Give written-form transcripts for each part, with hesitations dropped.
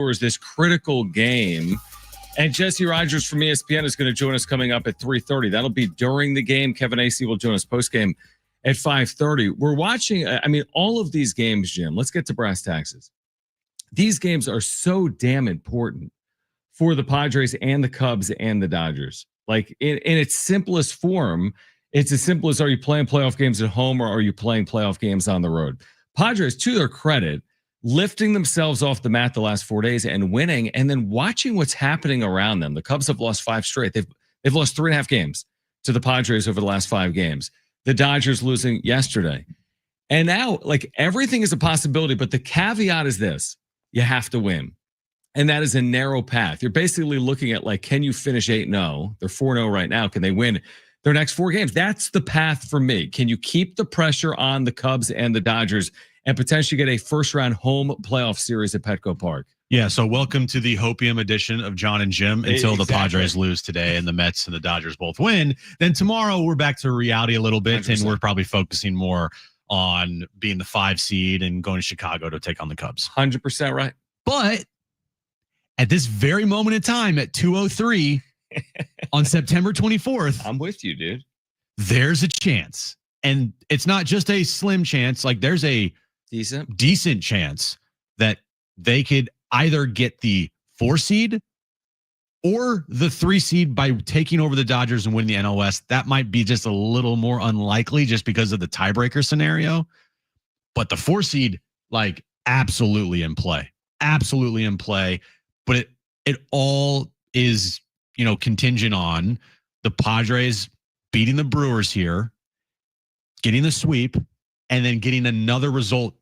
this critical game. And Jesse Rogers from ESPN is going to join us coming up at 3:30. That'll be during the game. Kevin Acee will join us postgame at 5:30. We're watching, all of these games, Jim, let's get to brass taxes. These games are so damn important for the Padres and the Cubs and the Dodgers. Like in its simplest form, it's as simple as, are you playing playoff games at home or are you playing playoff games on the road? Padres, to their credit, lifting themselves off the mat the last 4 days and winning, and then watching what's happening around them. The Cubs have lost 5 straight. They've lost 3.5 games to the Padres over the last 5 games. The Dodgers losing yesterday. And now, like, everything is a possibility, but the caveat is this: you have to win. And that is a narrow path. You're basically looking at, like, can you finish 8-0? They're 4-0 right now. Can they win their next 4 games? That's the path for me. Can you keep the pressure on the Cubs and the Dodgers and potentially get a first-round home playoff series at Petco Park? Yeah, so welcome to the Hopium edition of Jon and Jim until the Padres lose today and the Mets and the Dodgers both win. Then tomorrow we're back to reality a little bit, 100%. And we're probably focusing more on being the 5 seed and going to Chicago to take on the Cubs. 100% right. But at this very moment in time at 2:03 on September 24th, I'm with you, dude. There's a chance. And it's not just a slim chance, like there's a decent chance that they could either get the 4 seed or the 3 seed by taking over the Dodgers and winning the NL West. That might be just a little more unlikely just because of the tiebreaker scenario. But the 4 seed, like, absolutely in play. Absolutely in play. But it all is, contingent on the Padres beating the Brewers here, getting the sweep, and then getting another result,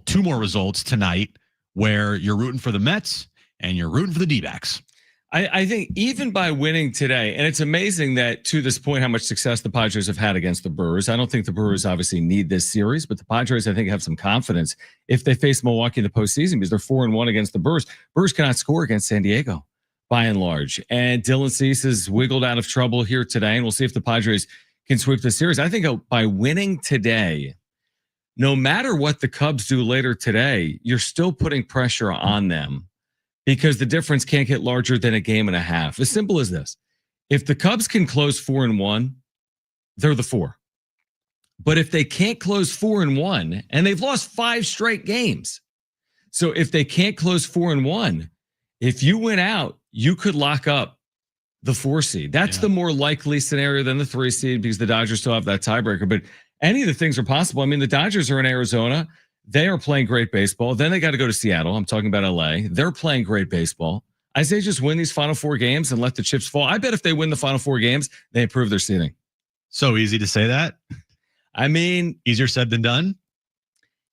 2 more results tonight, where you're rooting for the Mets and you're rooting for the D-backs. I think even by winning today, and it's amazing that to this point how much success the Padres have had against the Brewers. I don't think the Brewers obviously need this series, but the Padres, I think, have some confidence if they face Milwaukee in the postseason because they're 4-1 against the Brewers. Brewers cannot score against San Diego by and large. And Dylan Cease has wiggled out of trouble here today, and we'll see if the Padres can sweep the series. I think by winning today, no matter what the Cubs do later today, you're still putting pressure on them because the difference can't get larger than a game and a half. As simple as this. If the Cubs can close 4-1, they're the 4. But if they can't close 4-1, and they've lost 5 straight games. So if they can't close 4-1, if you win out, you could lock up the 4 seed. That's the more likely scenario than the 3 seed because the Dodgers still have that tiebreaker. But any of the things are possible. I mean, the Dodgers are in Arizona. They are playing great baseball. Then they got to go to Seattle. I'm talking about LA. They're playing great baseball. I say just win these final 4 games and let the chips fall. I bet if they win the final 4 games, they improve their seeding. So easy to say that. I mean, easier said than done.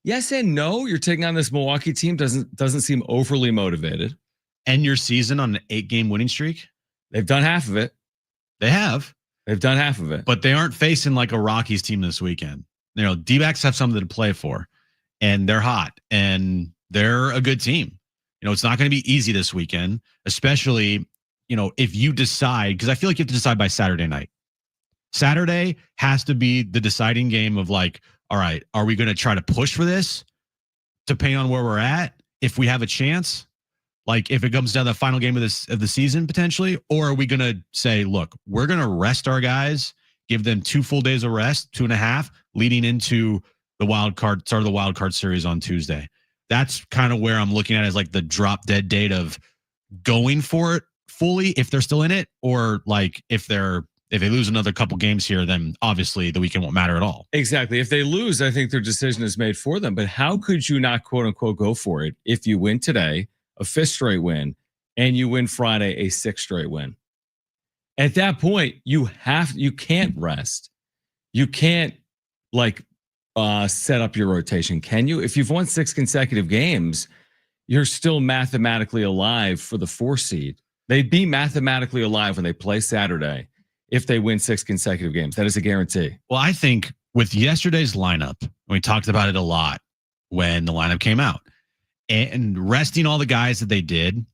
Yes and no. You're taking on this Milwaukee team doesn't seem overly motivated. End your season on an 8-game winning streak. They've done half of it. They have. They've done half of it. But they aren't facing like a Rockies team this weekend. D-backs have something to play for. And they're hot. And they're a good team. It's not going to be easy this weekend. Especially, if you decide. Because I feel like you have to decide by Saturday night. Saturday has to be the deciding game of like, all right, are we going to try to push for this? Depending on where we're at. If we have a chance. Like if it comes down to the final game of the season potentially, or are we going to say, look, we're going to rest our guys, give them 2 full days of rest, 2.5, leading into the start of the wild card series on Tuesday. That's kind of where I'm looking at as like the drop dead date of going for it fully if they're still in it, or like if they lose another couple games here, then obviously the weekend won't matter at all. Exactly. If they lose, I think their decision is made for them. But how could you not quote unquote go for it if you win today, a 5th straight win, and you win Friday, a 6th straight win? At that point, you can't rest. You can't set up your rotation, can you? If you've won 6 consecutive games, you're still mathematically alive for the 4 seed. They'd be mathematically alive when they play Saturday if they win 6 consecutive games. That is a guarantee. Well, I think with yesterday's lineup, we talked about it a lot when the lineup came out, and resting all the guys that they did,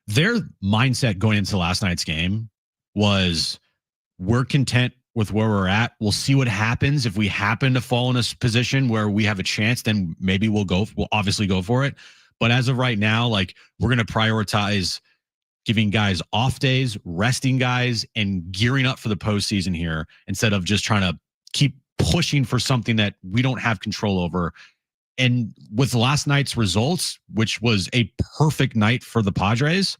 their mindset going into last night's game was, we're content with where we're at. We'll see what happens. If we happen to fall in a position where we have a chance, then maybe we'll obviously go for it. But as of right now, like we're going to prioritize giving guys off days, resting guys, and gearing up for the postseason here instead of just trying to keep pushing for something that we don't have control over. And with last night's results, which was a perfect night for the Padres,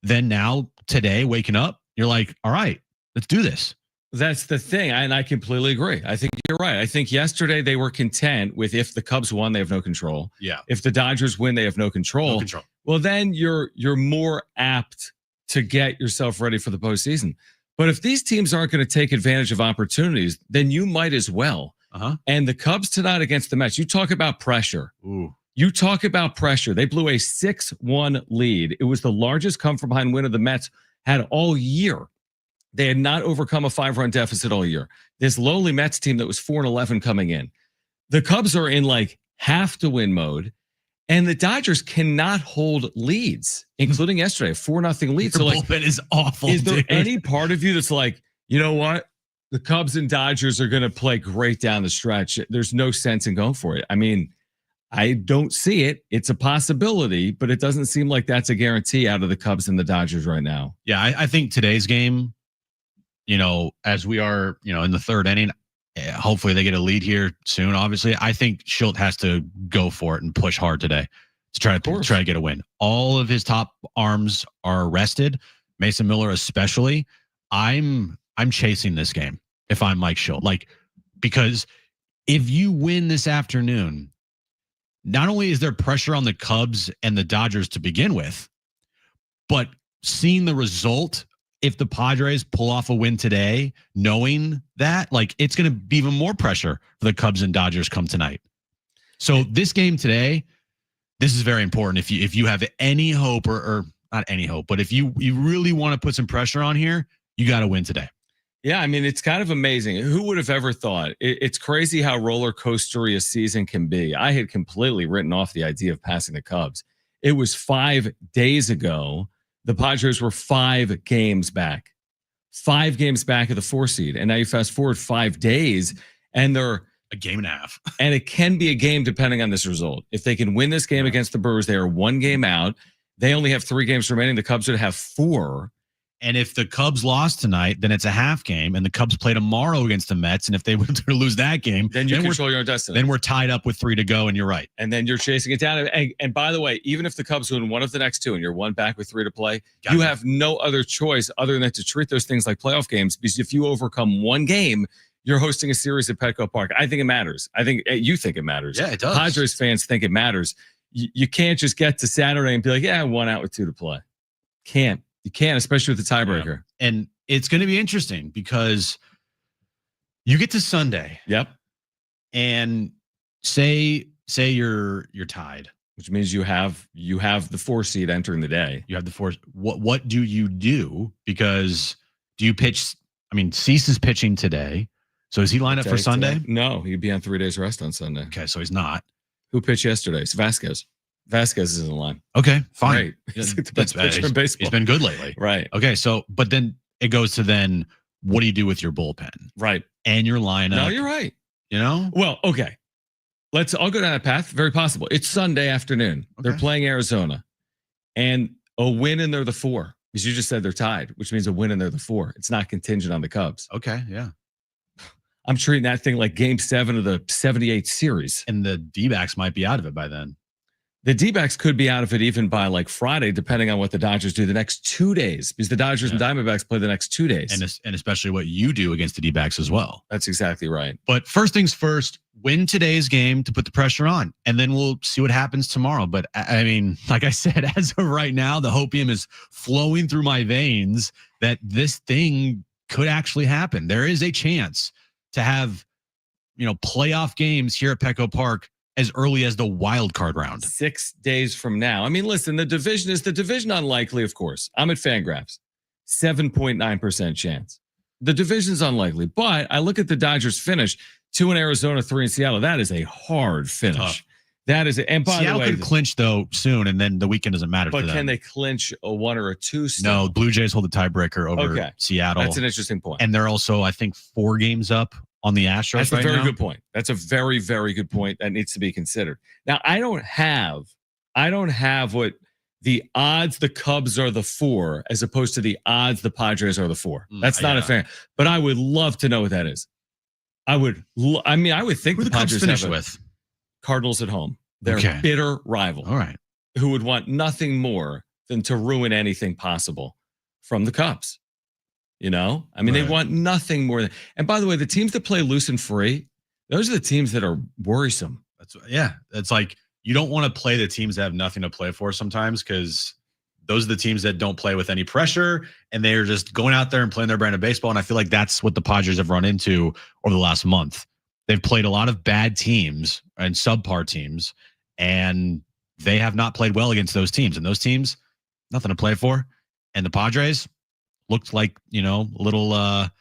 then now today waking up, you're like, all right, let's do this. That's the thing. And I completely agree. I think you're right. I think yesterday they were content with if the Cubs won, they have no control. Yeah. If the Dodgers win, they have no control. No control. Well, then you're more apt to get yourself ready for the postseason. But if these teams aren't going to take advantage of opportunities, then you might as well. And the Cubs tonight against the Mets, you talk about pressure. Ooh. You talk about pressure. They blew a 6-1 lead. It was the largest come-from-behind win of the Mets had all year. They had not overcome a 5-run deficit all year. This lowly Mets team that was 4-11 coming in. The Cubs are in like have-to-win mode, and the Dodgers cannot hold leads, including yesterday, 4-0 lead. So like, bullpen is awful. Is there any part of you that's like, you know what? The Cubs and Dodgers are going to play great down the stretch. There's no sense in going for it. I mean, I don't see it. It's a possibility, but it doesn't seem like that's a guarantee out of the Cubs and the Dodgers right now. Yeah, I think today's game, as we are, in the third inning, hopefully they get a lead here soon. Obviously, I think Schilt has to go for it and push hard today to try to get a win. All of his top arms are rested. Mason Miller especially. I'm chasing this game if I'm Mike Schilt, because if you win this afternoon, not only is there pressure on the Cubs and the Dodgers to begin with, but seeing the result, if the Padres pull off a win today, knowing that, it's going to be even more pressure for the Cubs and Dodgers come tonight. So this game today, this is very important. If you have any hope or not any hope, but if you really want to put some pressure on here, you got to win today. Yeah, I mean, it's kind of amazing. Who would have ever thought? It's crazy how roller coastery a season can be. I had completely written off the idea of passing the Cubs. It was 5 days ago. The Padres were 5 games back. 5 games back of the 4 seed. And now you fast forward 5 days, and they're a game and a half. And it can be a game depending on this result. If they can win this game against the Brewers, they are 1 game out. They only have 3 games remaining. The Cubs would have 4. And if the Cubs lost tonight, then it's a half game, and the Cubs play tomorrow against the Mets. And if they were to lose that game, then you control your own destiny. Then we're tied up with 3 to go, and you're right. And then you're chasing it down. And by the way, even if the Cubs win one of the next 2 and you're 1 back with 3 to play, you have no other choice other than to treat those things like playoff games. Because if you overcome 1 game, you're hosting a series at Petco Park. I think it matters. I think you think it matters. Yeah, it does. Padres fans think it matters. You can't just get to Saturday and be like, yeah, 1 out with 2 to play. You can't, especially with the tiebreaker. Yeah. And it's going to be interesting because you get to Sunday. Yep. And say you're tied, which means you have the 4 seed entering the day. You have the 4. What do you do? Because do you pitch? I mean, Cease is pitching today. So is he lined up for Sunday? Today? No, he'd be on 3 days rest on Sunday. Okay, so he's not. Who pitched yesterday? It's Vasquez. Vasquez is in the line. Okay, fine. Right. He's like the best pitcher in baseball. He's been good lately. Right. Okay, so but then it goes to then what do you do with your bullpen? Right. And your lineup. No, you're right. Well, okay. I'll go down that path. Very possible. It's Sunday afternoon. Okay. They're playing Arizona. And a win and they're the 4. Because you just said they're tied, which means a win and they're the 4. It's not contingent on the Cubs. Okay, yeah. I'm treating that thing like game 7 of the 78 series. And the D-backs might be out of it by then. The D-backs could be out of it even by like Friday, depending on what the Dodgers do the next 2 days, because the Dodgers and Diamondbacks play the next 2 days. And especially what you do against the D-backs as well. That's exactly right. But first things first, win today's game to put the pressure on, and then we'll see what happens tomorrow. But I mean, like I said, as of right now, the hopium is flowing through my veins that this thing could actually happen. There is a chance to have, playoff games here at Petco Park as early as the wild card round. 6 days from now. I mean, listen, the division unlikely, of course. I'm at Fangraphs. 7.9% chance. The division's unlikely, but I look at the Dodgers finish, 2 in Arizona, 3 in Seattle. That is a hard finish. Tough. That is, and by Seattle the way, could clinch though soon, and then the weekend doesn't matter. But for them. Can they clinch a 1 or a 2? Still? No, Blue Jays hold the tiebreaker over Seattle. That's an interesting point. And they're also, I think, 4 games up on the Astros. That's a very good point. That's a very, very good point that needs to be considered. Now, I don't have I don't have what the odds the Cubs are the 4 as opposed to the odds the Padres are the 4. That's not a fair. But I would love to know what that is. I would think who the Cubs finish with Cardinals at home. They're a bitter rival. All right. Who would want nothing more than to ruin anything possible from the Cubs. They want nothing more than. And by the way, the teams that play loose and free, those are the teams that are worrisome. It's like you don't want to play the teams that have nothing to play for sometimes, because those are the teams that don't play with any pressure and they're just going out there and playing their brand of baseball. And I feel like that's what the Padres have run into over the last month. They've played a lot of bad teams and subpar teams, and they have not played well against those teams. And those teams, nothing to play for. And the Padres looked like, a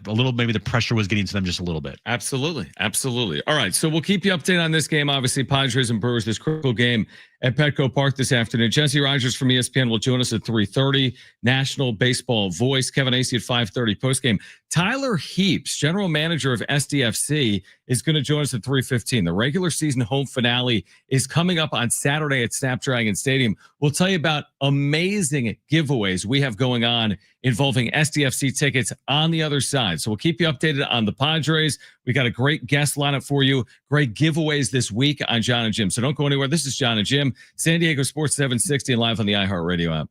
little maybe the pressure was getting to them just a little bit. Absolutely. All right, so we'll keep you updated on this game. Obviously, Padres and Brewers, this critical game at Petco Park this afternoon. Jesse Rogers from ESPN will join us at 3:30. National Baseball Voice. Kevin Acee at 5:30 postgame. Tyler Heaps, general manager of SDFC, is going to join us at 3:15. The regular season home finale is coming up on Saturday at Snapdragon Stadium. We'll tell you about amazing giveaways we have going on involving SDFC tickets on the other side. So we'll keep you updated on the Padres. We got a great guest lineup for you. Great giveaways this week on Jon and Jim. So don't go anywhere. This is Jon and Jim, San Diego Sports 760 and live on the iHeartRadio app.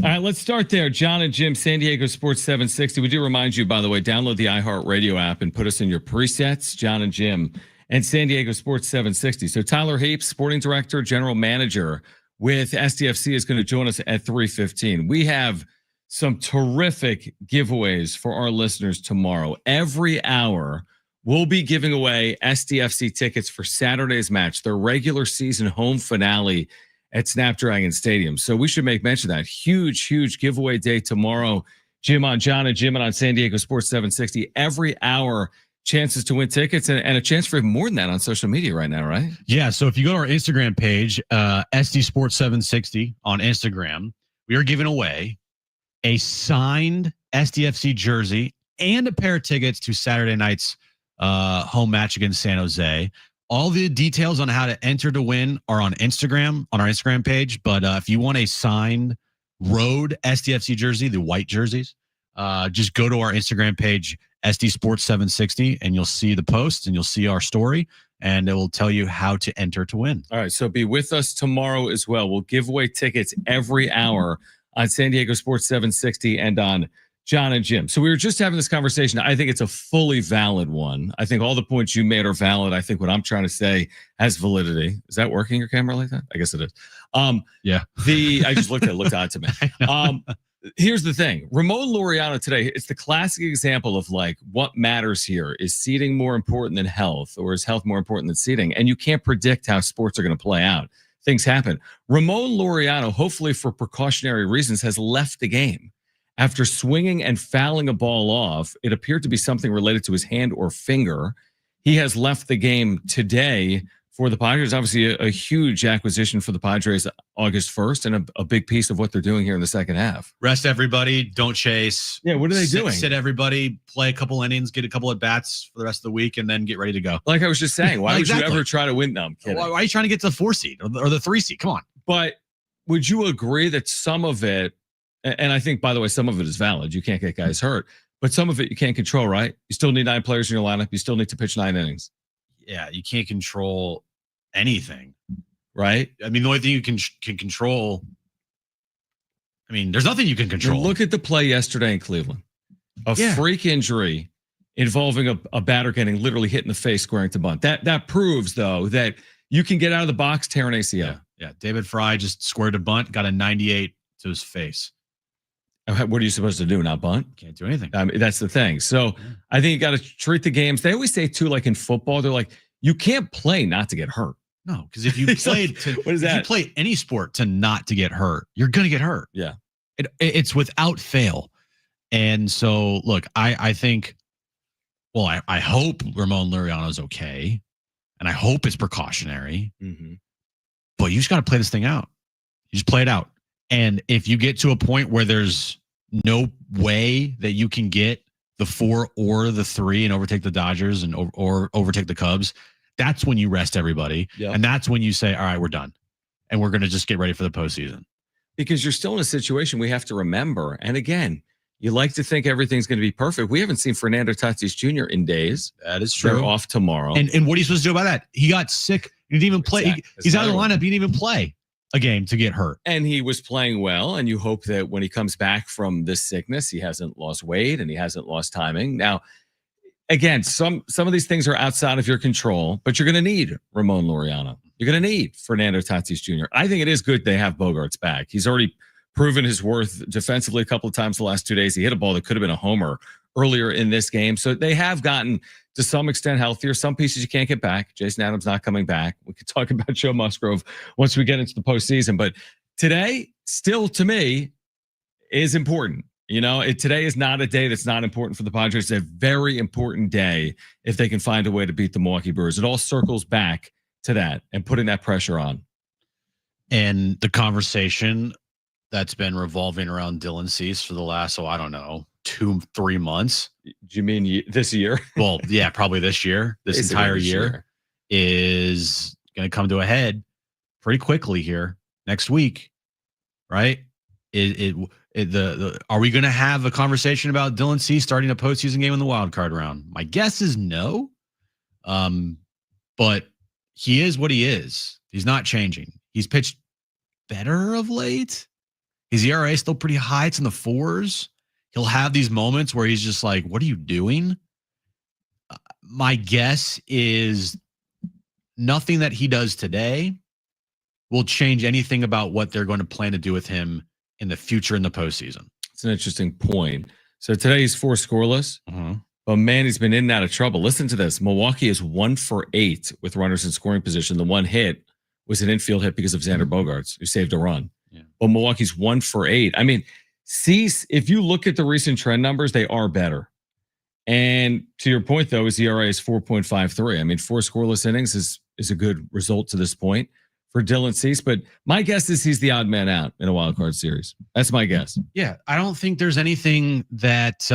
All right, let's start there. Jon and Jim, San Diego Sports 760. We do remind you, by the way, download the iHeartRadio app and put us in your presets, Jon and Jim, and San Diego Sports 760. So Tyler Heaps, Sporting Director, General Manager with SDFC, is going to join us at 3:15. We have some terrific giveaways for our listeners tomorrow. Every hour, we'll be giving away SDFC tickets for Saturday's match, their regular season home finale at Snapdragon Stadium. So we should make mention of that. Huge giveaway day tomorrow. Jim on Jon and Jim on San Diego Sports 760. Every hour, chances to win tickets and a chance for even more than that on social media right now, right? Yeah. So if you go to our Instagram page, SD Sports 760 on Instagram, we are giving away a signed SDFC jersey and a pair of tickets to Saturday night's home match against San Jose. All the details on how to enter to win are on Instagram, on our Instagram page. But if you want a signed road SDFC jersey, the white jerseys, just go to our Instagram page, SD Sports 760, and you'll see the post and you'll see our story, and it will tell you how to enter to win. All right, so be with us tomorrow as well. We'll give away tickets every hour on San Diego Sports 760 and on Jon and Jim. So we were just having this conversation. I think it's a fully valid one. I think all the points you made are valid. I think what I'm trying to say has validity. Is that working your camera like that? I guess it is. Yeah. I just looked at it, looked odd to me. Here's the thing. Ramon Lauriano today, it's the classic example of like what matters here. Is seeding more important than health, or is health more important than seeding? And you can't predict how sports are going to play out. Things happen. Ramon Lauriano, hopefully for precautionary reasons, has left the game. After swinging and fouling a ball off, it appeared to be something related to his hand or finger. He has left the game today for the Padres. Obviously, a huge acquisition for the Padres August 1st and a big piece of what they're doing here in the second half. Rest everybody. Don't chase. Yeah, what are they doing? Sit everybody, play a couple innings, get a couple at bats for the rest of the week, and then get ready to go. Like I was just saying, why would you ever try to win them? Why are you trying to get to the 4 seed or the 3 seed? Come on. But would you agree that some of it, and I think, by the way, some of it is valid. You can't get guys hurt, but some of it you can't control, right? You still need 9 players in your lineup. You still need to pitch 9 innings. Yeah, you can't control anything, right? I mean, the only thing you can control, I mean, there's nothing you can control. Look at the play yesterday in Cleveland. A freak injury involving a batter getting literally hit in the face squaring to bunt. That proves, though, that you can get out of the box, tear an ACL. Yeah. David Fry just squared a bunt, got a 98 to his face. What are you supposed to do? Not bunt? Can't do anything. I mean, that's the thing. So I think you got to treat the games. They always say too, like in football, they're like, you can't play not to get hurt. No, because if you played what is that? If you play any sport to not to get hurt, you're gonna get hurt. Yeah, it's without fail. And so, look, I think. Well, I hope Ramon Lauriano's okay, and I hope it's precautionary. Mm-hmm. But you just got to play this thing out. You just play it out. And if you get to a point where there's no way that you can get the 4 or the 3 and overtake the Dodgers and or overtake the Cubs, that's when you rest everybody. Yep. And that's when you say, all right, we're done. And we're going to just get ready for the postseason. Because you're still in a situation we have to remember. And again, you like to think everything's going to be perfect. We haven't seen Fernando Tatis Jr. in days. That is true. They're off tomorrow. And what are you supposed to do about that? He got sick. He didn't even play. He's out of the lineup. He didn't even play a game to get hurt. And he was playing well. And you hope that when he comes back from this sickness, he hasn't lost weight and he hasn't lost timing. Now, again, some of these things are outside of your control, but you're going to need Ramon Lauriano. You're going to need Fernando Tatis Jr. I think it is good they have Bogarts back. He's already proven his worth defensively a couple of times the last 2 days. He hit a ball that could have been a homer earlier in this game. So they have gotten to some extent healthier. Some pieces you can't get back. Jason Adams not coming back. We could talk about Joe Musgrove once we get into the postseason. But today, still to me, is important. You know, today is not a day that's not important for the Padres. It's a very important day if they can find a way to beat the Milwaukee Brewers. It all circles back to that and putting that pressure on. And the conversation that's been revolving around Dylan Cease for the last, 2-3 months. Do you mean this year? Well, yeah, probably this year. This entire year is going to come to a head pretty quickly here next week, right? Are we going to have a conversation about Dylan Cease starting a postseason game in the wildcard round? My guess is no. But he is what he is. He's not changing. He's pitched better of late. His ERA is still pretty high. It's in the 4s. He'll have these moments where he's just like, what are you doing? My guess is nothing that he does today will change anything about what they're going to plan to do with him in the future in the postseason. It's an interesting point. So today he's 4 scoreless. But man, he's been in and out of trouble. Listen to this. Milwaukee is 1 for 8 with runners in scoring position. The one hit was an infield hit because of Xander Bogaerts, who saved a run. Yeah. But Milwaukee's 1 for 8. I mean, Cease, if you look at the recent trend numbers, they are better. And to your point, though, his ERA is 4.53. I mean, 4 scoreless innings is a good result to this point for Dylan Cease. But my guess is he's the odd man out in a wild card series. That's my guess. Yeah, I don't think there's anything that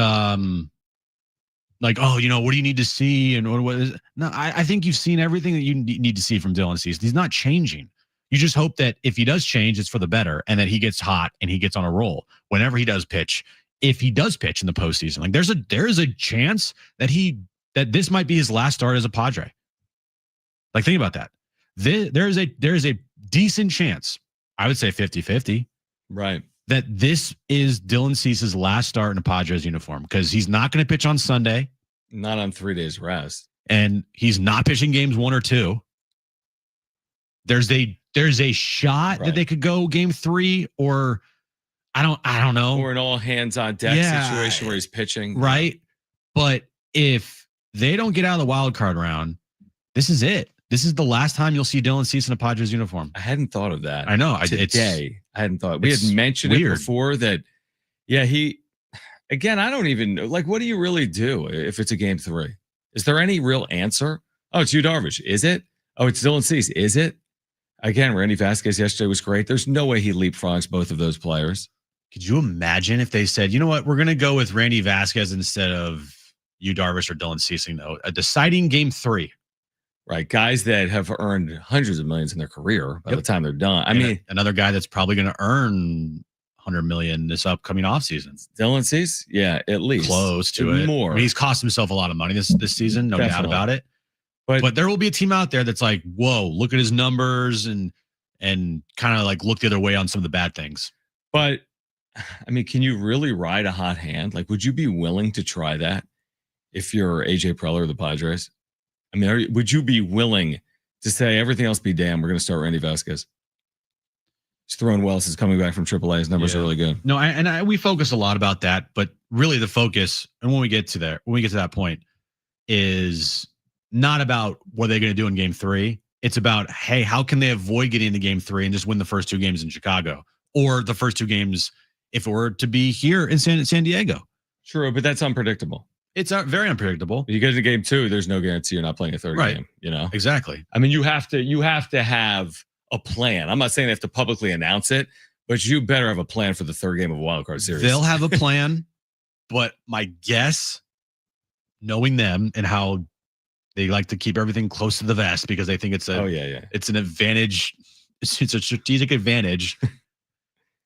like, oh, what do you need to see? And what is it? No, I think you've seen everything that you need to see from Dylan Cease. He's not changing. You just hope that if he does change, it's for the better and that he gets hot and he gets on a roll whenever he does pitch. If he does pitch in the postseason, like there's a chance that this might be his last start as a Padre. Like, think about that. There's a decent chance, I would say 50-50. Right. That this is Dylan Cease's last start in a Padres uniform because he's not going to pitch on Sunday. Not on 3 days rest. And he's not pitching games 1 or 2. There's a shot that they could go game 3 or I don't know. Or an all hands on deck situation where he's pitching. Right. But if they don't get out of the wild card round, this is it. This is the last time you'll see Dylan Cease in a Padres uniform. I hadn't thought of that. I know. Today, I hadn't thought. We had mentioned it before that. Yeah, again, I don't even like. What do you really do if it's a game 3? Is there any real answer? Oh, it's Yu Darvish. Is it? Oh, it's Dylan Cease. Is it? Again, Randy Vasquez yesterday was great. There's no way he leapfrogs both of those players. Could you imagine if they said, you know what, we're going to go with Randy Vasquez instead of Yu Darvish or Dylan Cease, a deciding game 3. Right. Guys that have earned hundreds of millions in their career by the time they're done. I mean, another guy that's probably going to earn $100 million this upcoming offseason. Dylan Cease? Yeah, at least. Close to it. More. I mean, he's cost himself a lot of money this season, no doubt about it. But there will be a team out there that's like, whoa, look at his numbers and kind of like look the other way on some of the bad things. But, I mean, can you really ride a hot hand? Like, would you be willing to try that if you're AJ Preller of the Padres? I mean, would you be willing to say everything else be damned? We're going to start Randy Vasquez. Just throwing Wells is coming back from AAA. His numbers are really good. No, we focus a lot about that, but really the focus, and when we get to that point, is not about what they're going to do in game 3. It's about, hey, how can they avoid getting into game 3 and just win the first 2 games in Chicago or the first 2 games if it were to be here in San Diego? True, but that's unpredictable. It's very unpredictable. You get into game 2, there's no guarantee you're not playing a third game. Exactly. I mean, you have to have a plan. I'm not saying they have to publicly announce it, but you better have a plan for the third game of a wild card series. They'll have a plan, but my guess, knowing them and how they like to keep everything close to the vest because they think it's an advantage. It's a strategic advantage.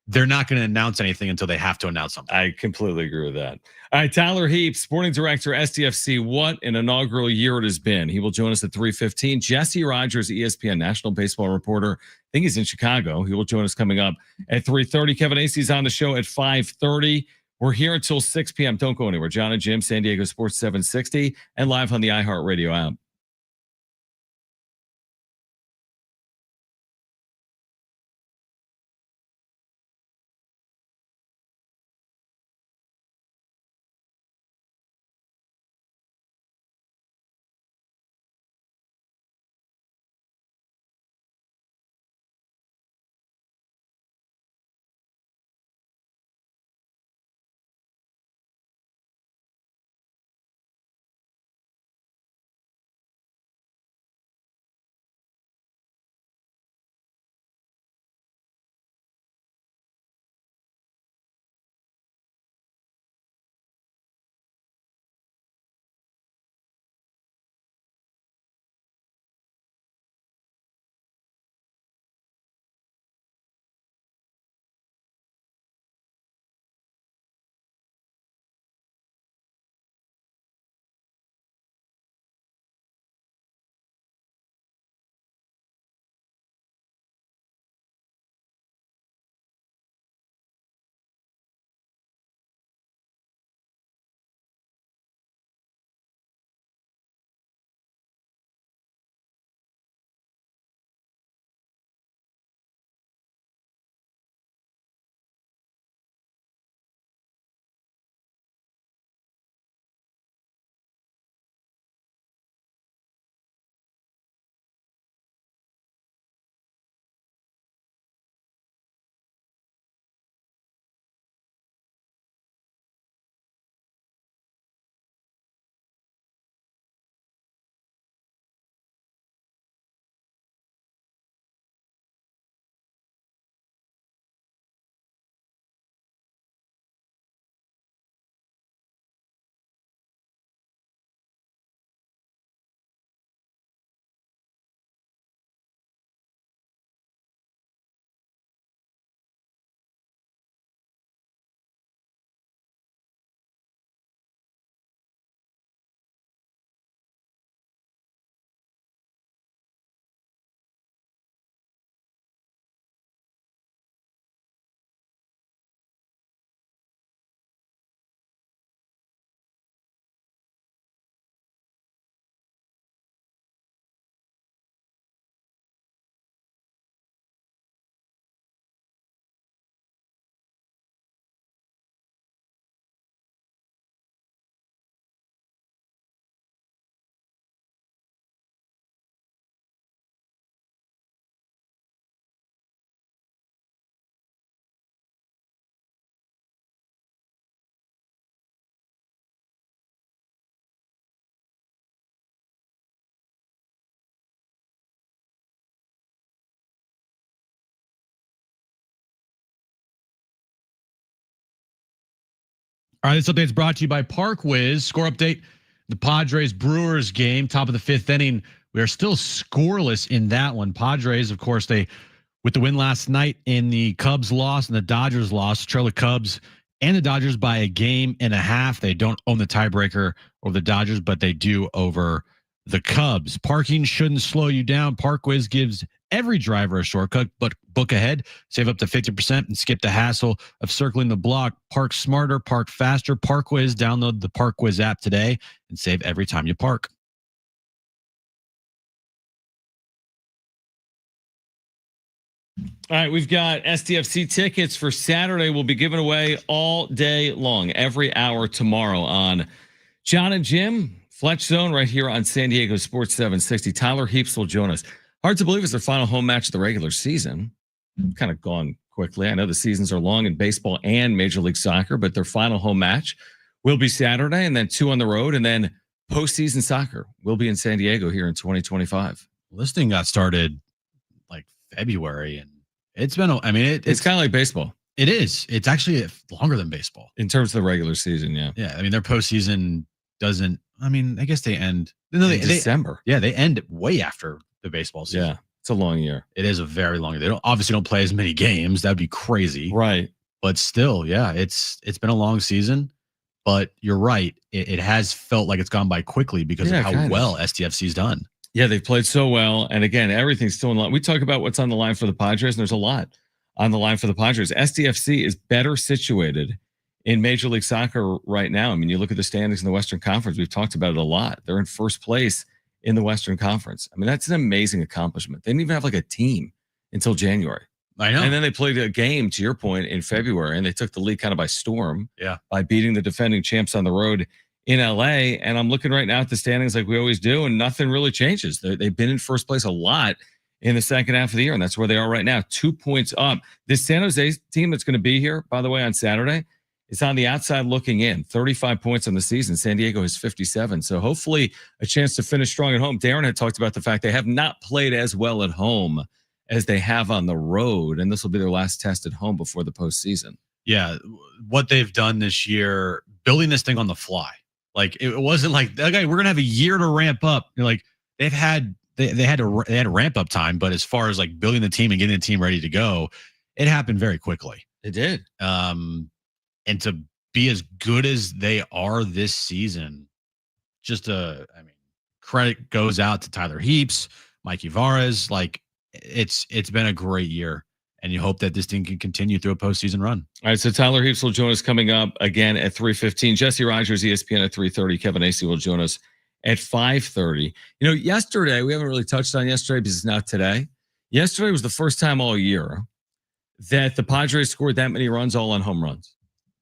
They're not going to announce anything until they have to announce something. I completely agree with that. All right, Tyler Heap, Sporting Director, SDFC. What an inaugural year it has been. He will join us at 3:15. Jesse Rogers, ESPN National Baseball Reporter. I think he's in Chicago. He will join us coming up at 3:30. Kevin Acee is on the show at 5:30. We're here until 6 p.m. Don't go anywhere. Jon and Jim, San Diego Sports 760, and live on the iHeartRadio app. All right, this update is brought to you by ParkWiz. Score update: the Padres Brewers game, top of the 5th inning. We are still scoreless in that one. Padres, of course, with the win last night in the Cubs loss and the Dodgers loss, trail the Cubs and the Dodgers by a game and a half. They don't own the tiebreaker over the Dodgers, but they do over the Cubs. Parking shouldn't slow you down. ParkWiz gives every driver a shortcut, but book ahead, save up to 50%, and skip the hassle of circling the block. Park smarter, park faster. ParkWiz. Download the ParkWiz app today and save every time you park. All right, we've got SDFC tickets for Saturday. We'll be giving away all day long, every hour tomorrow on Jon Jim, Fletch Zone, right here on San Diego Sports 760. Tyler Heaps will join us. Hard to believe it's their final home match of the regular season. Kind of gone quickly. I know the seasons are long in baseball and Major League Soccer, but their final home match will be Saturday, and then 2 on the road, and then postseason soccer will be in San Diego here in 2025. Well, this thing got started like February, and it's been, it's kind of like baseball. It is. It's actually longer than baseball in terms of the regular season. Yeah. Yeah. I mean, their postseason doesn't, I guess they end in December. They end way after the baseball season. Yeah. It's a long year. It is a very long year. They obviously don't play as many games. That'd be crazy. Right. But still, yeah, it's been a long season, but you're right. It has felt like it's gone by quickly because of how well SDFC's done. Yeah, they've played so well. And again, everything's still in line. We talk about what's on the line for the Padres, and there's a lot on the line for the Padres. SDFC is better situated in Major League Soccer right now. I mean, you look at the standings in the Western Conference. We've talked about it a lot. They're in first place in the Western Conference. I mean, that's an amazing accomplishment. They didn't even have like a team until January. I know. And then they played a game, to your point, in February, and they took the league kind of by storm. Yeah. By beating the defending champs on the road in LA. And I'm looking right now at the standings like we always do, and nothing really changes. They've been in first place a lot in the second half of the year, and that's where they are right now, 2 points up. This San Jose team that's going to be here, by the way, on Saturday, it's on the outside looking in, 35 points on the season. San Diego has 57. So hopefully a chance to finish strong at home. Darren had talked about the fact they have not played as well at home as they have on the road, and this will be their last test at home before the postseason. Yeah, what they've done this year, building this thing on the fly. Like, it wasn't like, okay, we're gonna have a year to ramp up. You're like, they had a ramp up time, but as far as like building the team and getting the team ready to go, it happened very quickly. It did. And to be as good as they are this season, credit goes out to Tyler Heaps, Mikey Vares. Like, it's been a great year. And you hope that this thing can continue through a postseason run. All right, so Tyler Heaps will join us coming up again at 3:15. Jesse Rogers, ESPN at 3:30. Kevin Acee will join us at 5:30. You know, yesterday, we haven't really touched on yesterday because it's not today. Yesterday was the first time all year that the Padres scored that many runs all on home runs.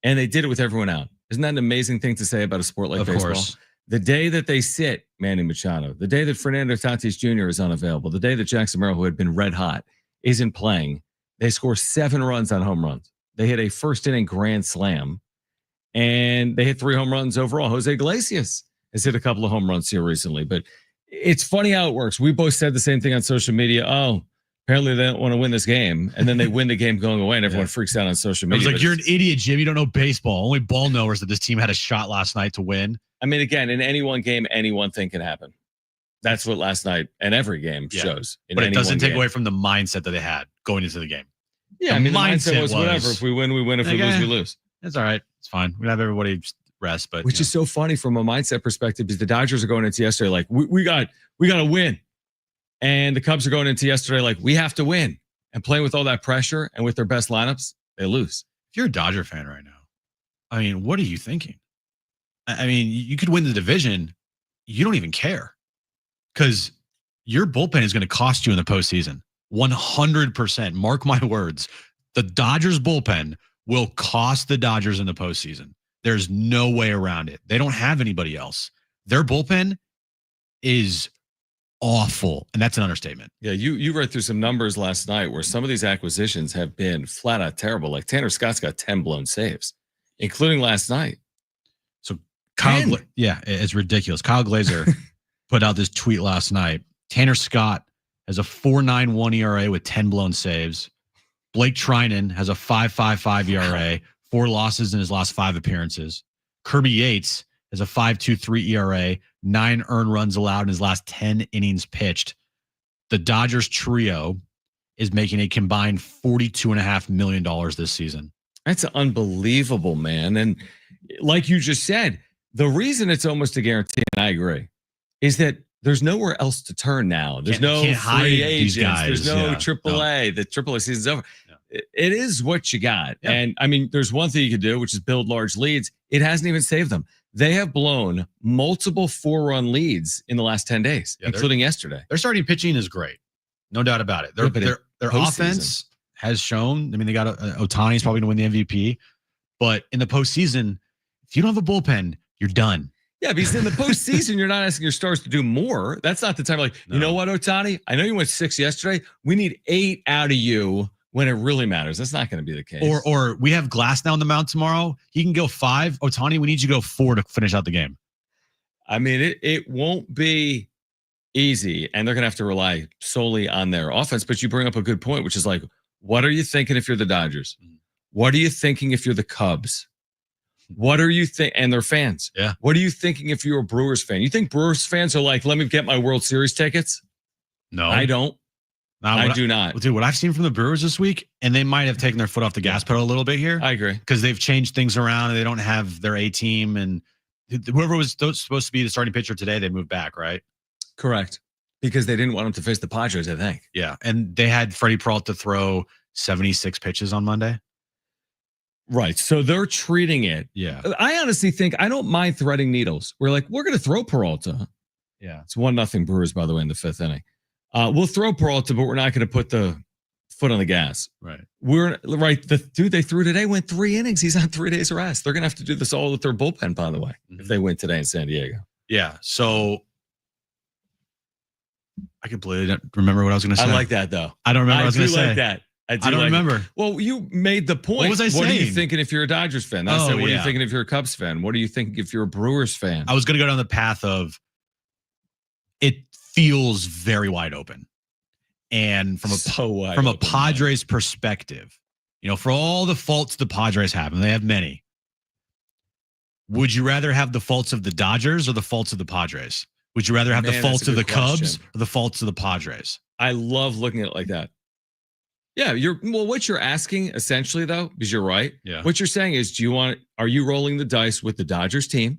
And they did it with everyone out. Isn't that an amazing thing to say about a sport like baseball? Of course. The day that they sit Manny Machado, the day that Fernando Tatis Jr. is unavailable, the day that Jackson Merrill, who had been red hot, isn't playing, they score 7 runs on home runs. They hit a first inning grand slam, and they hit 3 home runs overall. Jose Iglesias has hit a couple of home runs here recently, but it's funny how it works. We both said the same thing on social media. Oh, apparently they don't want to win this game, and then they win the game going away, and everyone freaks out on social media. I was like, you're an idiot, Jim. You don't know baseball. Only ball knowers that this team had a shot last night to win. I mean, again, in any one game, any one thing can happen. That's what last night and every game shows. But it doesn't take away from the mindset that they had going into the game. Yeah, the mindset was whatever. If we win, we win. If we lose, we lose. It's all right. It's fine. We have everybody rest, but which is so funny from a mindset perspective because the Dodgers are going into yesterday like we got to win, and the Cubs are going into yesterday like we have to win, and playing with all that pressure and with their best lineups, they lose. If you're a Dodger fan right now, I mean, what are you thinking? I mean, you could win the division. You don't even care because your bullpen is going to cost you in the postseason. 100%. Mark my words. The Dodgers bullpen will cost the Dodgers in the postseason. There's no way around it. They don't have anybody else. Their bullpen is awful, and that's an understatement. Yeah, you read through some numbers last night where some of these acquisitions have been flat out terrible. Like Tanner Scott's got 10 blown saves, including last night. So Kyle, it's ridiculous. Kyle Glazer put out this tweet last night. Tanner Scott has a 4.91 ERA with 10 blown saves. Blake Trinan has a 5.55 ERA, 4 losses in his last 5 appearances. Kirby Yates has a 5.23 ERA, 9 earned runs allowed in his last 10 innings pitched. The Dodgers trio is making a combined $42.5 million this season. That's unbelievable, man. And like you just said, the reason it's almost a guarantee, and I agree, is that there's nowhere else to turn now. There's no free agents. There's no AAA. The AAA season's over. It is what you got. Yeah. And I mean, there's one thing you could do, which is build large leads. It hasn't even saved them. They have blown multiple 4-run leads in the last 10 days, including yesterday. Their starting pitching is great. No doubt about it. Their offense has shown. I mean, they got Ohtani's probably going to win the MVP. But in the postseason, if you don't have a bullpen, you're done. Yeah, because in the postseason, you're not asking your stars to do more. That's not the time. Like, you know what, Ohtani? I know you went 6 yesterday. We need 8 out of you when it really matters. That's not going to be the case. Or we have Glass now on the mound tomorrow. He can go 5. Ohtani, we need you to go 4 to finish out the game. I mean, it won't be easy, and they're going to have to rely solely on their offense. But you bring up a good point, which is like, what are you thinking if you're the Dodgers? What are you thinking if you're the Cubs? What are you think? And their fans. Yeah. What are you thinking if you're a Brewers fan? You think Brewers fans are like, let me get my World Series tickets? No, I don't. I do not. Dude, what I've seen from the Brewers this week, and they might have taken their foot off the gas pedal a little bit here. I agree. Because they've changed things around and they don't have their A team. And whoever was supposed to be the starting pitcher today, they moved back, right? Correct. Because they didn't want him to face the Padres, I think. Yeah. And they had Freddie Peralta throw 76 pitches on Monday. Right. So they're treating it. Yeah. I honestly think I don't mind threading needles. We're like, we're going to throw Peralta. Yeah. It's 1-0 Brewers, by the way, in the 5th inning. We'll throw Peralta, but we're not going to put the foot on the gas. Right. We're right. The dude they threw today went 3 innings. He's on 3 days of rest. They're going to have to do this all with their bullpen, by the way, if they win today in San Diego. Yeah. So I completely don't remember what I was going to say. I like that, though. I don't remember what I was going to say. I do like that. I don't remember. Well, you made the point. What was I saying? What are you thinking if you're a Dodgers fan? What are you thinking if you're a Cubs fan? What are you thinking if you're a Brewers fan? I was going to go down the path of it feels very wide open. And from a Padres perspective, you know, for all the faults the Padres have, and they have many, would you rather have the faults of the Dodgers or the faults of the Padres? Would you rather have the faults of the Cubs or the faults of the Padres? I love looking at it like that. Yeah, what you're asking essentially, though, because you're right. Yeah. What you're saying is, are you rolling the dice with the Dodgers team,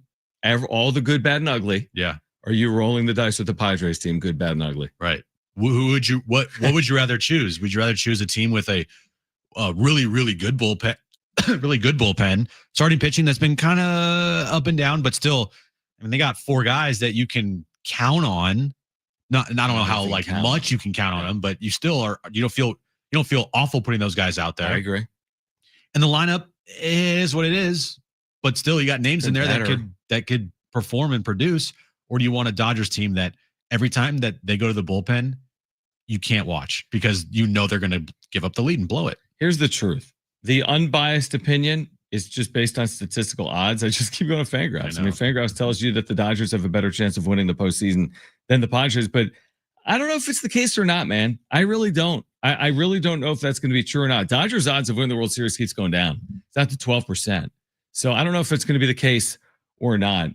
all the good, bad, and ugly? Yeah. Are you rolling the dice with the Padres team, good, bad, and ugly? Right. Who would you? What would you rather choose? Would you rather choose a team with a really, really good bullpen, starting pitching that's been kind of up and down, but still, I mean, they got 4 guys that you can count on. Not I don't know how much you can count on them, but you still are. You don't feel awful putting those guys out there. I agree. And the lineup is what it is, but still you got names in there that could perform and produce. Or do you want a Dodgers team that every time that they go to the bullpen, you can't watch because you know they're going to give up the lead and blow it? Here's the truth. The unbiased opinion is just based on statistical odds. I just keep going to Fangraphs. I mean, Fangraphs tells you that the Dodgers have a better chance of winning the postseason than the Padres, but I don't know if it's the case or not, man. I really don't. I really don't know if that's going to be true or not. Dodgers' odds of winning the World Series keeps going down. It's at the 12%. So I don't know if it's going to be the case or not.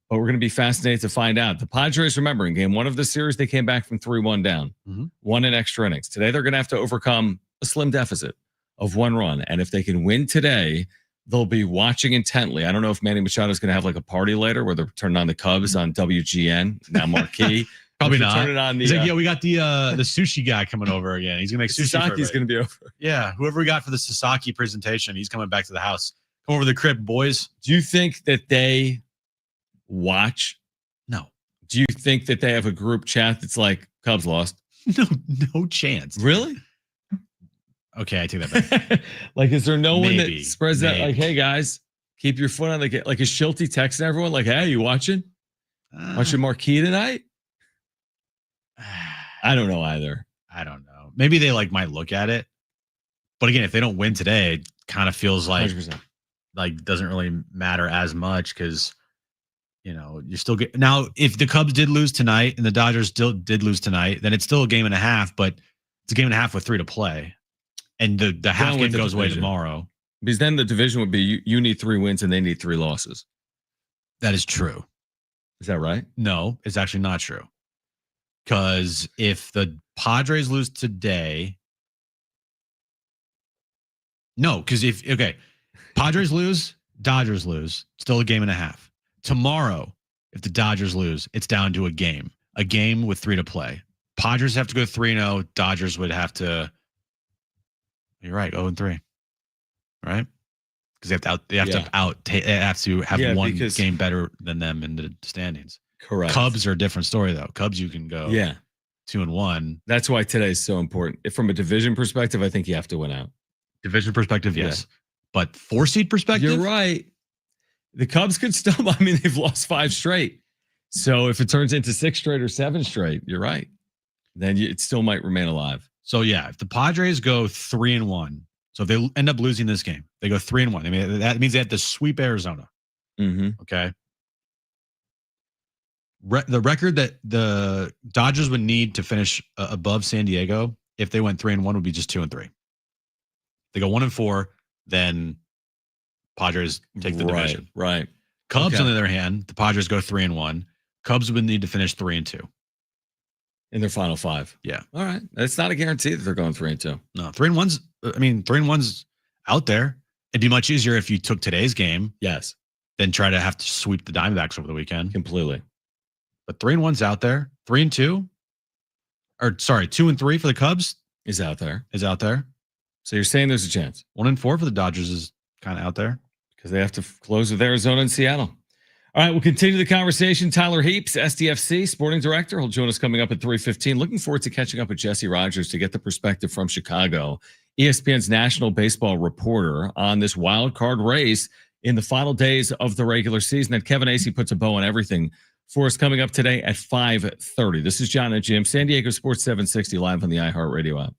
But we're going to be fascinated to find out. The Padres, remember, in game 1 of the series, they came back from 3-1 down, 1 in extra innings. Today, they're going to have to overcome a slim deficit of 1 run. And if they can win today, they'll be watching intently. I don't know if Manny Machado is going to have like a party later where they're turning on the Cubs on WGN, now Marquee. Probably not. Turn it on He's like, we got the sushi guy coming over again. He's gonna make sushi. Sasaki's gonna be over. Yeah, whoever we got for the Sasaki presentation, he's coming back to the house. Come over to the crib, boys. Do you think that they watch? No. Do you think that they have a group chat that's like Cubs lost? No chance. Really? Okay, I take that back. Like, is there no one that spreads that? Like, hey guys, keep your foot on the gas. Like, is Schulte texting everyone? Like, hey, you watching? Watching Marquee tonight? I don't know either. I don't know. Maybe they might look at it, but again, if they don't win today, it kind of feels like 100%. Doesn't really matter as much because you still get now. If the Cubs did lose tonight and the Dodgers still did lose tonight, then it's still a game and a half, but it's a game and a half with 3 to play, and the half game goes away tomorrow. Because then the division would be you need 3 wins and they need 3 losses. That is true. Is that right? No, it's actually not true. Because if the Padres lose today, no, because Padres lose, Dodgers lose, still a game and a half. Tomorrow, if the Dodgers lose, it's down to a game with 3 to play. Padres have to go 3-0. Dodgers would have to. You're right, 0-3, right? Because they have to have one game better than them in the standings. Correct. Cubs are a different story though. Cubs you can go 2-1. That's why today is so important. From a division perspective, I think you have to win out. Division perspective, yes. But 4-seed perspective, you're right. The Cubs could stumble. I mean, they've lost 5 straight. So if it turns into 6 straight or 7 straight, you're right. Then it still might remain alive. So yeah, if the Padres go 3-1, so if they end up losing this game, they go 3-1. I mean, that means they have to sweep Arizona. Mm-hmm. Okay. The record that the Dodgers would need to finish above San Diego if they went 3-1 would be just 2-3. They go 1-4, then Padres take the division. Right. Cubs, on the other hand, the Padres go 3-1. Cubs would need to finish 3-2 in their final 5. Yeah. All right. It's not a guarantee that they're going 3-2. No, 3-1's. I mean, 3-1's out there. It'd be much easier if you took today's game. Yes. Than try to have to sweep the Diamondbacks over the weekend. Completely. But 3-1's out there. 3-2, or sorry, 2-3 for the Cubs is out there. So you're saying there's a chance. 1-4 for the Dodgers is kind of out there because they have to close with Arizona and Seattle. All right, we'll continue the conversation. Tyler Heaps, SDFC Sporting Director, will join us coming up at 3:15. Looking forward to catching up with Jesse Rogers to get the perspective from Chicago, ESPN's national baseball reporter, on this wild card race in the final days of the regular season. And Kevin Acee puts a bow on everything for us coming up today at 5:30. This is Jon Jim, San Diego Sports 760, live on the iHeartRadio app.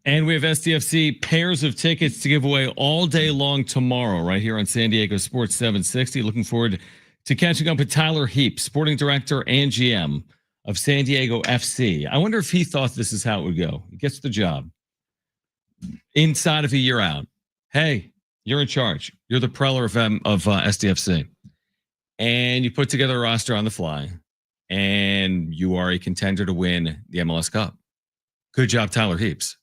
And we have SDFC pairs of tickets to give away all day long tomorrow, right here on San Diego Sports 760. Looking forward to catching up with Tyler Heap, Sporting Director and GM of San Diego FC. I wonder if he thought this is how it would go. He gets the job. Inside of a year out. Hey, you're in charge. You're the preller of SDFC. And you put together a roster on the fly. And you are a contender to win the MLS Cup. Good job, Tyler Heaps.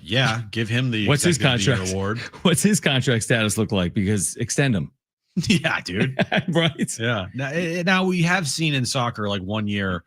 Yeah, give him the what's his contract award. What's his contract status look like? Because extend him. Yeah, dude. Right. Yeah. Now we have seen in soccer like 1 year,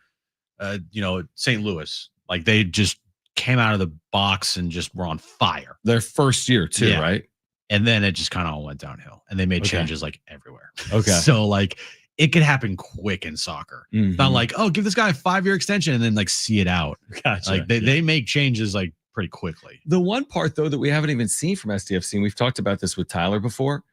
St. Louis, like they just came out of the box and just were on fire. Their first year too, right? And then it just kind of all went downhill, and they made changes like everywhere. Okay. So like it could happen quick in soccer. Mm-hmm. It's not like, oh, give this guy a 5-year extension and then like see it out. Gotcha. Like they make changes like pretty quickly. The one part though that we haven't even seen from SDFC, and we've talked about this with Tyler before,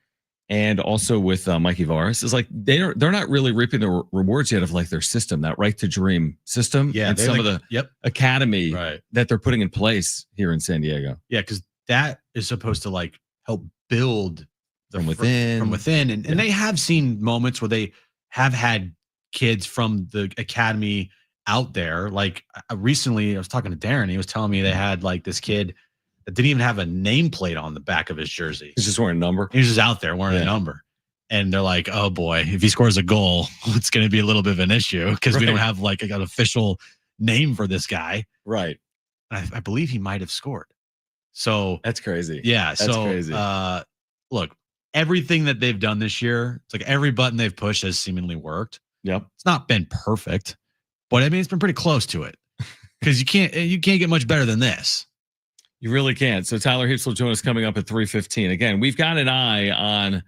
and also with Mikey Varas, is like they're not really reaping the rewards yet of like their system, that right to dream system, and some of the academy that they're putting in place here in San Diego. Yeah, because that is supposed to like help build from within, and they have seen moments where they have had kids from the academy out there. Like recently, I was talking to Darren. He was telling me they had like this kid that didn't even have a nameplate on the back of his jersey. He's just wearing a number. He was just out there wearing a number. And they're like, oh boy, if he scores a goal, it's going to be a little bit of an issue because we don't have like an official name for this guy. Right. I believe he might have scored. So that's crazy. Yeah. That's crazy. Look, everything that they've done this year, it's like every button they've pushed has seemingly worked. Yep. It's not been perfect, but I mean, it's been pretty close to it because you can't get much better than this. You really can't. So Tyler Heaps will join us coming up at 3:15. Again, we've got an eye on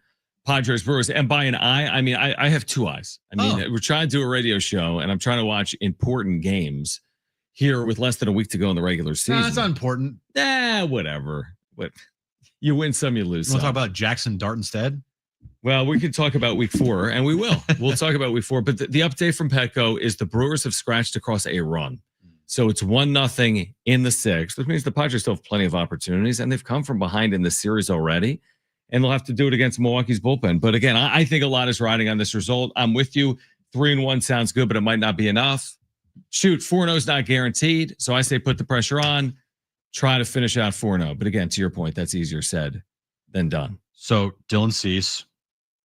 Padres Brewers. And by an eye, I mean, I have two eyes. I mean, we're trying to do a radio show and I'm trying to watch important games here with less than a week to go in the regular season. That's not important. Whatever. What you win some, you lose some. You want to talk about Jackson Dart instead? Well, we could talk about week 4, and we will. We'll talk about week 4. But the update from Petco is the Brewers have scratched across a run. So it's 1-0 in the 6th, which means the Padres still have plenty of opportunities, and they've come from behind in this series already, and they'll have to do it against Milwaukee's bullpen. But again, I think a lot is riding on this result. I'm with you. 3-1 sounds good, but it might not be enough. Shoot, 4-0 is not guaranteed. So I say put the pressure on. Try to finish out 4-0. But again, to your point, that's easier said than done. So Dylan Cease,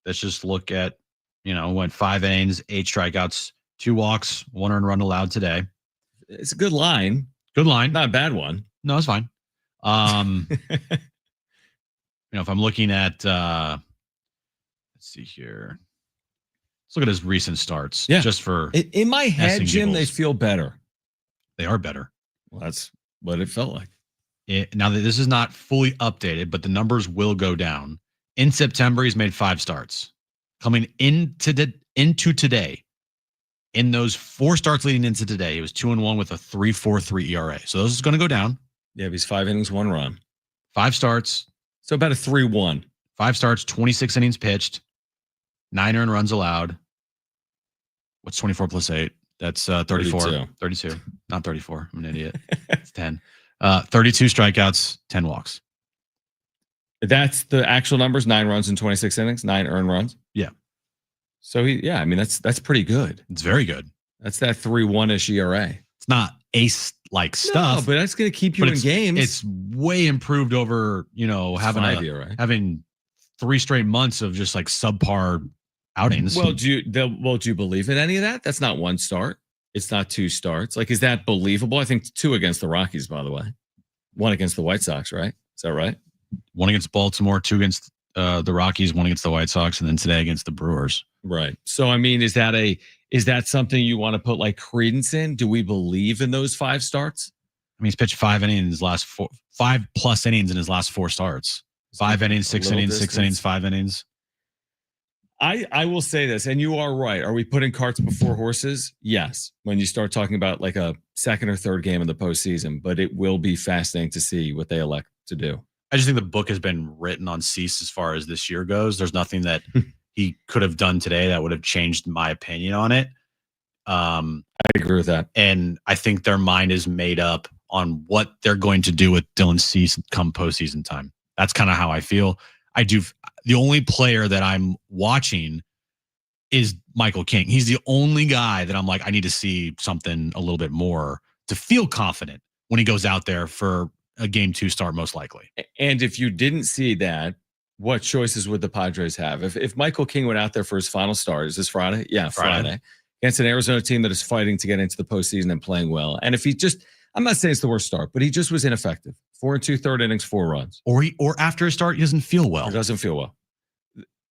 let's just look at, went 5 innings, 8 strikeouts, 2 walks, 1 earned run allowed today. It's a good line. Good line. Not a bad one. No, it's fine. If I'm looking at, let's see here. Let's look at his recent starts. Yeah. Just for in my head, Jim, they feel better. They are better. Well, that's what it felt like. Now, this is not fully updated, but the numbers will go down. In September, he's made 5 starts. Coming into today, in those 4 starts leading into today, he was 2-1 with a 3.43 ERA. So those is going to go down. Yeah, he's 5 innings, 1 run. 5 starts. So about a 3-1. 5 starts, 26 innings pitched, 9 earned runs allowed. What's 24 plus 8? That's 34. 32. Not 34. I'm an idiot. It's 10. 32 strikeouts, 10 walks. That's the actual numbers, 9 runs in 26 innings, 9 earned runs. Yeah. So that's pretty good. It's very good. That's that 3-1-ish ERA. It's not ace-like stuff. No, but that's going to keep you in games. It's way improved over, having 3 straight months of just like subpar outings. Well, do you believe in any of that? That's not 1 start. It's not 2 starts. Like, is that believable? I think 2 against the Rockies, by the way. 1 against the White Sox, right? Is that right? 1 against Baltimore, 2 against the Rockies, 1 against the White Sox, and then today against the Brewers. Right. So, I mean, is that something you want to put like credence in? Do we believe in those 5 starts? I mean, he's pitched 5 innings in his last 5+ innings in his last 4 starts. 5 innings, 6 innings, 6 innings, 5 innings. I will say this, and you are right. Are we putting carts before horses? Yes. When you start talking about like a 2nd or 3rd game of the postseason, but it will be fascinating to see what they elect to do. I just think the book has been written on Cease as far as this year goes. There's nothing that he could have done today that would have changed my opinion on it. I agree with that. And I think their mind is made up on what they're going to do with Dylan Cease come postseason time. That's kind of how I feel. The only player that I'm watching is Michael King. He's the only guy that I'm like, I need to see something a little bit more to feel confident when he goes out there for a game 2 start, most likely. And if you didn't see that, what choices would the Padres have? If Michael King went out there for his final start, is this Friday? Yeah, Friday. Against an Arizona team that is fighting to get into the postseason and playing well. And if he just, I'm not saying it's the worst start, but he just was ineffective. 4 2/3 innings, 4 runs. Or after a start, he doesn't feel well. Or doesn't feel well.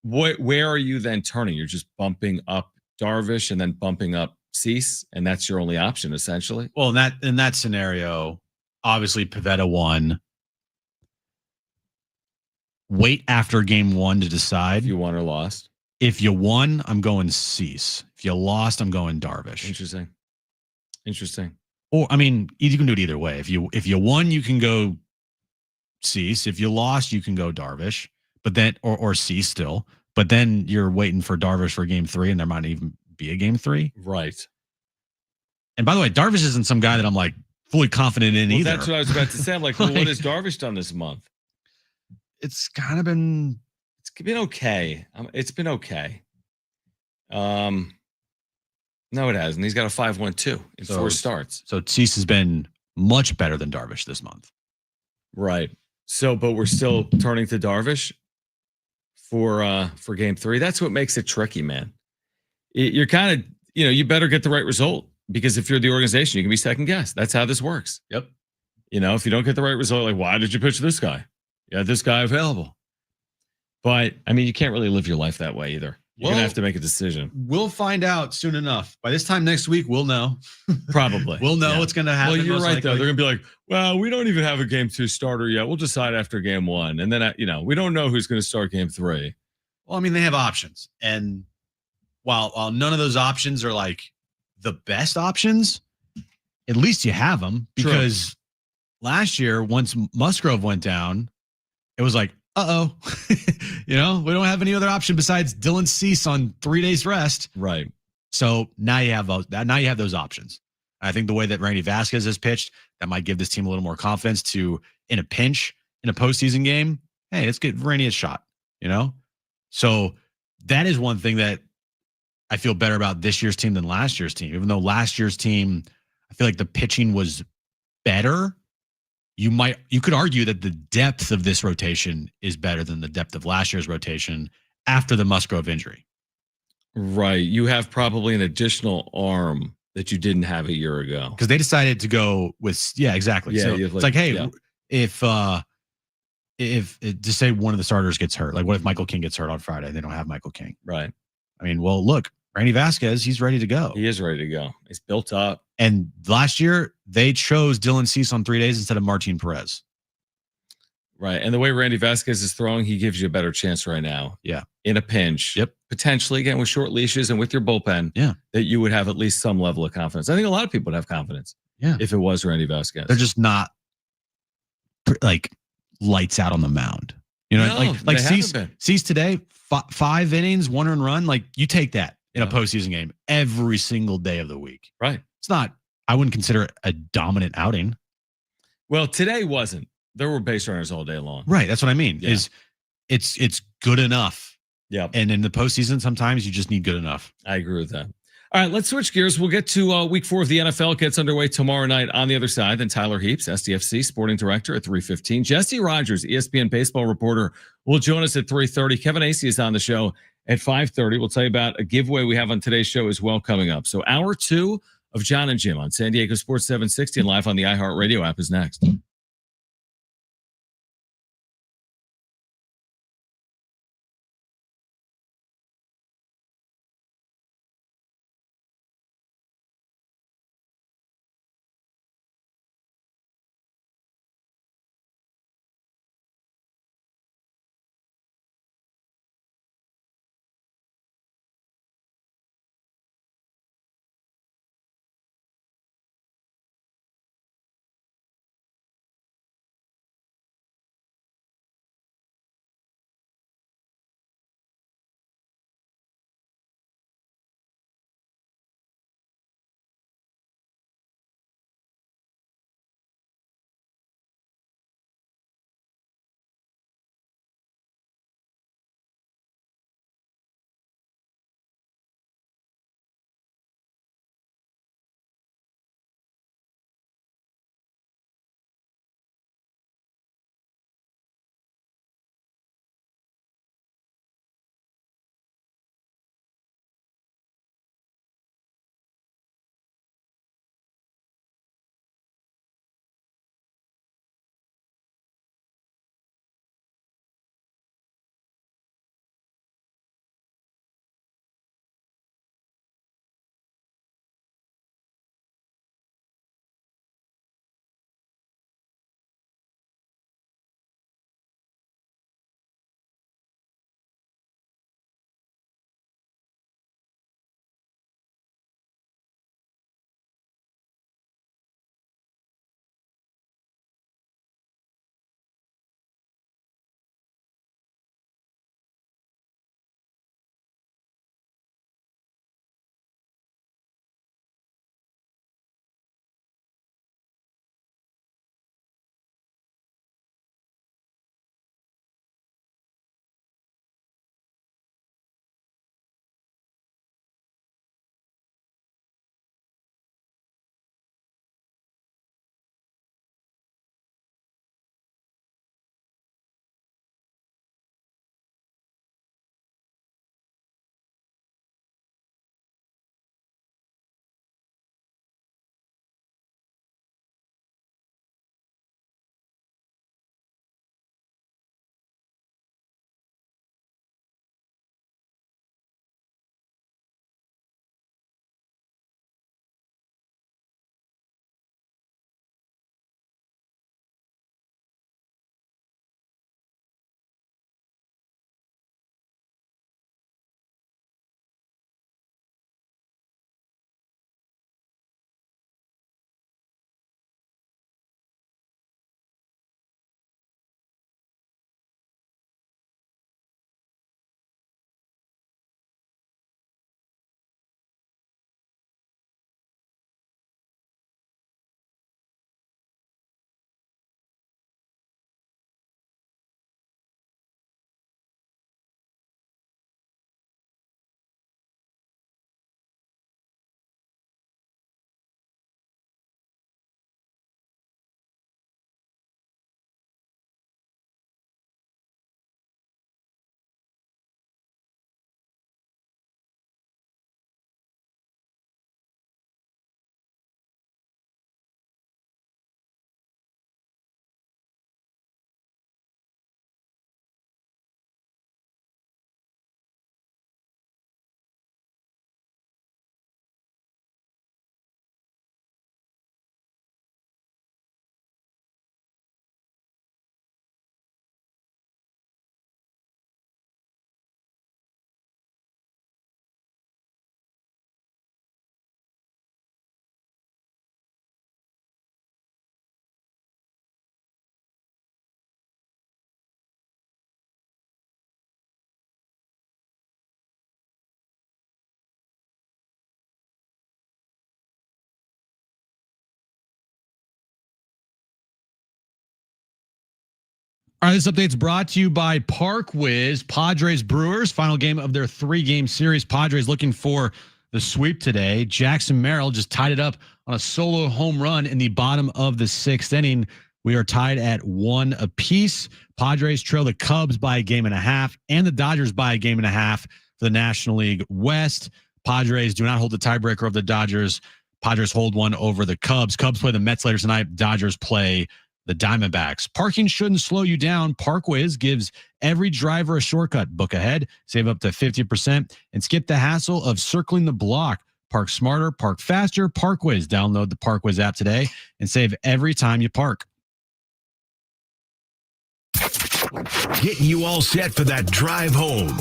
Where are you then turning? You're just bumping up Darvish and then bumping up Cease, and that's your only option, essentially. Well, in that scenario, obviously Pivetta won. Wait after game 1 to decide if you won or lost. If you won, I'm going Cease. If you lost, I'm going Darvish. Interesting. Or I mean, you can do it either way. If you won, you can go Cease. If you lost, you can go Darvish. But then or Cease still. But then you're waiting for Darvish for game 3, and there might even be a game 3. Right. And by the way, Darvish isn't some guy that I'm like fully confident in either. That's what I was about to say. I'm like, well, what has Darvish done this month? It's kind of been okay. It's been okay. No, it hasn't. He's got a 5.12 in 4 starts. So Cease has been much better than Darvish this month. Right. So, but we're still turning to Darvish for game 3. That's what makes it tricky, man. You're kind of, you better get the right result, because if you're the organization, you can be second guessed. That's how this works. Yep. If you don't get the right result, like, why did you pitch this guy? You had this guy available. But I mean, you can't really live your life that way either. You're going to have to make a decision. We'll find out soon enough. By this time next week, we'll know. Probably. We'll know what's going to happen. Well, you're right, though. They're going to be like, well, we don't even have a game 2 starter yet. We'll decide after game 1. And then, we don't know who's going to start game 3. Well, I mean, they have options. And while none of those options are like the best options, at least you have them. Because last year, once Musgrove went down, it was like, uh-oh, we don't have any other option besides Dylan Cease on 3 days rest. Right. So now you have those options. I think the way that Randy Vasquez has pitched, that might give this team a little more confidence to, in a pinch, in a postseason game, hey, let's get Randy a shot, So that is one thing that I feel better about this year's team than last year's team. Even though last year's team, I feel like the pitching was better. You could argue that the depth of this rotation is better than the depth of last year's rotation after the Musgrove injury. Right. You have probably an additional arm that you didn't have a year ago. Because they decided to go with, exactly. Yeah, so it's like, hey, if just say one of the starters gets hurt, like what if Michael King gets hurt on Friday? They don't have Michael King. Right. I mean, well, look, Randy Vasquez, he's ready to go. He is ready to go. He's built up. And last year, they chose Dylan Cease on 3 days instead of Martin Perez. Right. And the way Randy Vasquez is throwing, he gives you a better chance right now. Yeah. In a pinch. Yep. Potentially, again, with short leashes and with your bullpen. Yeah. That you would have at least some level of confidence. I think a lot of people would have confidence. Yeah. If it was Randy Vasquez. They're just not like lights out on the mound. Like Cease today, 5 innings, 1 earned run. Like, you take that in a postseason game every single day of the week. Right. It's not, I wouldn't consider it a dominant outing. Well, today wasn't. There were base runners all day long. Right. That's what I mean. Yeah. It's good enough. Yeah. And in the postseason, sometimes you just need good enough. I agree with that. All right, let's switch gears. We'll get to week 4 of the NFL. It gets underway tomorrow night on the other side. Then Tyler Heaps, SDFC Sporting Director at 3:15. Jesse Rogers, ESPN baseball reporter, will join us at 3:30. Kevin Acee is on the show at 5:30. We'll tell you about a giveaway we have on today's show as well coming up. So hour 2 of Jon and Jim on San Diego Sports 760 and live on the iHeartRadio app is next. All right, this update's brought to you by Park Whiz. Padres Brewers, final game of their 3-game series. Padres looking for the sweep today. Jackson Merrill just tied it up on a solo home run in the bottom of the 6th inning. We are tied at 1 apiece. Padres trail the Cubs by a game and a half and the Dodgers by a game and a half for the National League West. Padres do not hold the tiebreaker of the Dodgers. Padres hold one over the Cubs. Cubs play the Mets later tonight. Dodgers play the Diamondbacks. Parking shouldn't slow you down. Parkwiz gives every driver a shortcut. Book ahead, save up to 50%, and skip the hassle of circling the block. Park smarter, park faster. Parkwiz. Download the Parkwiz app today and save every time you park. Getting you all set for that drive home.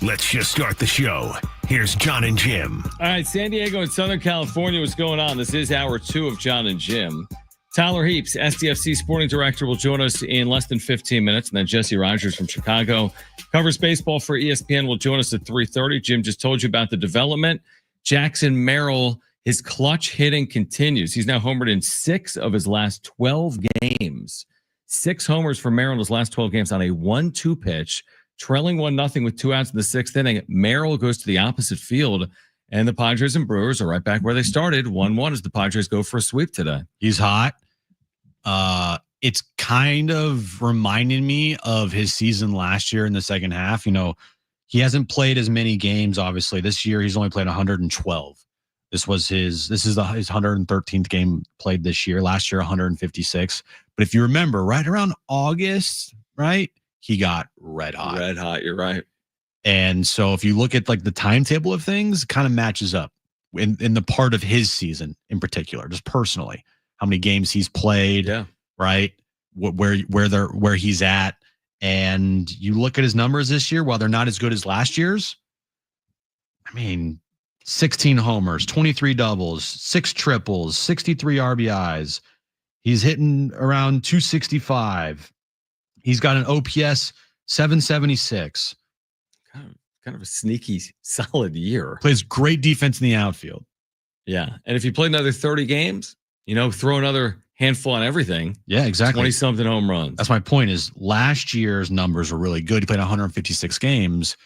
Let's just start the show. Here's Jon and Jim. All right, San Diego and Southern California, what's going on? This is hour 2 of Jon and Jim. Tyler Heaps, SDFC Sporting Director, will join us in less than 15 minutes. And then Jesse Rogers from Chicago, covers baseball for ESPN, will join us at 3:30. Jim just told you about the development. Jackson Merrill, his clutch hitting continues. He's now homered in 6 of his last 12 games. 6 homers for Merrill in his last 12 games on a 1-2 pitch, trailing 1-0 with 2 outs in the 6th inning. Merrill goes to the opposite field, and the Padres and Brewers are right back where they started. 1-1 as the Padres go for a sweep today. He's hot. It's kind of reminding me of his season last year in the second half. You know, he hasn't played as many games, obviously. This year, he's only played 112. This is his 113th game played this year. Last year, 156. But if you remember, right around August, right, he got red hot. Red hot, you're right. And so if you look at like the timetable of things, it kind of matches up in the part of his season in particular, just personally, how many games he's played, right? Where he's at. And you look at his numbers this year, while they're not as good as last year's, I mean, 16 homers, 23 doubles, 6 triples, 63 RBIs. He's hitting around 265. He's got an OPS 776. Kind of a sneaky, solid year. Plays great defense in the outfield. Yeah. And if you play another 30 games, throw another handful on everything. Yeah, exactly. 20-something home runs. That's my point, is last year's numbers were really good. He played 156 games.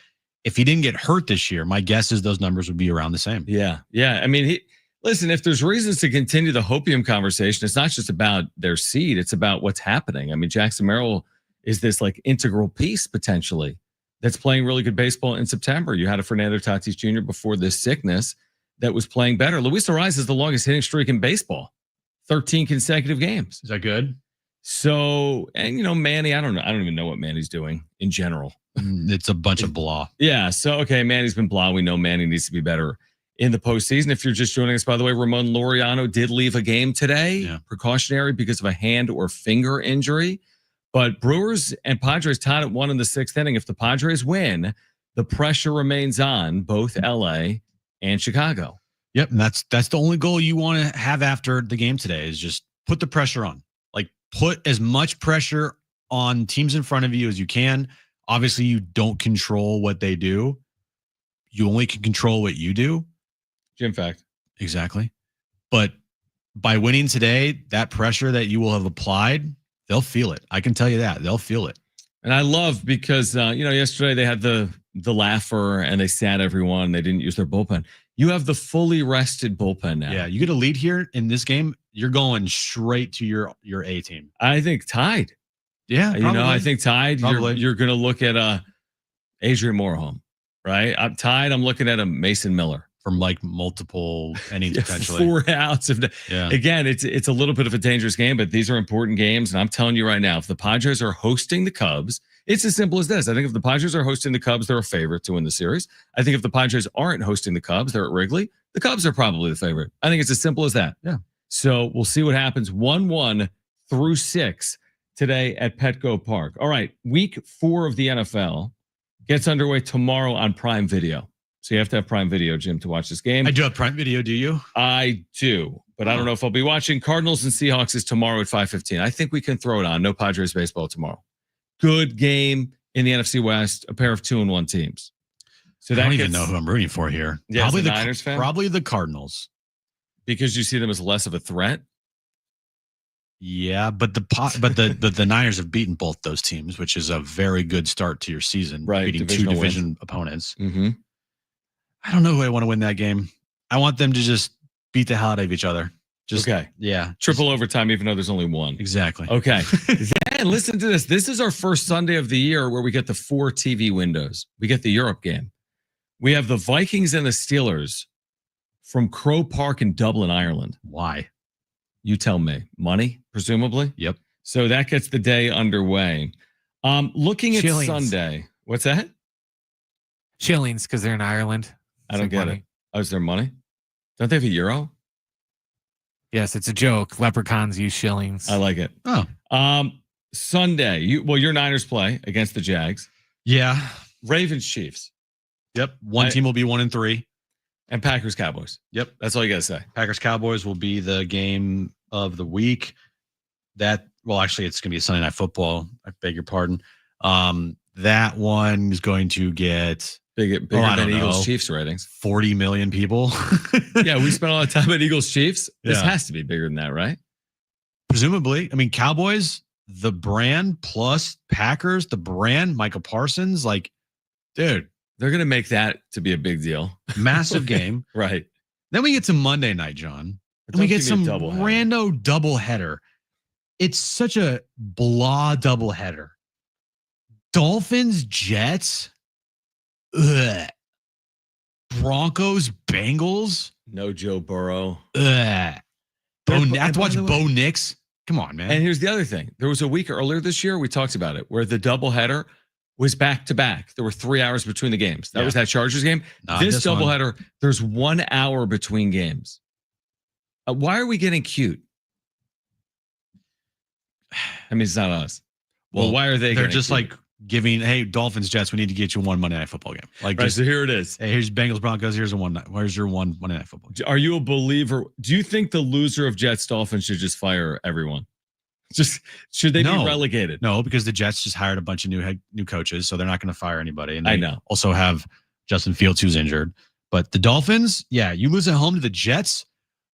If he didn't get hurt this year, my guess is those numbers would be around the same. Yeah. Yeah. I mean, listen, if there's reasons to continue the hopium conversation, it's not just about their seed. It's about what's happening. I mean, Jackson Merrill is this like integral piece potentially that's playing really good baseball in September. You had a Fernando Tatis Jr. before this sickness that was playing better. Luis Arraez is the longest hitting streak in baseball, 13 consecutive games. Is that good? So, and Manny, I don't even know what Manny's doing in general. It's a bunch of blah. Yeah. So, okay, Manny's been blah. We know Manny needs to be better in the postseason. If you're just joining us, by the way, Ramon Lauriano did leave a game today, precautionary because of a hand or finger injury. But Brewers and Padres tied at 1 in the 6th inning. If the Padres win, the pressure remains on both LA and Chicago. Yep, and that's the only goal you want to have after the game today, is just put the pressure on. Like, put as much pressure on teams in front of you as you can. Obviously, you don't control what they do. You only can control what you do. Jim fact. Exactly. But by winning today, that pressure that you will have applied, they'll feel it. I can tell you that. They'll feel it. And I love because, yesterday they had the laugher and they sat everyone. They didn't use their bullpen. You have the fully rested bullpen now. Yeah, you get a lead here in this game, you're going straight to your A team. I think tied. Yeah, probably. I think tied. Probably. You're going to look at Adrian Moreholm, right? I'm tied. I'm looking at a Mason Miller. From like multiple innings potentially. 4 outs. Again, it's a little bit of a dangerous game, but these are important games. And I'm telling you right now, if the Padres are hosting the Cubs, it's as simple as this. I think if the Padres are hosting the Cubs, they're a favorite to win the series. I think if the Padres aren't hosting the Cubs, they're at Wrigley, the Cubs are probably the favorite. I think it's as simple as that. Yeah. So we'll see what happens. 1-1 through 6 today at Petco Park. All right. Week 4 of the NFL gets underway tomorrow on Prime Video. So you have to have Prime Video, Jim, to watch this game. I do have Prime Video. Do you? I do, but I don't know if I'll be watching. Cardinals and Seahawks is tomorrow at 5:15. I think we can throw it on. No Padres baseball tomorrow. Good game in the NFC West. A pair of 2-1 teams. So I don't even know who I'm rooting for here. Yeah, probably the Niners fan. Probably the Cardinals, because you see them as less of a threat. Yeah, but the Niners have beaten both those teams, which is a very good start to your season. Right, Beating two division opponents. Mm-hmm. I don't know who I want to win that game. I want them to just beat the hell out of each other. Just, okay. Yeah. Triple overtime, even though there's only one. Exactly. Okay. Then listen to this. This is our first Sunday of the year where we get the 4 TV windows. We get the Europe game. We have the Vikings and the Steelers from Crow Park in Dublin, Ireland. Why? You tell me. Money, presumably? Yep. So that gets the day underway. Looking at Shillings. Sunday. What's that? Shillings, because they're in Ireland. I don't get money. it. Oh, is there money? Don't they have a euro? Yes, it's a joke. Leprechauns use shillings. I like it. Oh. Sunday. Your Niners play against the Jags. Yeah. Ravens, Chiefs. Yep. One team will be 1-3. And Packers, Cowboys. Yep. That's all you got to say. Packers, Cowboys will be the game of the week. Actually, it's going to be a Sunday Night Football. I beg your pardon. That one is going to get bigger than Eagles Chiefs ratings. 40 million people. Yeah, we spent a lot of time at Eagles Chiefs. This Yeah. has to be bigger than that, right? Presumably. I mean, Cowboys, the brand, plus Packers, the brand, Michael Parsons, like, dude. They're going to make that to be a big deal. Massive game. Right. Then we get to Monday night, John. And we get some rando doubleheader. It's such a blah doubleheader. Dolphins, Jets. Ugh. Broncos, Bengals. No Joe Burrow. Ugh. I have to watch Bo Nix. Come on, man. And here's the other thing. There was a week earlier this year, we talked about it, where the doubleheader was back to back. There were 3 hours between the games. That was that Chargers game. This doubleheader, there's 1 hour between games. Why are we getting cute? I mean, it's not us. Well, why are they? They're just cute? Like giving, hey, Dolphins, Jets, we need to get you one Monday Night Football game. Like, right, so here it is. Hey, here's Bengals, Broncos. Here's where's your one Monday Night Football game? Are you a believer? Do you think the loser of Jets Dolphins should just fire everyone? Should they be relegated? No, because the Jets just hired a bunch of new coaches, so they're not going to fire anybody. And I know. Also have Justin Fields, who's injured. But the Dolphins, yeah, you lose at home to the Jets.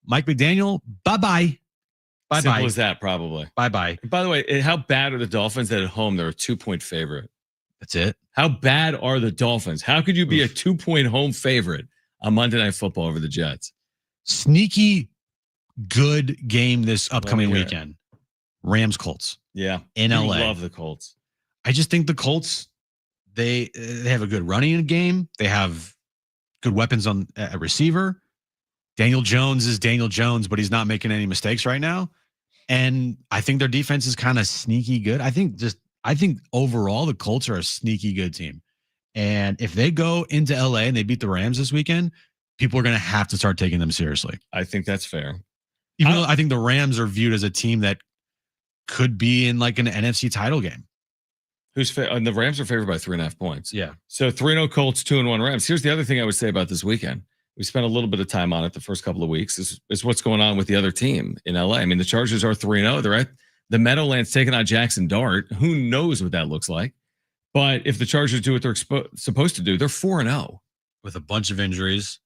Mike McDaniel, bye-bye. Bye-bye. Simple as that, probably. Bye-bye. And by the way, how bad are the Dolphins that at home they're a 2-point favorite? That's it. How bad are the Dolphins? How could you be a 2-point home favorite on Monday Night Football over the Jets? Sneaky good game this upcoming weekend. Rams Colts. Yeah. In LA. I love the Colts. I just think the Colts, they have a good running game. They have good weapons on a receiver. Daniel Jones is Daniel Jones, but he's not making any mistakes right now. And I think their defense is kind of sneaky good. I think overall the Colts are a sneaky good team. And if they go into LA and they beat the Rams this weekend, people are going to have to start taking them seriously. I think that's fair. Even though I think the Rams are viewed as a team that could be in like an NFC title game. And the Rams are favored by 3.5 points. Yeah. So 3-0 Colts, 2-1 Rams. Here's the other thing I would say about this weekend. We spent a little bit of time on it the first couple of weeks. Is what's going on with the other team in LA. I mean, the Chargers are 3-0. They're at the Meadowlands taking on Jackson Dart. Who knows what that looks like? But if the Chargers do what they're supposed to do, they're 4-0 with a bunch of injuries.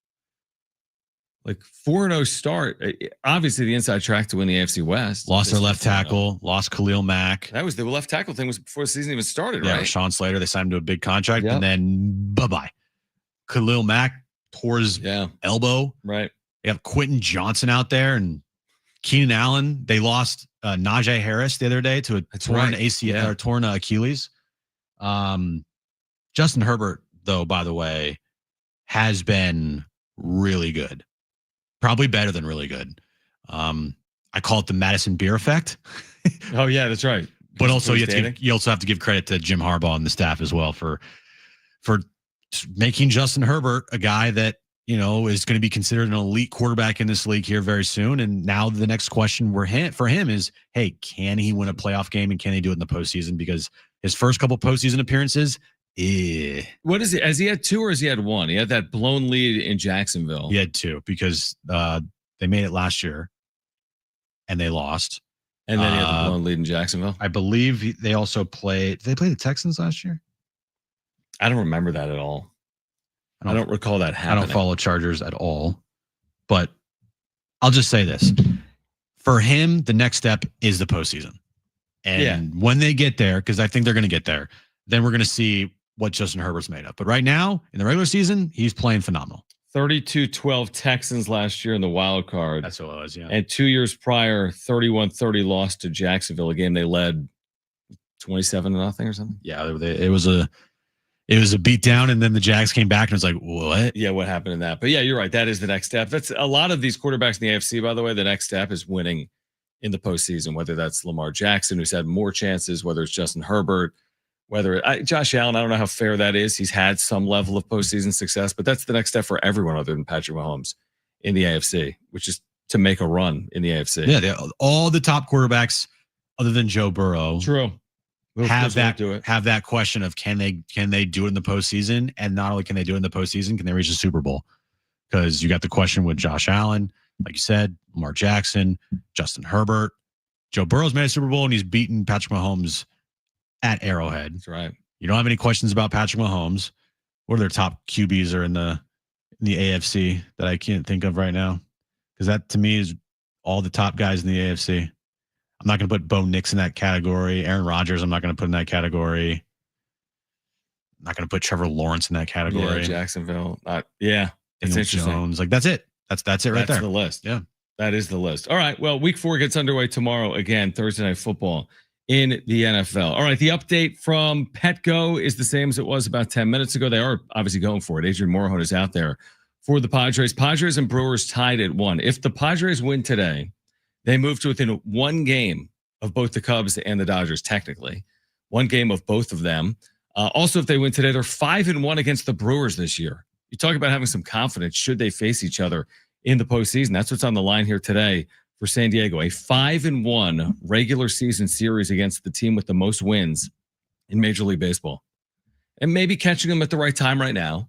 Like 4-0 start. Obviously, the inside track to win the AFC West. Lost their left tackle. Lost Khalil Mack. That was the left tackle thing was before the season even started, yeah, right? Sean Slater. They signed him to a big contract, and then bye-bye. Khalil Mack tore his elbow. Right. They have Quentin Johnson out there and Keenan Allen. They lost Najee Harris the other day to a torn ACL or torn Achilles. Justin Herbert, though, by the way, has been really good. Probably better than really good. I call it the Madison Beer effect. Oh yeah, that's right. But also you also have to give credit to Jim Harbaugh and the staff as well for making Justin Herbert a guy that, is going to be considered an elite quarterback in this league here very soon. And now the next question for him is, hey, can he win a playoff game and can he do it in the postseason? Because his first couple postseason appearances, What is it? Has he had 2 or has he had 1? He had that blown lead in Jacksonville. He had 2 because they made it last year and they lost. And then he had the blown lead in Jacksonville. I believe they also played. Did they play the Texans last year? I don't remember that at all. I don't recall that happening. I don't follow Chargers at all. But I'll just say this. For him, the next step is the postseason. And when they get there, because I think they're going to get there, then we're going to see what Justin Herbert's made of. But right now, in the regular season, he's playing phenomenal. 32-12 Texans last year in the wild card. That's what it was, yeah. And 2 years prior, 31-30 loss to Jacksonville, a game they led 27-0 or something. Yeah, it was a beat down, and then the Jags came back and it was like, what? Yeah, what happened in that? But yeah, you're right. That is the next step. That's a lot of these quarterbacks in the AFC, by the way. The next step is winning in the postseason, whether that's Lamar Jackson, who's had more chances, whether it's Justin Herbert, Josh Allen. I don't know how fair that is. He's had some level of postseason success, but that's the next step for everyone other than Patrick Mahomes in the AFC, which is to make a run in the AFC. Yeah, all the top quarterbacks other than Joe Burrow. True. Have that question of can they do it in the postseason, and not only can they do it in the postseason, can they reach the Super Bowl? Because you got the question with Josh Allen, like you said, Lamar Jackson, Justin Herbert, Joe Burrow's made a Super Bowl and he's beaten Patrick Mahomes at Arrowhead. That's right. You don't have any questions about Patrick Mahomes. What are their top QBs are in the AFC that I can't think of right now? Because that to me is all the top guys in the AFC. I'm not going to put Bo Nix in that category. Aaron Rodgers, I'm not going to put in that category. I'm not going to put Trevor Lawrence in that category. Yeah, Jacksonville. It's interesting. Jones. Like, that's it. That's it right there. That's the list. Yeah. That is the list. All right. Well, week 4 gets underway tomorrow. Again, Thursday Night Football in the NFL. All right. The update from Petco is the same as it was about 10 minutes ago. They are obviously going for it. Adrian Morejon is out there for the Padres. Padres and Brewers tied at 1. If the Padres win today, they move to within 1 game of both the Cubs and the Dodgers, technically. 1 game of both of them. Also, if they win today, they're 5-1 against the Brewers this year. You talk about having some confidence should they face each other in the postseason. That's what's on the line here today for San Diego. A 5-1 regular season series against the team with the most wins in Major League Baseball. And maybe catching them at the right time right now,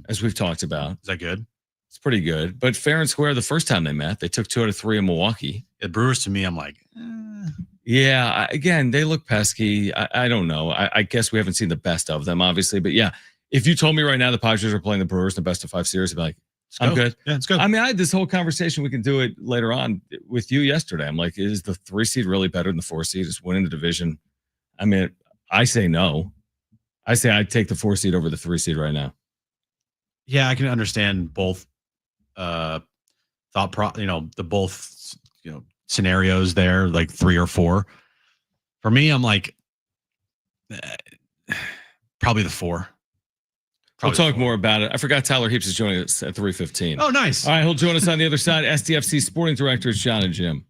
as we've talked about. Is that good? It's pretty good. But fair and square, the first time they met, they took 2 out of 3 in Milwaukee. The Brewers, to me, I'm like, Yeah, again, they look pesky. I don't know. I guess we haven't seen the best of them, obviously. But yeah, if you told me right now the Padres are playing the Brewers in the best of 5 series, I'd be like, I'm good. Yeah, it's good. I mean, I had this whole conversation. We can do it later on with you yesterday. I'm like, is the 3 seed really better than the 4 seed? Is winning the division? I mean, I say no. I say I'd take the 4 seed over the 3 seed right now. Yeah, I can understand both the both scenarios there, like 3 or 4. For me, I'm like probably the 4. We'll talk more about it. I forgot Tyler Heaps is joining us at 3:15. Oh, nice. All right, he'll join us on the other side. SDFC Sporting Director is Jon Jim.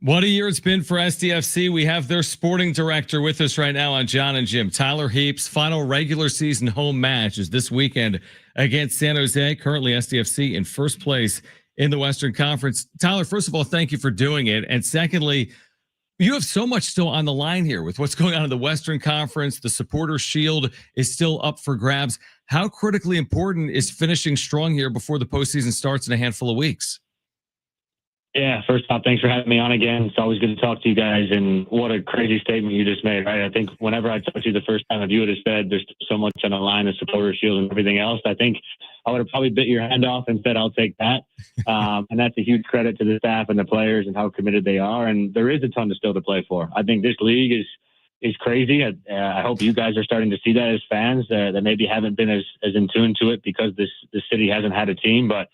What a year it's been for SDFC. We have their sporting director with us right now on Jon and Jim. Tyler Heaps' final regular season home match is this weekend against San Jose. Currently, SDFC in first place in the Western Conference. Tyler, first of all, thank you for doing it. And secondly, you have so much still on the line here with what's going on in the Western Conference. The Supporters' Shield is still up for grabs. How critically important is finishing strong here before the postseason starts in a handful of weeks? Yeah, first off, thanks for having me on again. It's always good to talk to you guys. And what a crazy statement you just made, right? I think whenever I talked to you the first time, if you would have said there's so much on the line, the Supporters' Shield and everything else, I think I would have probably bit your hand off and said, I'll take that. And that's a huge credit to the staff and the players and how committed they are. And there is a ton to still to play for. I think this league is crazy. I hope you guys are starting to see that as fans that maybe haven't been as in tune to it because this city hasn't had a team. But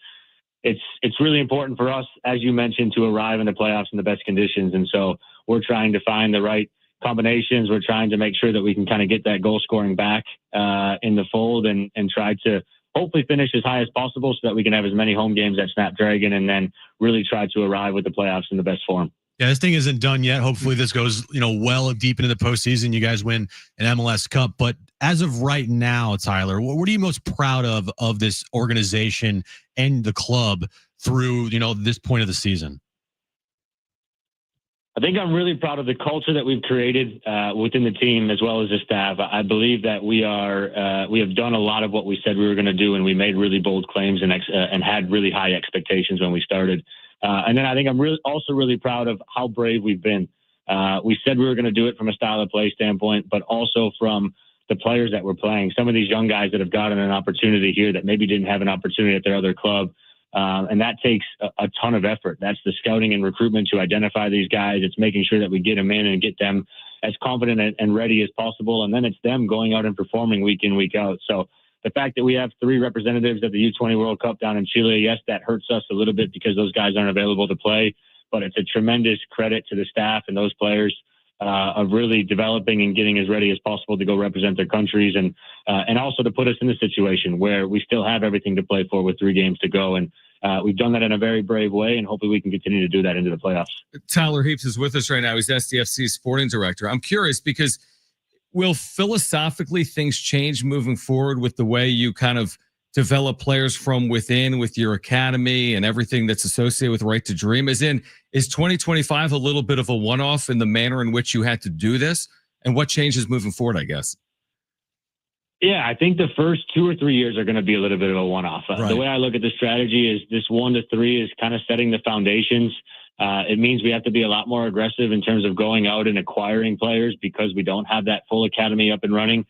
it's really important for us, as you mentioned, to arrive in the playoffs in the best conditions. And so we're trying to find the right combinations. We're trying to make sure that we can kind of get that goal scoring back in the fold and try to hopefully finish as high as possible so that we can have as many home games at Snapdragon and then really try to arrive with the playoffs in the best form. Yeah, this thing isn't done yet. Hopefully this goes, well deep into the postseason. You guys win an MLS Cup. But as of right now, Tyler, what are you most proud of this organization and the club through, this point of the season? I think I'm really proud of the culture that we've created within the team as well as the staff. I believe that we have done a lot of what we said we were going to do, and we made really bold claims and had really high expectations when we started. And then I think I'm also really proud of how brave we've been. We said we were going to do it from a style of play standpoint, but also from the players that we're playing. Some of these young guys that have gotten an opportunity here that maybe didn't have an opportunity at their other club. And that takes a ton of effort. That's the scouting and recruitment to identify these guys. It's making sure that we get them in and get them as confident and ready as possible. And then it's them going out and performing week in, week out. So the fact that we have 3 representatives at the U20 World Cup down in Chile, yes, that hurts us a little bit because those guys aren't available to play, but it's a tremendous credit to the staff and those players of really developing and getting as ready as possible to go represent their countries and also to put us in a situation where we still have everything to play for with 3 games to go. And we've done that in a very brave way, and hopefully we can continue to do that into the playoffs. Tyler Heaps is with us right now. He's SDFC Sporting Director. I'm curious because will philosophically things change moving forward with the way you kind of develop players from within with your academy and everything that's associated with Right to Dream? Is 2025 a little bit of a one-off in the manner in which you had to do this? And what changes moving forward, I guess? Yeah, I think the first 2 or 3 years are going to be a little bit of a one-off. Right. The way I look at the strategy is this 1 to 3 is kind of setting the foundations. It means we have to be a lot more aggressive in terms of going out and acquiring players because we don't have that full academy up and running.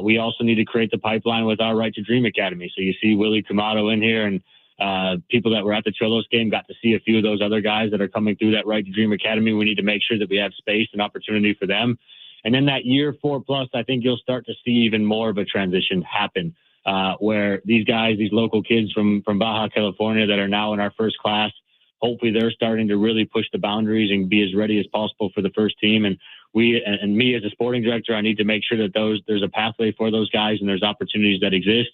We also need to create the pipeline with our Right to Dream Academy. So you see Willie Kamado in here, and people that were at the Trilos game got to see a few of those other guys that are coming through that Right to Dream Academy. We need to make sure that we have space and opportunity for them. And then that year 4 plus, I think you'll start to see even more of a transition happen where these guys, these local kids from Baja California that are now in our first class, hopefully they're starting to really push the boundaries and be as ready as possible for the first team. And me as a sporting director, I need to make sure that there's a pathway for those guys and there's opportunities that exist.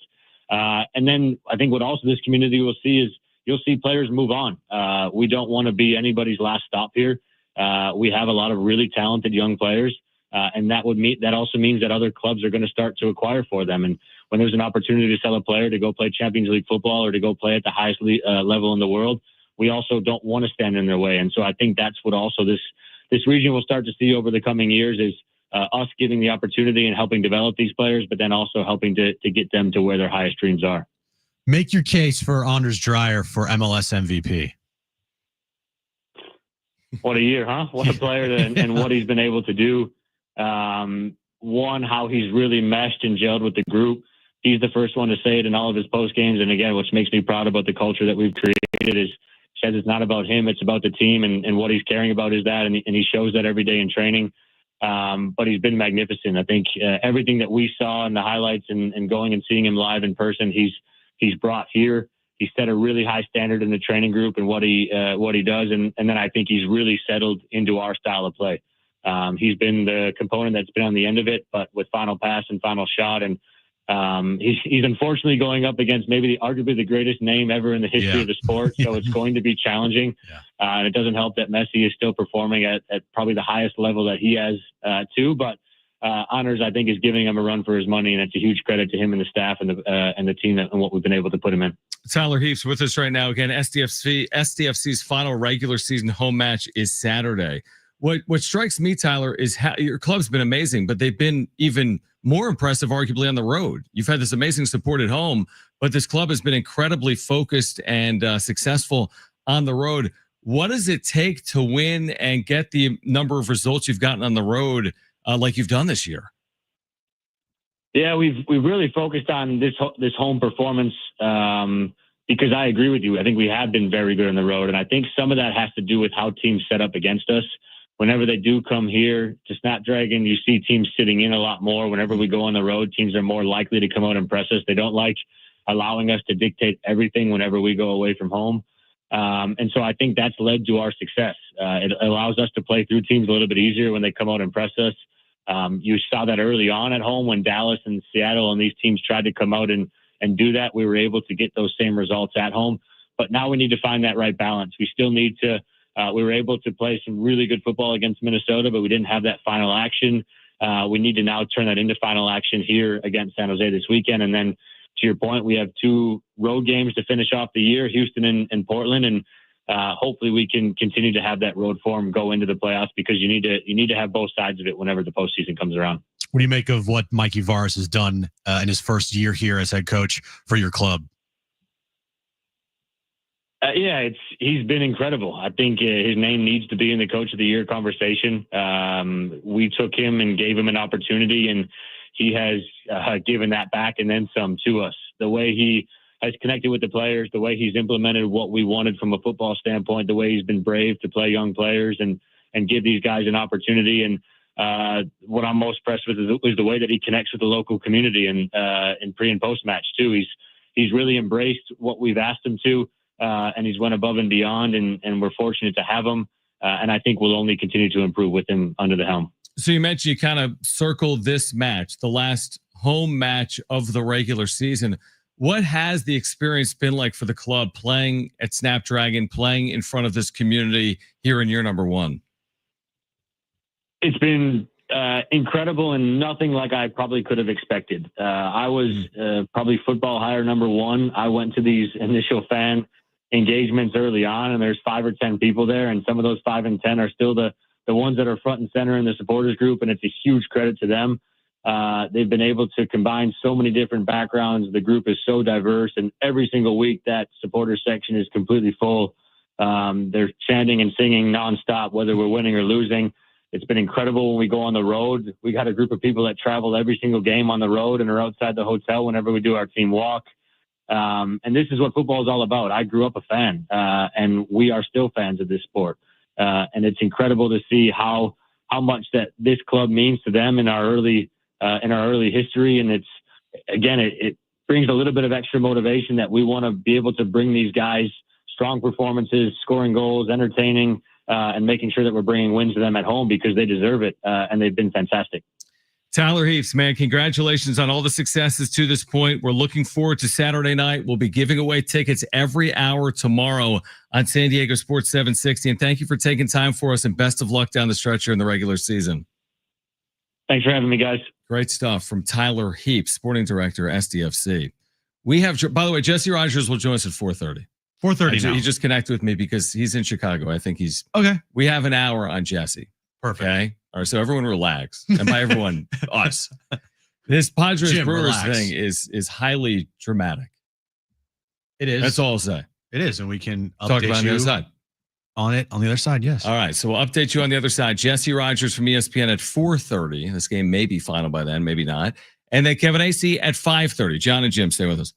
And then I think what also this community will see is you'll see players move on. We don't want to be anybody's last stop here. We have a lot of really talented young players. And that also means that other clubs are going to start to acquire for them. And when there's an opportunity to sell a player to go play Champions League football or to go play at the highest level in the world, we also don't want to stand in their way. And so I think that's what also this region will start to see over the coming years is us giving the opportunity and helping develop these players, but then also helping to get them to where their highest dreams are. Make your case for Anders Dreyer for MLS MVP. What a year, huh? What a player and what he's been able to do. One, how he's really meshed and gelled with the group. He's the first one to say it in all of his post games. And again, what makes me proud about the culture that we've created is says it's not about him, it's about the team, and what he's caring about is that, and he shows that every day in training. But he's been magnificent. I think everything that we saw in the highlights and going and seeing him live in person, he's brought here. He set a really high standard in the training group and what he does, and then I think he's really settled into our style of play. He's been the component that's been on the end of it, but with final pass and final shot and He's unfortunately going up against maybe arguably the greatest name ever in the history of the sport. So it's going to be challenging. And it doesn't help that Messi is still performing at probably the highest level that he has too. But Honors, I think, is giving him a run for his money, and it's a huge credit to him and the staff and the team and what we've been able to put him in. Tyler Heaps with us right now. Again, SDFC's final regular season home match is Saturday. What strikes me, Tyler, is how your club's been amazing, but they've been even more impressive, arguably, on the road. You've had this amazing support at home, but this club has been incredibly focused and successful on the road. What does it take to win and get the number of results you've gotten on the road like you've done this year? Yeah, we've really focused on this home performance because I agree with you. I think we have been very good on the road, and I think some of that has to do with how teams set up against us. Whenever they do come here to Snapdragon, you see teams sitting in a lot more. Whenever we go on the road, teams are more likely to come out and press us. They don't like allowing us to dictate everything whenever we go away from home. And so I think that's led to our success. It allows us to play through teams a little bit easier when they come out and press us. You saw that early on at home when Dallas and Seattle and these teams tried to come out and do that. We were able to get those same results at home. But now we need to find that right balance. We still need to we were able to play some really good football against Minnesota, but we didn't have that final action. We need to now turn that into final action here against San Jose this weekend. And then to your point, we have 2 road games to finish off the year, Houston and Portland. And hopefully we can continue to have that road form go into the playoffs because you need to have both sides of it whenever the postseason comes around. What do you make of what Mikey Varas has done in his first year here as head coach for your club? Yeah, he's been incredible. I think his name needs to be in the Coach of the Year conversation. We took him and gave him an opportunity, and he has given that back and then some to us. The way he has connected with the players, the way he's implemented what we wanted from a football standpoint, the way he's been brave to play young players and give these guys an opportunity. And what I'm most impressed with is the way that he connects with the local community and in pre and post match too. He's really embraced what we've asked him to. And he's went above and beyond, and we're fortunate to have him. And I think we'll only continue to improve with him under the helm. So you mentioned you kind of circled this match, the last home match of the regular season. What has the experience been like for the club playing at Snapdragon, playing in front of this community here in year number 1? It's been incredible and nothing like I probably could have expected. I was probably football hire number 1. I went to these initial fan engagements early on, and there's 5 or 10 people there, and some of those 5 and 10 are still the ones that are front and center in the supporters group, and it's a huge credit to them. They've been able to combine so many different backgrounds. The group is so diverse, and every single week that supporter section is completely full. They're chanting and singing nonstop, whether we're winning or losing. It's been incredible when we go on the road. We got a group of people that travel every single game on the road and are outside the hotel whenever we do our team walk. And this is what football is all about. I grew up a fan, and we are still fans of this sport. And it's incredible to see how much that this club means to them in our early history. And it brings a little bit of extra motivation that we want to be able to bring these guys strong performances, scoring goals, entertaining, and making sure that we're bringing wins to them at home because they deserve it. And they've been fantastic. Tyler Heaps, man, congratulations on all the successes to this point. We're looking forward to Saturday night. We'll be giving away tickets every hour tomorrow on San Diego Sports 760. And thank you for taking time for us, and best of luck down the stretch here in the regular season. Thanks for having me, guys. Great stuff from Tyler Heaps, Sporting Director, SDFC. We have, by the way, Jesse Rogers will join us at 4:30. 4:30 now. He just connected with me because he's in Chicago. I think he's okay. We have an hour on Jesse. Perfect. Okay. All right. So everyone relax. And by everyone, us. This Padres Brewers thing is highly dramatic. It is. That's all I'll say. It is. And we can talk about on the other side. On the other side, yes. All right. So we'll update you on the other side. Jesse Rogers from ESPN at 4:30. This game may be final by then, maybe not. And then Kevin Acee at 5:30. Jon and Jim, stay with us.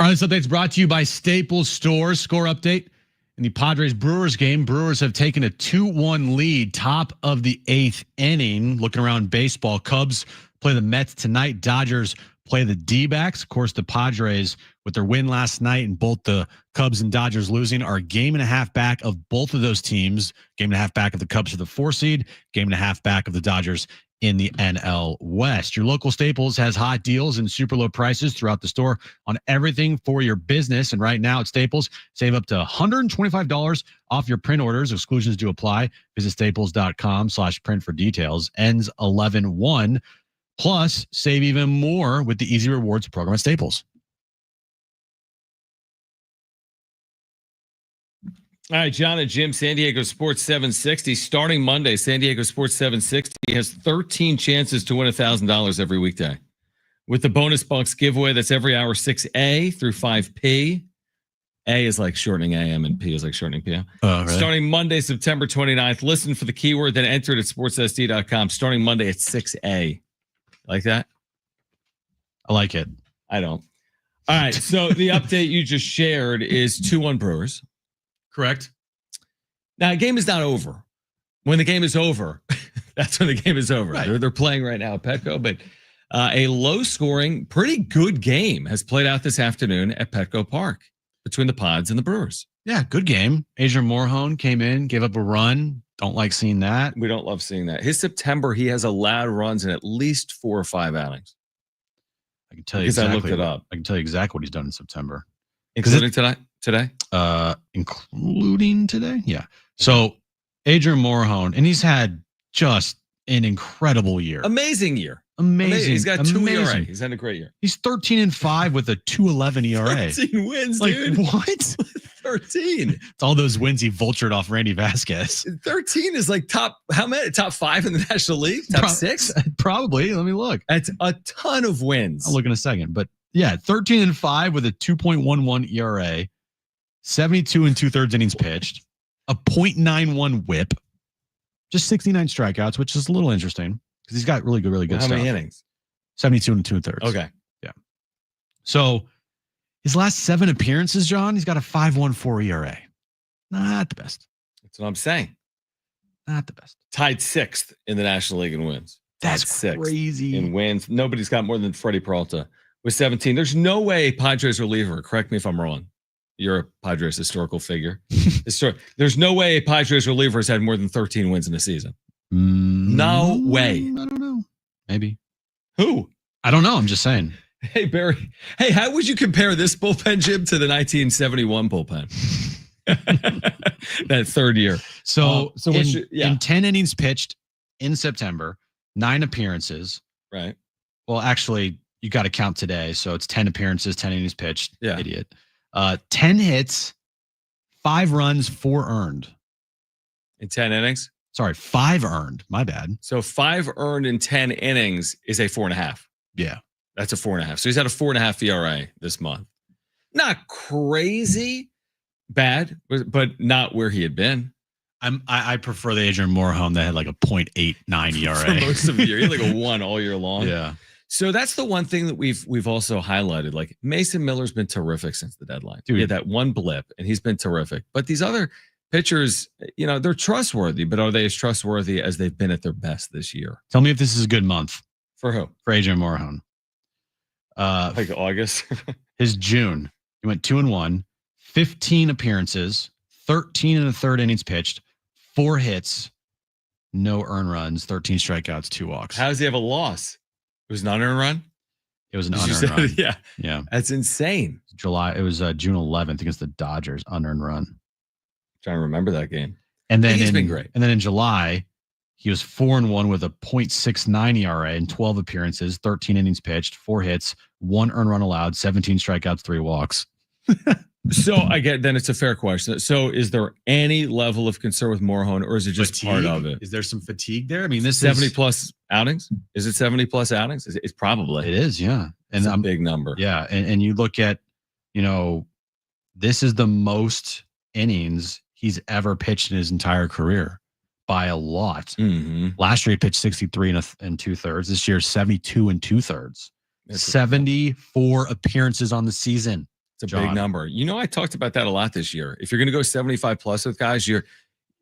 All right, this update's brought to you by Staples Stores. Score update. In the Padres-Brewers game, Brewers have taken a 2-1 lead, top of the 8th inning. Looking around baseball, Cubs play the Mets tonight. Dodgers play the D-backs. Of course, the Padres, with their win last night and both the Cubs and Dodgers losing, are a game and a half back of both of those teams. Game and a half back of the Cubs for the 4 seed. Game and a half back of the Dodgers in the NL West. Your local Staples has hot deals and super low prices throughout the store on everything for your business. And right now at Staples, save up to $125 off your print orders. Exclusions do apply. Visit staples.com/print for details. Ends 11/1. Plus, save even more with the Easy Rewards program at Staples. All right, Jon and Jim, San Diego Sports 760. Starting Monday, San Diego Sports 760 has 13 chances to win $1,000 every weekday. With the bonus bucks giveaway, that's every hour 6A through 5P. A is like shortening AM and P is like shortening PM. Really? Starting Monday, September 29th. Listen for the keyword, then enter it at sportssd.com. Starting Monday at 6A. Like that? I like it. I don't. All right, so the update you just shared is 2-1 Brewers. Correct. Now, the game is not over. When the game is over, that's when the game is over. Right. They're playing right now at Petco, but a low-scoring, pretty good game has played out this afternoon at Petco Park between the Pods and the Brewers. Yeah, good game. Adrian Morejon came in, gave up a run. Don't like seeing that. We don't love seeing that. His September, he has allowed runs in at least 4 or 5 outings. I can tell you Because exactly. I looked it up. I can tell you exactly what he's done in September. Including today? Including today? Yeah. So Adrian Morejon, and he's had just an incredible year. Amazing year. Amazing. He's got 2 Amazing. ERA. He's had a great year. He's 13-5 with a 2.11 ERA. 13 wins, Like, dude. what? 13. It's all those wins he vultured off Randy Vasquez. 13 is like how many? Top 5 in the National League? Top 6? Probably. Let me look. That's a ton of wins. I'll look in a second. But yeah, 13-5 with a 2.11 ERA, 72 2/3 innings pitched, a .91 whip, just 69 strikeouts, which is a little interesting because he's got really good How stuff. many innings? 72 2/3. Okay. Yeah. So his last 7 appearances, John, he's got a 5.14 ERA. Not the best. That's what I'm saying. Not the best. Tied 6th in the National League in wins. That's Tied 6th crazy. in wins. Nobody's got more than Freddie Peralta with 17. There's no way a Padres reliever, correct me if I'm wrong. You're a Padres historical figure. There's no way a Padres reliever has had more than 13 wins in a season. No way. I don't know. Maybe. Who? I don't know. I'm just saying. Hey, Barry. Hey, how would you compare this bullpen, Jim, to the 1971 bullpen? That third year. So in in 10 innings pitched in September, 9 appearances. Right. Well, actually, you got to count today. So it's 10 appearances, 10 innings pitched. Yeah. Idiot. 10 hits, 5 runs, 4 earned. In 10 innings? Sorry, 5 earned. My bad. So 5 earned in 10 innings is a 4.5. Yeah. That's a 4.5. So he's had a 4.5 ERA this month. Not crazy bad, but not where he had been. I prefer the Adrian Morejon that had like a .89 ERA For most of the year. He had like a 1 all year long. Yeah. So that's the one thing that we've also highlighted. Like Mason Miller's been terrific since the deadline. Dude. He had that one blip and he's been terrific. But these other pitchers, you know, they're trustworthy, but are they as trustworthy as they've been at their best this year? Tell me if this is a good month For who? for Adrian Morejon. Like August? His June, he went 2-1, 15 appearances, 13 1/3 innings pitched, 4 hits, no earned runs, 13 strikeouts, 2 walks. How does he have a loss? It was an unearned run? It was an Did you unearned say- run. Yeah. Yeah. That's insane. It was June 11th against the Dodgers, unearned run. Trying to remember that game. And then He's been great. And then in July, he was 4-1 with a .69 ERA in 12 appearances, 13 innings pitched, 4 hits, 1 earned run allowed, 17 strikeouts, 3 walks. So I get then it's a fair question. So is there any level of concern with Morejon, or is it just part of it? Is there some fatigue there? I mean, this 70 is plus outings? Is it 70 plus outings? It's probably. it is, yeah. It's And a big number. yeah, and you look at, you know, this is the most innings he's ever pitched in his entire career by a lot. Mm-hmm. Last year he pitched 63 2/3. This year 72 2/3. 74 appearances on the season. It's It's a big number. I talked about that a lot this year. If you're going to go 75 plus with guys,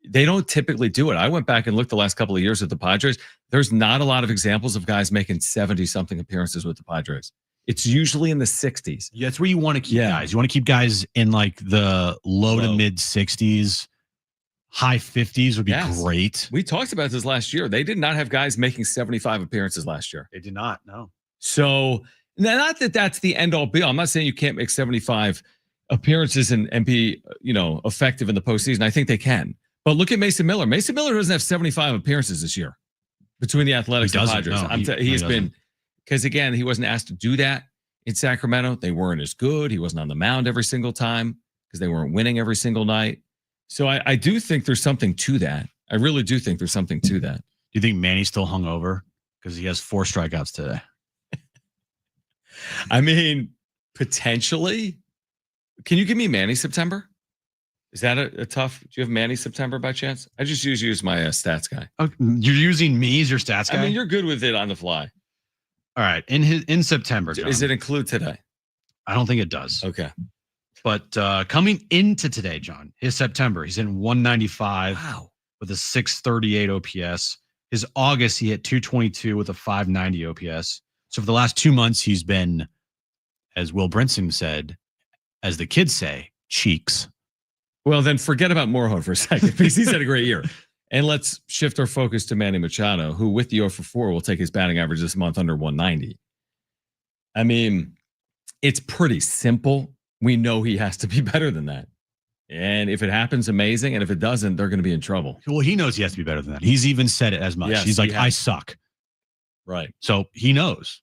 they don't typically do it. I went back and looked the last couple of years at the Padres. There's not a lot of examples of guys making 70-something appearances with the Padres. It's usually in the 60s. Yeah, that's where you want to keep guys. You want to keep guys in like the low to mid 60s. High 50s would be great. We talked about this last year. They did not have guys making 75 appearances last year. They did not, no. So, not that that's the end-all be-all. I'm not saying you can't make 75 appearances and be, effective in the postseason. I think they can. But look at Mason Miller. Mason Miller doesn't have 75 appearances this year between the Athletics and Padres. No, he's been, because again, he wasn't asked to do that in Sacramento. They weren't as good. He wasn't on the mound every single time because they weren't winning every single night. So I do think there's something to that. I really do think there's something to that. Do you think Manny's still hungover? Because he has 4 strikeouts today. I mean, potentially. Can you give me Manny September? Is that a tough? Do you have Manny September by chance? I just use you as my stats guy. Oh, you're using me as your stats guy? I mean, you're good with it on the fly. All right. In September, John, does it include today? I don't think it does. Okay. But coming into today, John, his September, he's in 195 with a 638 OPS. His August, he hit 222 with a 590 OPS. So for the last 2 months, he's been, as Will Brinson said, as the kids say, cheeks. Well, then forget about Morejon for a second because he's had a great year. And let's shift our focus to Manny Machado, who with the 0 for 4 will take his batting average this month under 190. I mean, it's pretty simple. We know he has to be better than that. And if it happens, amazing. And if it doesn't, they're going to be in trouble. Well, he knows he has to be better than that. He's even said it as much. Yes, he's like, I suck. Right. So he knows.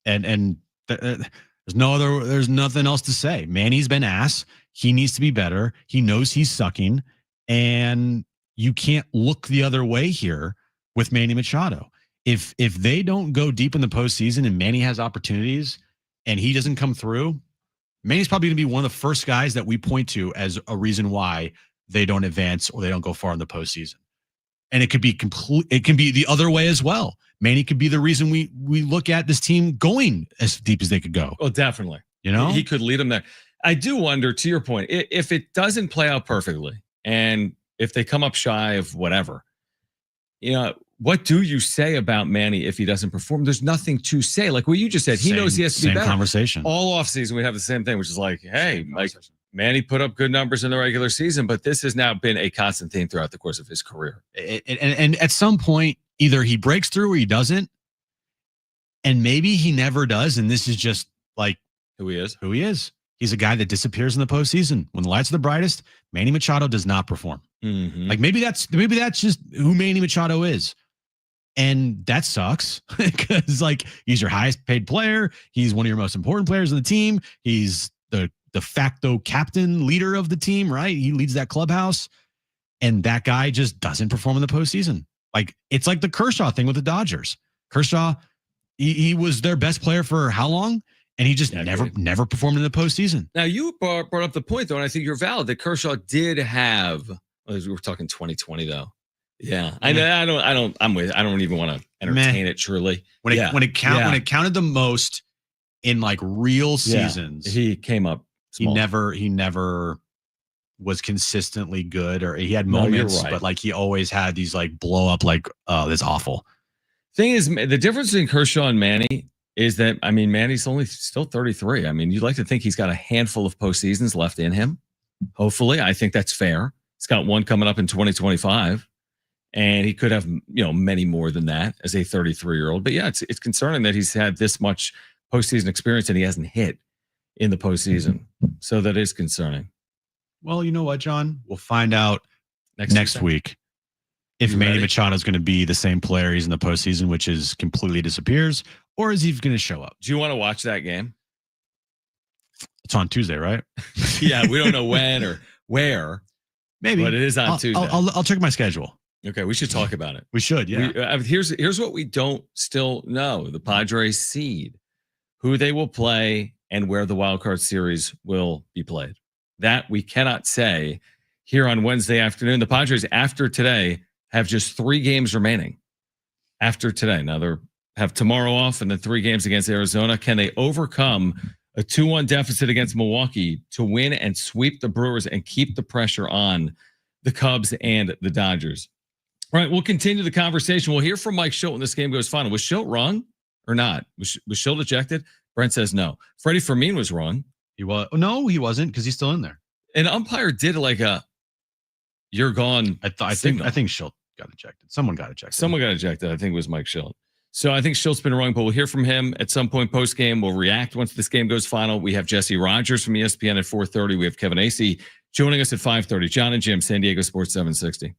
And there's nothing else to say. Manny's been ass. He needs to be better. He knows he's sucking. And you can't look the other way here with Manny Machado. If they don't go deep in the postseason and Manny has opportunities and he doesn't come through, Manny's probably going to be one of the first guys that we point to as a reason why they don't advance or they don't go far in the postseason. And it could be it can be the other way as well. Manny could be the reason we look at this team going as deep as they could go. Well, definitely. He could lead them there. I do wonder, to your point, if it doesn't play out perfectly and if they come up shy of whatever, what do you say about Manny if he doesn't perform? There's nothing to say. Like what you just said, he knows he has to be better. Same conversation. All offseason, we have the same thing, which is like, hey, Manny put up good numbers in the regular season, but this has now been a constant theme throughout the course of his career. And at some point, either he breaks through or he doesn't. And maybe he never does. And this is just like who he is. He's a guy that disappears in the postseason. When the lights are the brightest, Manny Machado does not perform. Mm-hmm. Like maybe that's just who Manny Machado is. And that sucks because like he's your highest paid player. He's one of your most important players on the team. He's the de facto captain leader of the team, right? He leads that clubhouse. And that guy just doesn't perform in the postseason. Like it's like the Kershaw thing with the Dodgers. Kershaw, he was their best player for how long? And he just never performed in the postseason. Now you brought up the point though, and I think you're valid that Kershaw did have. We're talking 2020 though. Yeah, I don't even want to entertain it. Truly, when it counted the most in like real seasons, he came up small. He never was consistently good, or he had moments, but like he always had these like blow up, like that's awful. Thing is, the difference between Kershaw and Manny is that Manny's still 33. I mean, you'd like to think he's got a handful of postseasons left in him. Hopefully, I think that's fair. He's got one coming up in 2025. And he could have, many more than that as a 33-year-old. But yeah, it's concerning that he's had this much postseason experience and he hasn't hit in the postseason. So that is concerning. Well, you know what, John? We'll find out next week if Manny Machado is going to be the same player he's in the postseason, which is completely disappears, or is he going to show up? Do you want to watch that game? It's on Tuesday, right? Yeah, we don't know when or where. Maybe, but it is on Tuesday. I'll check my schedule. Okay, we should talk about it. We should, yeah. Here's what we don't still know: the Padres seed, who they will play, and where the Wildcard series will be played. That we cannot say here on Wednesday afternoon. The Padres, after today, have just 3 games remaining. After today, now they have tomorrow off, and then 3 games against Arizona. Can they overcome A 2-1 deficit against Milwaukee to win and sweep the Brewers and keep the pressure on the Cubs and the Dodgers. All right, we'll continue the conversation. We'll hear from Mike Schilt when this game goes final. Was Schilt wrong or not? Was Schilt ejected? Brent says no. Freddie Fermin was wrong. He was. No, he wasn't, because he's still in there. An umpire did like a "you're gone." I think Schilt got ejected. Someone got ejected. Someone got ejected. I think it was Mike Schilt. So I think Schilt's been wrong, but we'll hear from him at some point post game. We'll react once this game goes final. We have Jesse Rogers from ESPN at 4:30. We have Kevin Acee joining us at 5:30. Jon and Jim, San Diego Sports 760.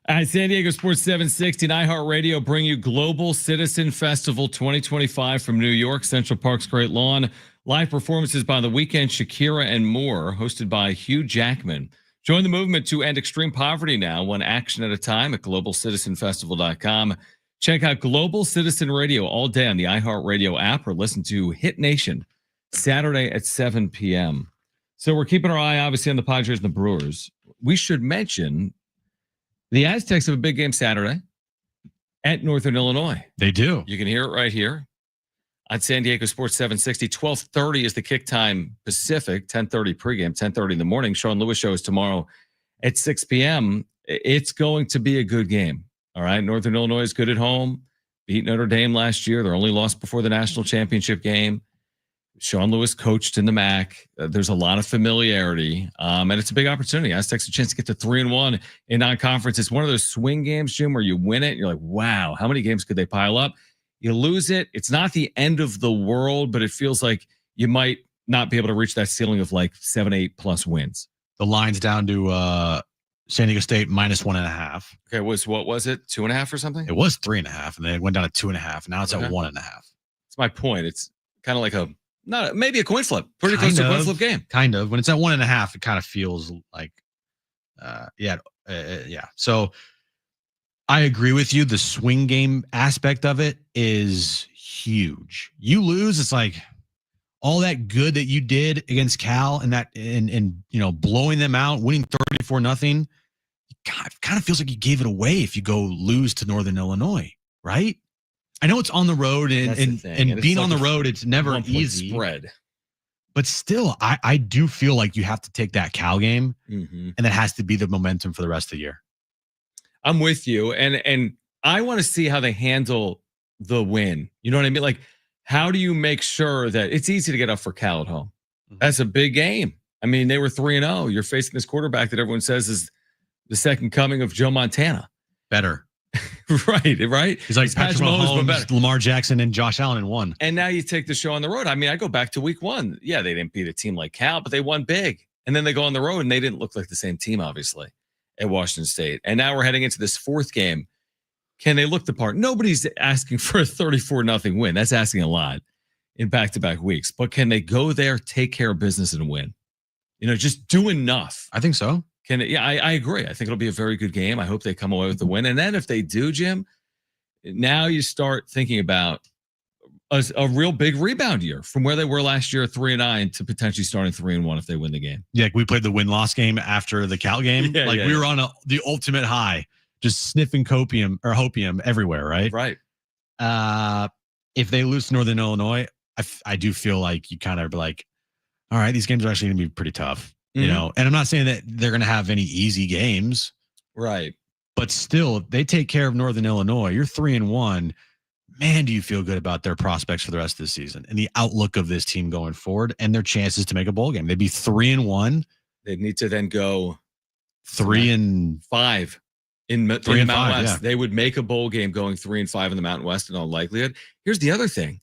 San Diego Sports 760 and iHeartRadio bring you Global Citizen Festival 2025 from New York, Central Park's Great Lawn. Live performances by The Weeknd, Shakira, and more, hosted by Hugh Jackman. Join the movement to end extreme poverty now, one action at a time at globalcitizenfestival.com. Check out Global Citizen Radio all day on the iHeartRadio app or listen to Hit Nation Saturday at 7 p.m. So we're keeping our eye, obviously, on the Padres and the Brewers. We should mention the Aztecs have a big game Saturday at Northern Illinois. They do. You can hear it right here on San Diego Sports 760. 12:30 is the kick time Pacific, 10:30 pregame, 10:30 in the morning. Sean Lewis show is tomorrow at 6 p.m. It's going to be a good game. All right. Northern Illinois is good at home. Beat Notre Dame last year. Their only loss before the national championship game. Sean Lewis coached in the MAC. There's a lot of familiarity, and it's a big opportunity. Aztecs a chance to get to 3-1 in non-conference. It's one of those swing games, Jim, where you win it. And you're like, wow, how many games could they pile up? You lose it. It's not the end of the world, but it feels like you might not be able to reach that ceiling of like 7-8+ wins. The line's down to San Diego State -1.5. Okay, what was it? 2.5 or something? It was 3.5, and then it went down to 2.5. Now it's at 1.5. That's my point. It's kind of like maybe a coin flip. Pretty close to a coin flip game. Kind of. When it's at 1.5, it kind of feels like, yeah. So I agree with you. The swing game aspect of it is huge. You lose, it's like all that good that you did against Cal and blowing them out, winning 34-0. It kind of feels like you gave it away if you go lose to Northern Illinois, right? I know it's on the road and being on the road, it's never easy. Spread. But still, I do feel like you have to take that Cal game, and that has to be the momentum for the rest of the year. I'm with you, and I want to see how they handle the win. You know what I mean? Like, how do you make sure that it's easy to get up for Cal at home? That's a big game. I mean, they were 3-0. You're facing this quarterback that everyone says is the second coming of Joe Montana. Better. Right. He's like Patrick Mahomes, Lamar Jackson, and Josh Allen in one. And now you take the show on the road. I mean, I go back to week 1. Yeah, they didn't beat a team like Cal, but they won big. And then they go on the road, and they didn't look like the same team, obviously, at Washington State. And now we're heading into this 4th game. Can they look the part? Nobody's asking for a 34-0 win. That's asking a lot in back-to-back weeks. But can they go there, take care of business, and win? Just do enough. I think so. I agree. I think it'll be a very good game. I hope they come away with the win. And then if they do, Jim, now you start thinking about a real big rebound year from where they were last year at 3-9 to potentially starting 3-1 if they win the game. Yeah, we played the win-loss game after the Cal game. We were on the ultimate high, just sniffing hopium everywhere, right? Right. If they lose to Northern Illinois, I do feel like you kind of like, all right, these games are actually going to be pretty tough. And I'm not saying that they're going to have any easy games. Right. But still, if they take care of Northern Illinois, you're 3-1. Man, do you feel good about their prospects for the rest of the season and the outlook of this team going forward and their chances to make a bowl game? They'd be 3-1. They'd need to then go 3-5 in the Mountain West. Yeah. They would make a bowl game going 3-5 in the Mountain West in all likelihood. Here's the other thing.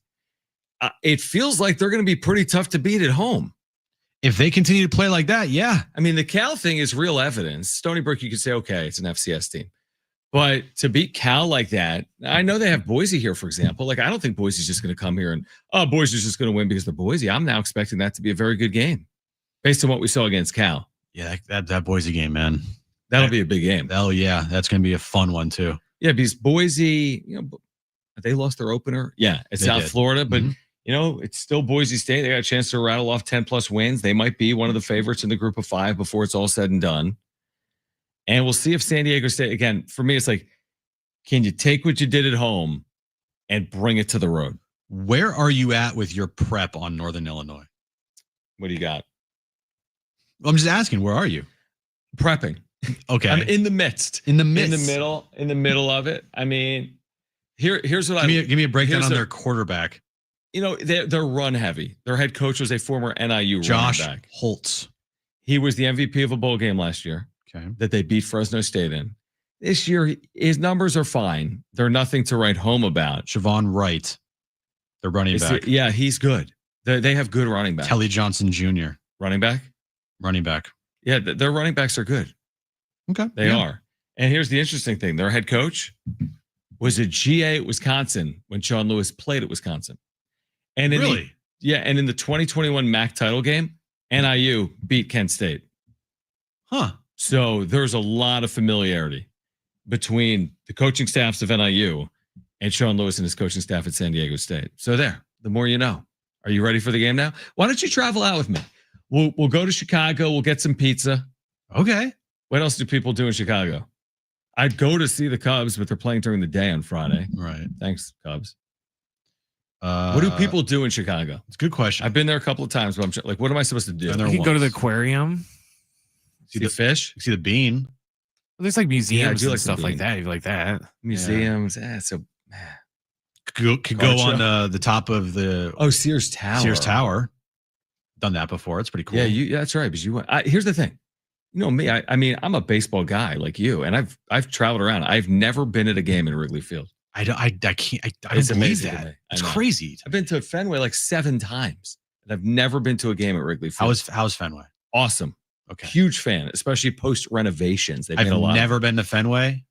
It feels like they're going to be pretty tough to beat at home. If they continue to play like that, yeah. I mean, the Cal thing is real evidence. Stony Brook, you could say, okay, it's an FCS team. But to beat Cal like that, I know they have Boise here, for example. Like, I don't think Boise's just going to come here and, Boise's just going to win because they're Boise. I'm now expecting that to be a very good game based on what we saw against Cal. Yeah, that Boise game, man. That'll be a big game. Oh, yeah. That's going to be a fun one, too. Yeah, because Boise, they lost their opener. Yeah, it's South Florida, but it's still Boise State. They got a chance to rattle off 10+ wins. They might be one of the favorites in the group of 5 before it's all said and done. And we'll see if San Diego State, again, for me, it's like, can you take what you did at home and bring it to the road? Where are you at with your prep on Northern Illinois? What do you got? Well, I'm just asking, where are you? Prepping. Okay. I'm in the midst. In the midst. In the middle of it. I mean, here's what give me a breakdown on their quarterback. They're run heavy. Their head coach was a former NIU Josh running back. Holtz. He was the MVP of a bowl game last year that they beat Fresno State in. This year, his numbers are fine. They're nothing to write home about. Siobhan Wright, their running back. Yeah, he's good. They have good running backs. Kelly Johnson Jr. Running back? Running back. Yeah, their running backs are good. Okay. They are. And here's the interesting thing. Their head coach was a GA at Wisconsin when Sean Lewis played at Wisconsin. And in and in the 2021 MAC title game, NIU beat Kent State. Huh. So there's a lot of familiarity between the coaching staffs of NIU and Sean Lewis and his coaching staff at San Diego State. So there, the more you know. Are you ready for the game now? Why don't you travel out with me? We'll go to Chicago. We'll get some pizza. Okay. What else do people do in Chicago? I'd go to see the Cubs, but they're playing during the day on Friday. Right. Thanks, Cubs. What do people do in Chicago? It's a good question. I've been there a couple of times, but I'm like, what am I supposed to do? You can go to the aquarium. See the fish? See the bean. Well, there's like museums like and stuff the like bean. that. You like that? Museums. Could go on the top of the Sears Tower. Sears Tower. Done that before. It's pretty cool. Yeah, that's right. Because you went. Here's the thing. You know me. I mean, I'm a baseball guy like you, and I've traveled around. I've never been at a game in Wrigley Field. I can't. I It's don't believe amazing to that. me. It's crazy. I've been to Fenway like 7 times, and I've never been to a game at Wrigley Field. How's Fenway? Awesome. Okay. Huge fan, especially post renovations. They've I've made a lot. never been to Fenway,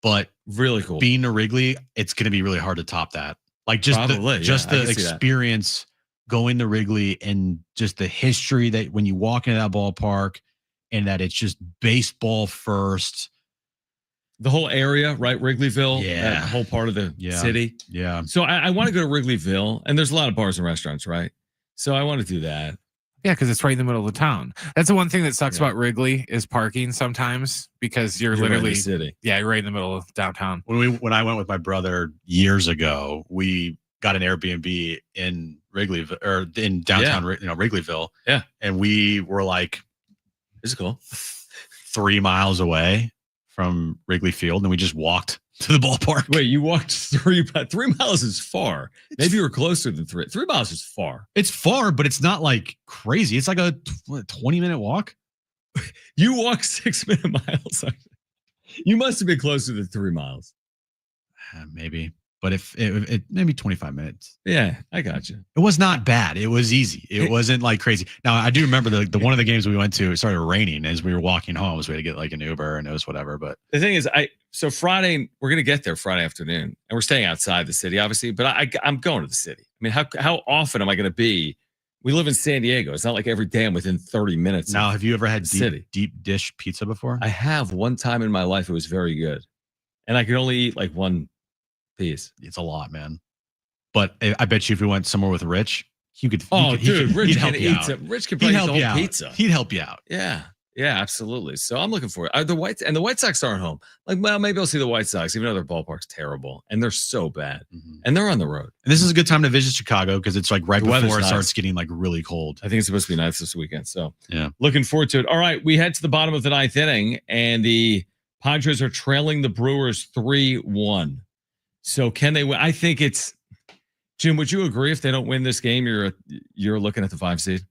but Really cool. being to Wrigley, it's going to be really hard to top that. Like just Probably, the experience going to Wrigley and just the history that when you walk into that ballpark and that it's just baseball first. The whole area, right? Wrigleyville, Yeah. that whole part of the city. Yeah. So I want to go to Wrigleyville, and there's a lot of bars and restaurants, right? So I want to do that. Yeah, because it's right in the middle of the town. That's the one thing that sucks Yeah. about Wrigley is parking sometimes because you're You're right in literally the city. you're right in the middle of downtown. When I went with my brother years ago, we got an Airbnb in Wrigleyville or in downtown, Wrigleyville. Yeah. And we were like This is cool. 3 miles away from Wrigley Field, and we just walked to the ballpark. Wait, you walked 3 miles is far. Maybe you were closer than 3. 3 miles is far. It's far, but it's not like crazy. It's like a 20-minute walk. You walk 6-minute miles. You must have been closer than 3 miles. Maybe. But if it maybe 25 minutes. Yeah, I got you. It was not bad. It was easy. It wasn't like crazy. Now I do remember the one of the games we went to, it started raining as we were walking home. So we had to get like an Uber and it was whatever. But The thing is, so Friday, we're going to get there Friday afternoon, and we're staying outside the city, obviously, but I'm going to the city. I mean, how often am I going to be? We live in San Diego. It's not like every day I'm within 30 minutes. now, have you ever had city. deep dish pizza before? I have one time in my life. It was very good. And I could only eat like one piece. It's a lot, man. But I bet you if we went somewhere with Rich, Rich he'd can help you eat out. Rich can He'd probably eat help the you whole out. pizza. He'd help you out. Yeah, absolutely. So I'm looking for it. The White Sox aren't home. Like, well, maybe I'll see the White Sox, even though their ballpark's terrible and they're so bad, and they're on the road. And this is a good time to visit Chicago because it's like right The weather's before it nice. starts getting like really cold. I think it's supposed to be nice this weekend. So Yeah. looking forward to it. All right, we head to the bottom of the 9th inning, and the Padres are trailing the Brewers 3-1. So can they win? I think it's Jim. Would you agree if they don't win this game, you're looking at the 5 seed?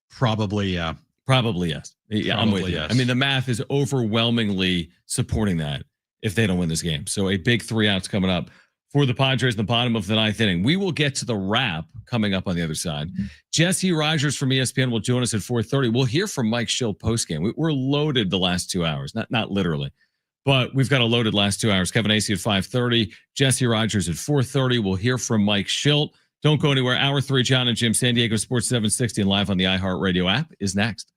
Probably, yeah. Probably yes. Yeah, I'm with Probably you. yes. I mean, the math is overwhelmingly supporting that if they don't win this game. So a big 3 outs coming up for the Padres in the bottom of the 9th inning. We will get to the wrap coming up on the other side. Jesse Rogers from ESPN will join us at 4:30. We'll hear from Mike Schilt postgame. We're loaded the last 2 hours, not literally, but we've got a loaded last 2 hours. Kevin Acee at 5:30, Jesse Rogers at 4:30. We'll hear from Mike Schilt. Don't go anywhere. Hour 3, Jon and Jim, San Diego Sports 760 and live on the iHeartRadio app is next.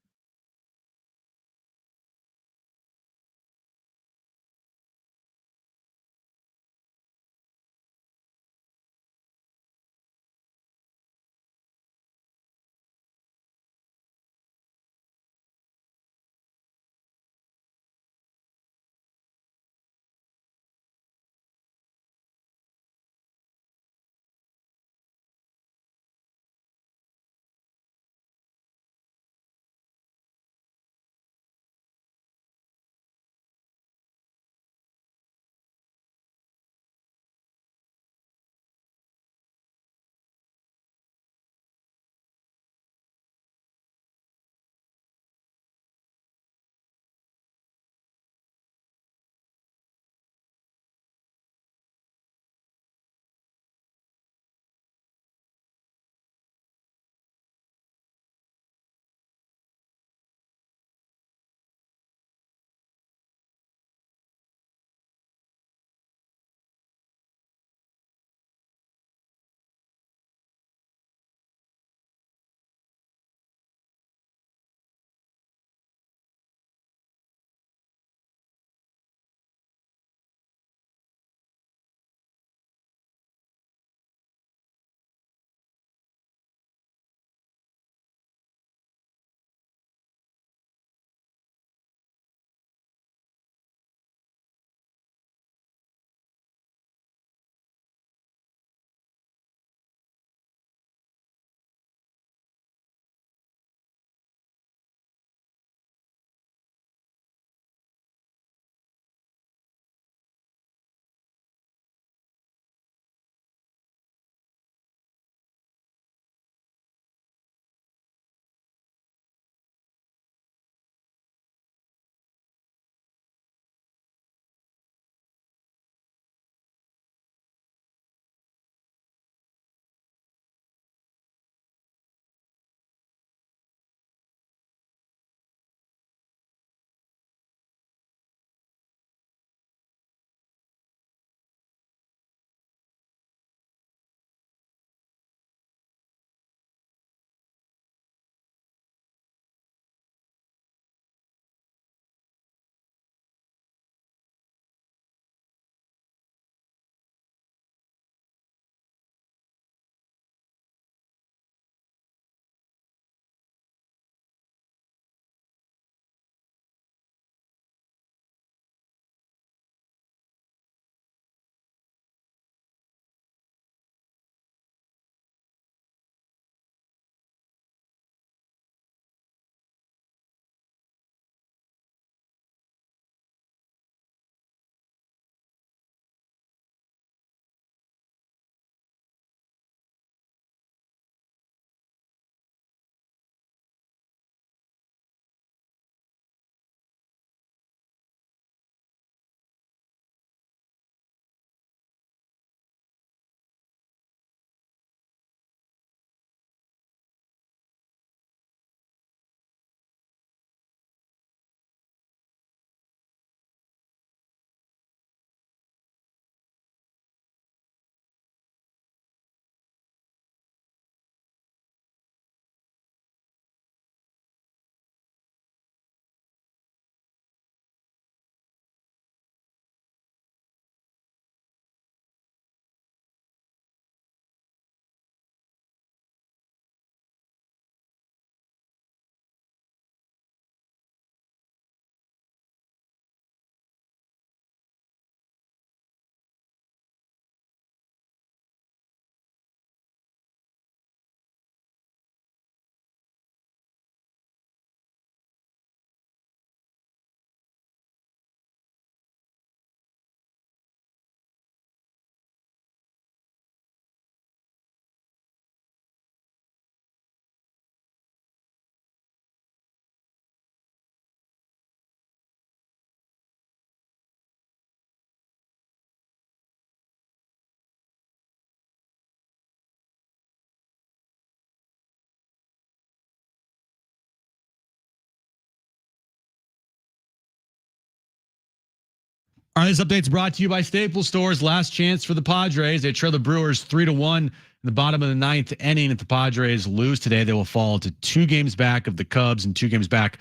All right, this update's brought to you by Staples Stores. Last chance for the Padres. They trail the Brewers 3-1 in the bottom of the ninth inning. If the Padres lose today, they will fall to 2 games back of the Cubs and 2 games back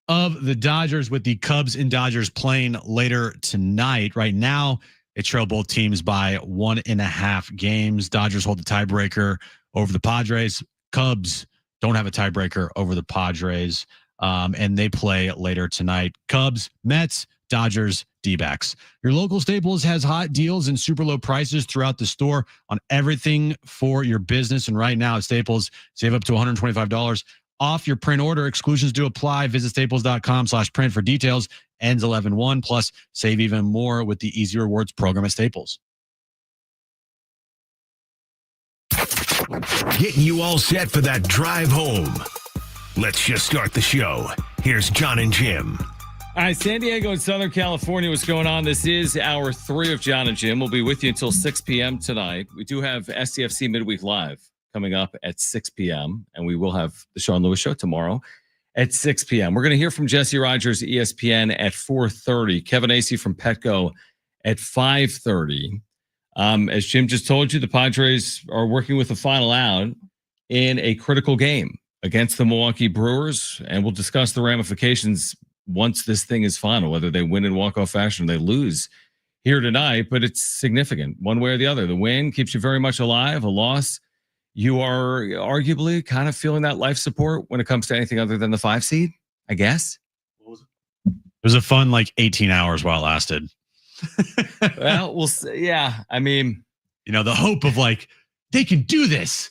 of the Dodgers, with the Cubs and Dodgers playing later tonight. Right now, they trail both teams by 1.5 games. Dodgers hold the tiebreaker over the Padres. Cubs don't have a tiebreaker over the Padres, and they play later tonight. Cubs, Mets, Dodgers, D-backs. Your local Staples has hot deals and super low prices throughout the store on everything for your business. And right now at Staples, save up to $125 off your print order. Exclusions do apply. Visit staples.com/print for details. Ends 11/1. Plus, save even more with the Easy Rewards program at Staples. Getting you all set for that drive home. Let's just start the show. Here's Jon and Jim. All right, San Diego and Southern California, what's going on? This is hour 3 of Jon and Jim. We'll be with you until 6 p.m. tonight. We do have SDFC Midweek Live coming up at 6 p.m., and we will have the Sean Lewis Show tomorrow at 6 p.m. We're going to hear from Jesse Rogers, ESPN, at 4:30. Kevin Acee from Petco at 5:30. As Jim just told you, the Padres are working with the final out in a critical game against the Milwaukee Brewers, and we'll discuss the ramifications once this thing is final, whether they win in walk-off fashion or they lose here tonight. But it's significant one way or the other. The win keeps you very much alive. A loss, you are arguably kind of feeling that life support when it comes to anything other than the 5 seed, I guess. It was a fun 18 hours while it lasted. Well, we'll see. Yeah. I mean, the hope of they can do this.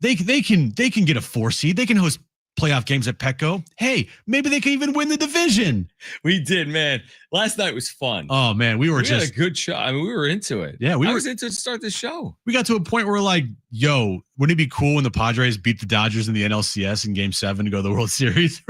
They can get a 4 seed. They can host playoff games at Petco. Hey, maybe they can even win the division. We did, man. Last night was fun. Oh man, we had a good show. I mean, we were into it. Yeah, I was into it to start the show. We got to a point where we're like, yo, wouldn't it be cool when the Padres beat the Dodgers in the NLCS in Game 7 to go to the World Series?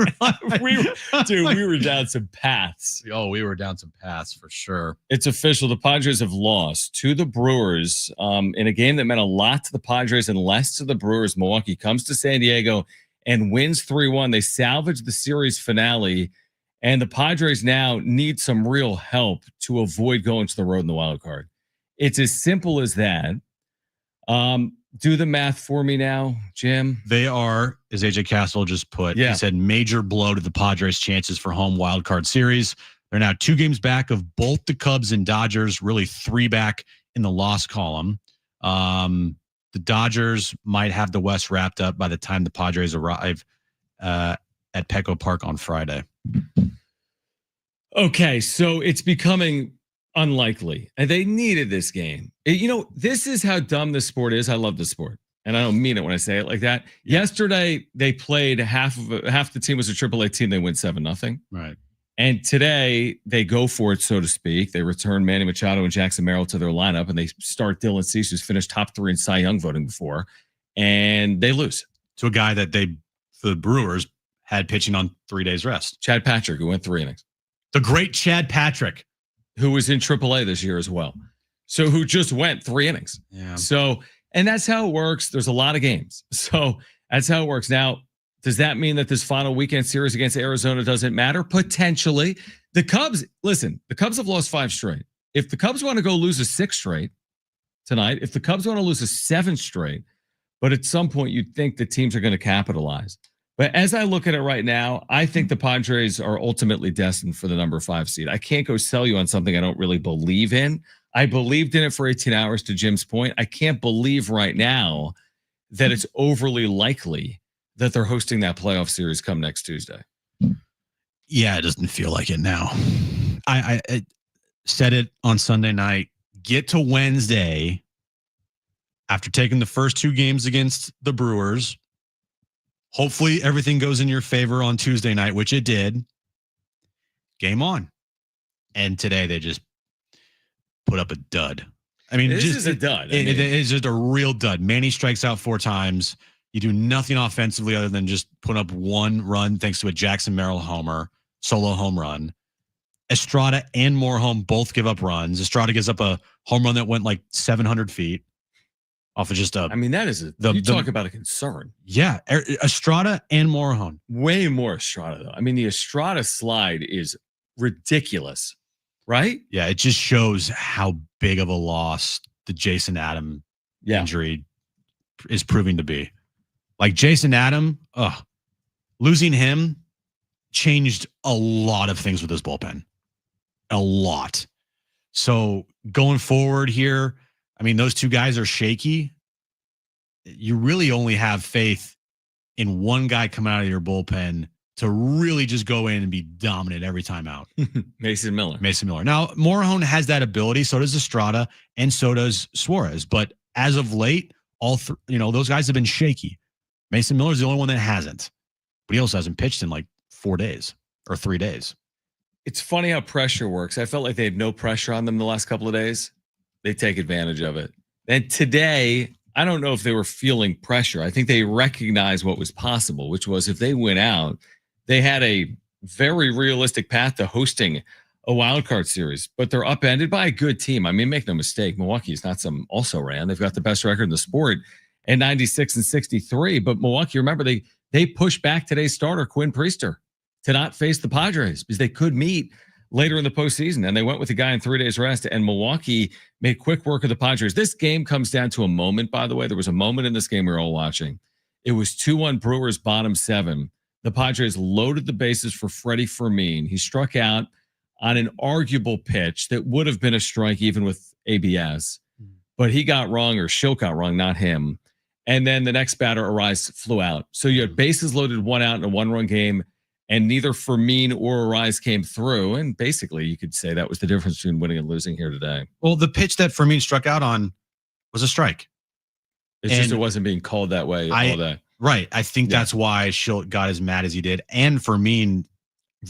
we were down some paths. Oh, we were down some paths for sure. It's official. The Padres have lost to the Brewers in a game that meant a lot to the Padres and less to the Brewers. Milwaukee comes to San Diego and wins 3-1. They salvage the series finale, and the Padres now need some real help to avoid going to the road in the wild card. It's as simple as that. Do the math for me now, Jim. They are, as AJ Castle just put, he said, major blow to the Padres' chances for home wild card series. They're now 2 games back of both the Cubs and Dodgers, really 3 back in the loss column. The Dodgers might have the West wrapped up by the time the Padres arrive at Petco Park on Friday. Okay, so it's becoming unlikely. And they needed this game. This is how dumb this sport is. I love this sport. And I don't mean it when I say it like that. Yesterday, they played half the team was a AAA team. They win 7-0. Right. And today they go for it, so to speak. They return Manny Machado and Jackson Merrill to their lineup, and they start Dylan Cease, who's finished top 3 in Cy Young voting before, and they lose to a guy that the Brewers had pitching on 3 days rest. Chad Patrick, who went 3 innings. The great Chad Patrick, who was in AAA this year as well. So who just went 3 innings. Yeah. So, and that's how it works. There's a lot of games. So that's how it works. Now, does that mean that this final weekend series against Arizona doesn't matter? Potentially. The Cubs have lost 5 straight. If the Cubs want to go lose a 6th straight tonight, if the Cubs want to lose a 7th straight, but at some point you'd think the teams are going to capitalize. But as I look at it right now, I think the Padres are ultimately destined for the number 5 seed. I can't go sell you on something I don't really believe in. I believed in it for 18 hours, to Jim's point. I can't believe right now that it's overly likely that they're hosting that playoff series come next Tuesday. Yeah, it doesn't feel like it now. I said it on Sunday night. Get to Wednesday after taking the first 2 games against the Brewers. Hopefully everything goes in your favor on Tuesday night, which it did. Game on. And today they just put up a dud. I mean, this is a dud. It is just a real dud. Manny strikes out 4 times. You do nothing offensively other than just put up 1 run thanks to a Jackson Merrill homer, solo home run. Estrada and Moreholm both give up runs. Estrada gives up a home run that went 700 feet off of just a. I mean, that is talk about a concern. Yeah, Estrada and Moreholm. Way more Estrada though. I mean, the Estrada slide is ridiculous. right? Yeah, it just shows how big of a loss the Jason Adam injury is proving to be. Like Jason Adam, losing him changed a lot of things with this bullpen. A lot. So going forward here, I mean, those two guys are shaky. You really only have faith in one guy coming out of your bullpen to really just go in and be dominant every time out. Mason Miller. Now, Morejon has that ability. So does Estrada, and so does Suarez. But as of late, those guys have been shaky. Mason Miller's the only one that hasn't. But he also hasn't pitched in like 4 days or 3 days. It's funny how pressure works. I felt like they had no pressure on them the last couple of days. They take advantage of it. And today, I don't know if they were feeling pressure. I think they recognized what was possible, which was if they went out, they had a very realistic path to hosting a wild card series, but they're upended by a good team. I mean, make no mistake, Milwaukee is not some also ran. They've got the best record in the sport at 96-63. But Milwaukee, remember, they pushed back today's starter, Quinn Priester, to not face the Padres because they could meet later in the postseason. And they went with the guy in 3 days rest, and Milwaukee made quick work of the Padres. This game comes down to a moment, by the way. There was a moment in this game we were all watching. It was 2-1 Brewers, bottom 7. The Padres loaded the bases for Freddie Fermin. He struck out on an arguable pitch that would have been a strike even with ABS, but he got wrong, or Schilt got wrong, not him. And then the next batter, Arise, flew out. So you had bases loaded, 1 out in a 1-run game, and neither Fermin or Arise came through. And basically, you could say that was the difference between winning and losing here today. Well, the pitch that Fermin struck out on was a strike. It's just it wasn't being called that way all day. Right. I think that's why Schilt got as mad as he did, and Fermin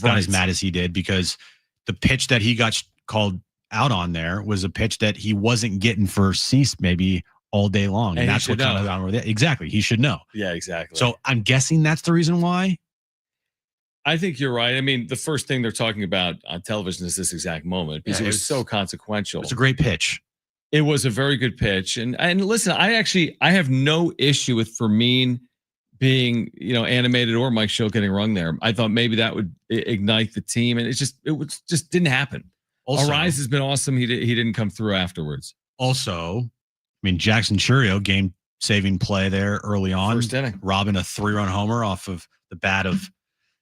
got as mad as he did, because the pitch that he got called out on there was a pitch that he wasn't getting for Cease maybe all day long. And that's what kind of got over there. Exactly. He should know. Yeah, exactly. So I'm guessing that's the reason why. I think you're right. I mean, the first thing they're talking about on television is this exact moment because it was so consequential. It's a great pitch. It was a very good pitch. And listen, I have no issue with Fermin being, animated or Mike Schilt getting rung there. I thought maybe that would ignite the team, and it just didn't happen. Also, Arise has been awesome. He didn't come through afterwards. Also, I mean, Jackson Churio, game-saving play there early on. First inning. Robbing a 3-run homer off of the bat of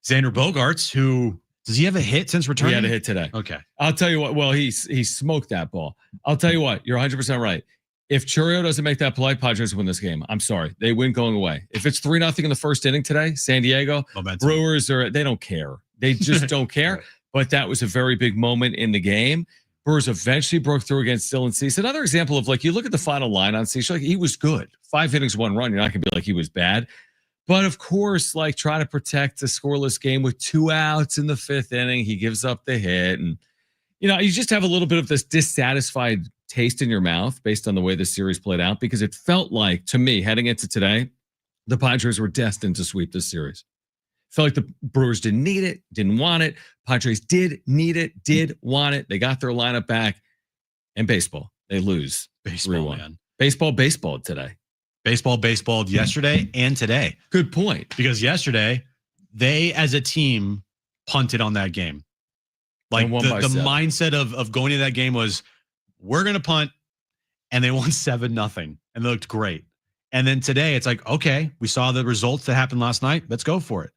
Xander Bogaerts, who, does he have a hit since returning? He had a hit today. Okay. I'll tell you what. Well, he smoked that ball. I'll tell you what. You're 100% right. If Churio doesn't make that play, Padres win this game. I'm sorry. They win going away. If it's 3-0 in the first inning today, San Diego, momentum. Brewers, they don't care. They just don't care. Right. But that was a very big moment in the game. Brewers eventually broke through against Dylan Cease. Another example of, you look at the final line on Cease, he was good. 5 innings, 1 run. You're not going to be like he was bad. But of course, trying to protect a scoreless game with 2 outs in the 5th inning, he gives up the hit. And, you just have a little bit of this dissatisfied taste in your mouth based on the way the series played out, because it felt like, to me, heading into today, the Padres were destined to sweep this series. Felt like the Brewers didn't need it, didn't want it. Padres did need it, did want it. They got their lineup back. And baseball, they lose. Baseball, man. Baseball today. Baseball yesterday and today. Good point. Because yesterday, they as a team punted on that game. The mindset of going into that game was, we're going to punt, and they won 7-0, and they looked great. And then today, it's like, okay, we saw the results that happened last night. Let's go for it.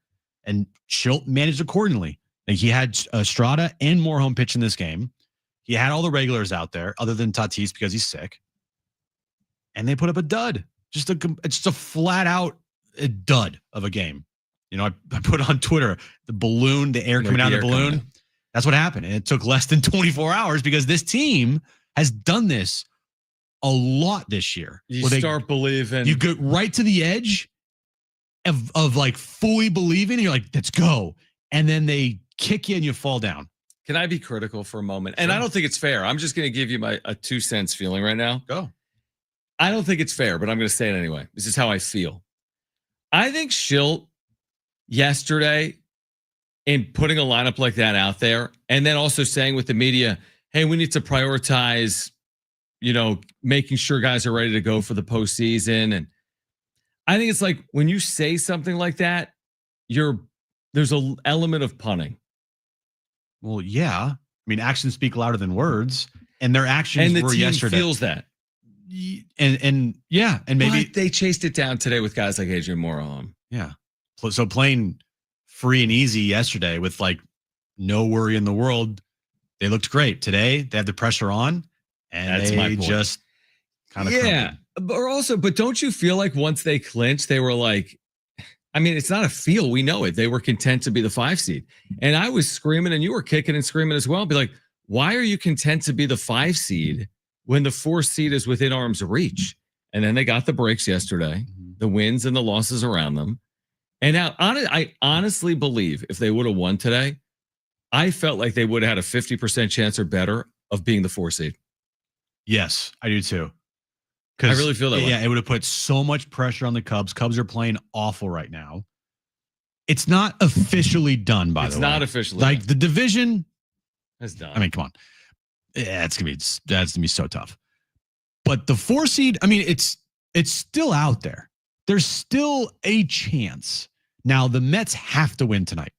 And Schilt managed accordingly. He had Estrada and Morejon pitch in this game. He had all the regulars out there, other than Tatis because he's sick. And they put up a dud. It's just a flat out dud of a game. I put on Twitter the air coming out of the balloon. That's what happened. And it took less than 24 hours because this team has done this a lot this year. You start believing. You get right to the edge of fully believing. And you're like, let's go. And then they kick you and you fall down. Can I be critical for a moment? And I don't think it's fair. I'm just going to give you a 2 cents feeling right now. Go. I don't think it's fair, but I'm going to say it anyway. This is how I feel. I think Schilt yesterday, in putting a lineup like that out there, and then also saying with the media, hey, we need to prioritize, making sure guys are ready to go for the postseason. And I think it's like when you say something like that, there's an element of punning. Well, yeah. I mean, actions speak louder than words, and their actions And the were team yesterday. feels that. And maybe But they chased it down today with guys like Adrian Morrow. yeah. So playing free and easy yesterday with like no worry in the world, they looked great. Today they had the pressure on, and That's my they point. just kind of Yeah, but don't you feel like once they clinched, they were like, I mean, it's not a feel. We know it. They were content to be the 5 seed. And I was screaming and you were kicking and screaming as well. Be like, why are you content to be the 5 seed when the 4 seed is within arm's reach? And then they got the breaks yesterday, the wins and the losses around them. And now I honestly believe if they would have won today, I felt like they would have had a 50% chance or better of being the 4 seed. Yes, I do too. I really feel that way. Yeah, it would have put so much pressure on the Cubs. Cubs are playing awful right now. It's not officially done, by the way. It's not officially like done. the division. That's done. I mean, come on. Yeah, that's gonna be so tough. But the 4 seed, I mean, it's still out there. There's still a chance. Now the Mets have to win tonight,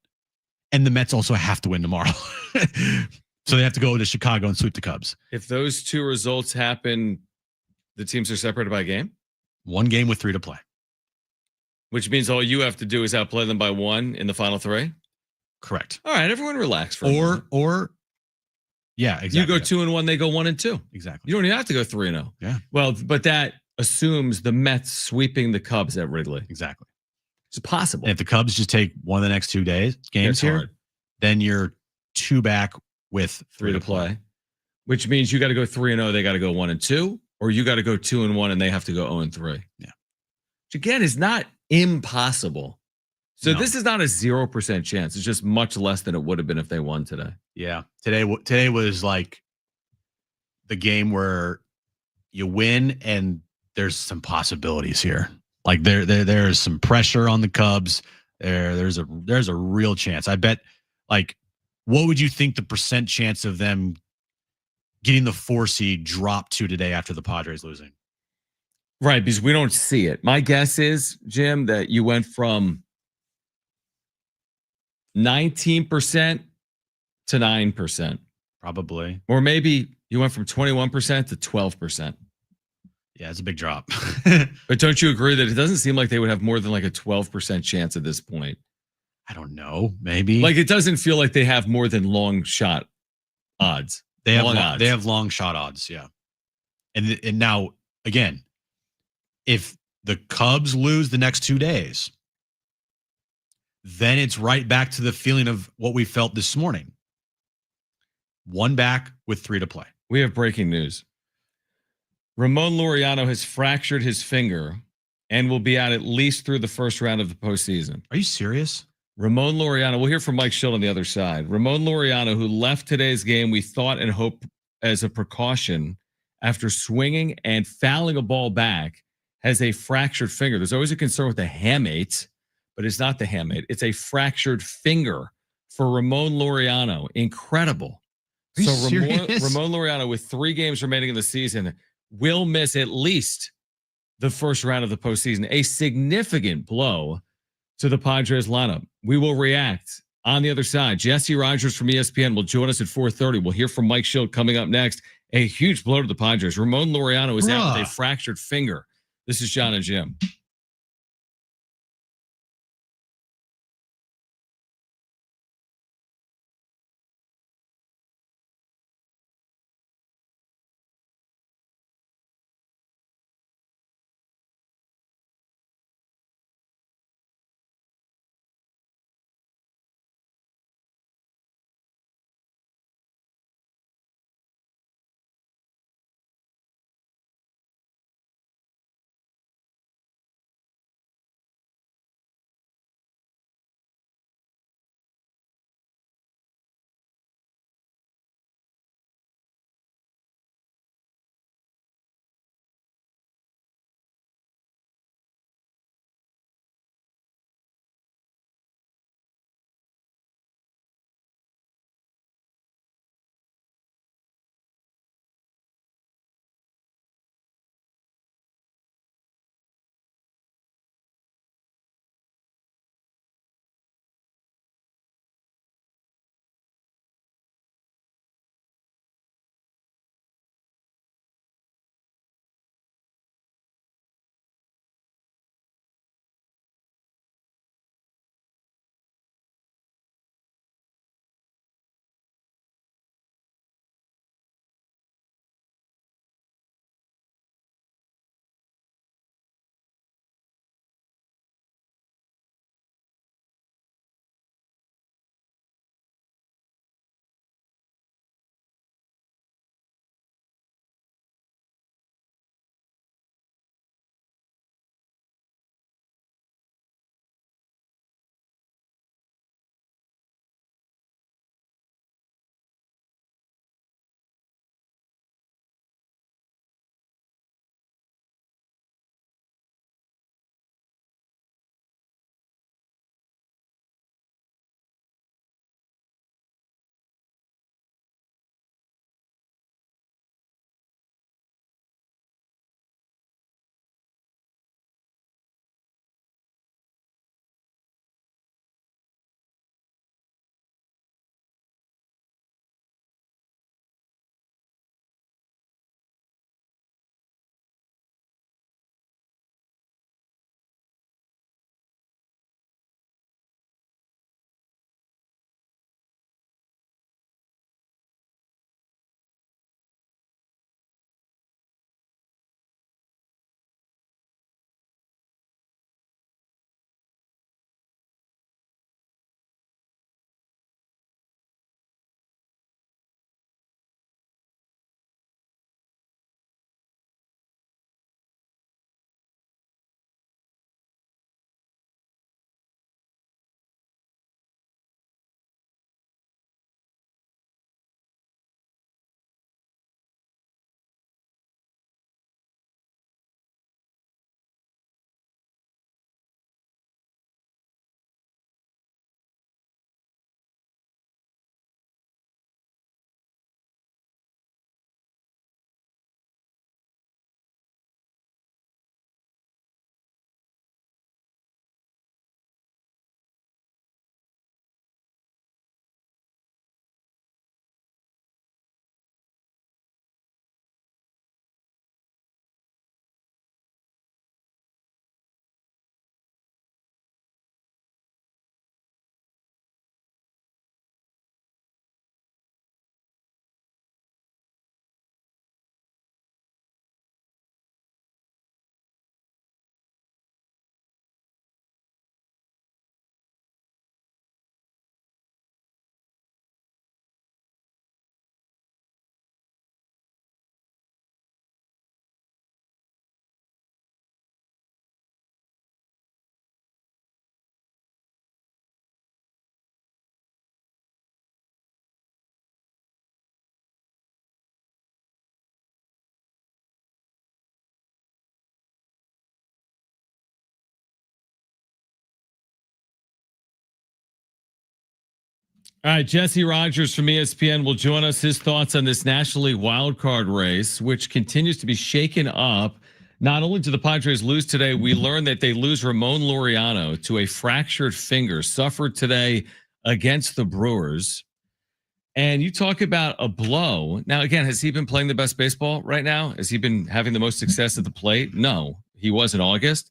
and the Mets also have to win tomorrow. So they have to go to Chicago and sweep the Cubs. If those 2 results happen, the teams are separated by a game? 1 game with 3 to play. Which means all you have to do is outplay them by 1 in the final 3? Correct. All right, everyone relax for a moment. Yeah, exactly. You go 2-1, they go 1-2. Exactly. You don't even have to go 3-0. Yeah. Well, but that assumes the Mets sweeping the Cubs at Wrigley. Exactly. It's possible. And if the Cubs just take one of the next 2 games It's here, hard. then you're 2 back with 3 to play. Which means you got to go 3-0, they got to go 1-2, or you got to go 2-1 and they have to go 0-3. Yeah. Which again is not impossible. So No. this is not a 0% chance. It's just much less than it would have been if they won today. Yeah. Today was like the game where you win and there's some possibilities here. Like there's some pressure on the Cubs. There's a real chance. I bet, like, what would you think the percent chance of them getting the 4 seed dropped to today after the Padres losing? Right, because we don't see it. My guess is, Jim, that you went from 19% to 9%. Probably. Or maybe you went from 21% to 12%. Yeah, it's a big drop. But don't you agree that it doesn't seem like they would have more than like a 12% chance at this point? I don't know. Maybe. Like it doesn't feel like they have more than long shot odds. They have odds. They have long shot odds, yeah. And now again, if the Cubs lose the next 2 days, then it's right back to the feeling of what we felt this morning. 1 back with 3 to play. We have breaking news. Ramon Lauriano has fractured his finger and will be out at least through the first round of the postseason. Are you serious? Ramon Lauriano, we'll hear from Mike Schilt on the other side. Ramon Lauriano, who left today's game, we thought and hoped as a precaution after swinging and fouling a ball back, has a fractured finger. There's always a concern with the hamate, but it's not the hamate. It's a fractured finger for Ramon Lauriano. Incredible. Are you So serious? Ramon Lauriano, with 3 games remaining in the season, will miss at least the first round of the postseason. A significant blow to the Padres lineup. We will react on the other side. Jesse Rogers from ESPN will join us at 4:30. We'll hear from Mike Schilt coming up next. A huge blow to the Padres. Ramon Lauriano is out with a fractured finger. This is Jon and Jim. All right, Jesse Rogers from ESPN will join us. His thoughts on this National League wildcard race, which continues to be shaken up. Not only do the Padres lose today, we learned that they lose Ramon Lauriano to a fractured finger, suffered today against the Brewers. And you talk about a blow. Now, again, has he been playing the best baseball right now? Has he been having the most success at the plate? No, he was in August.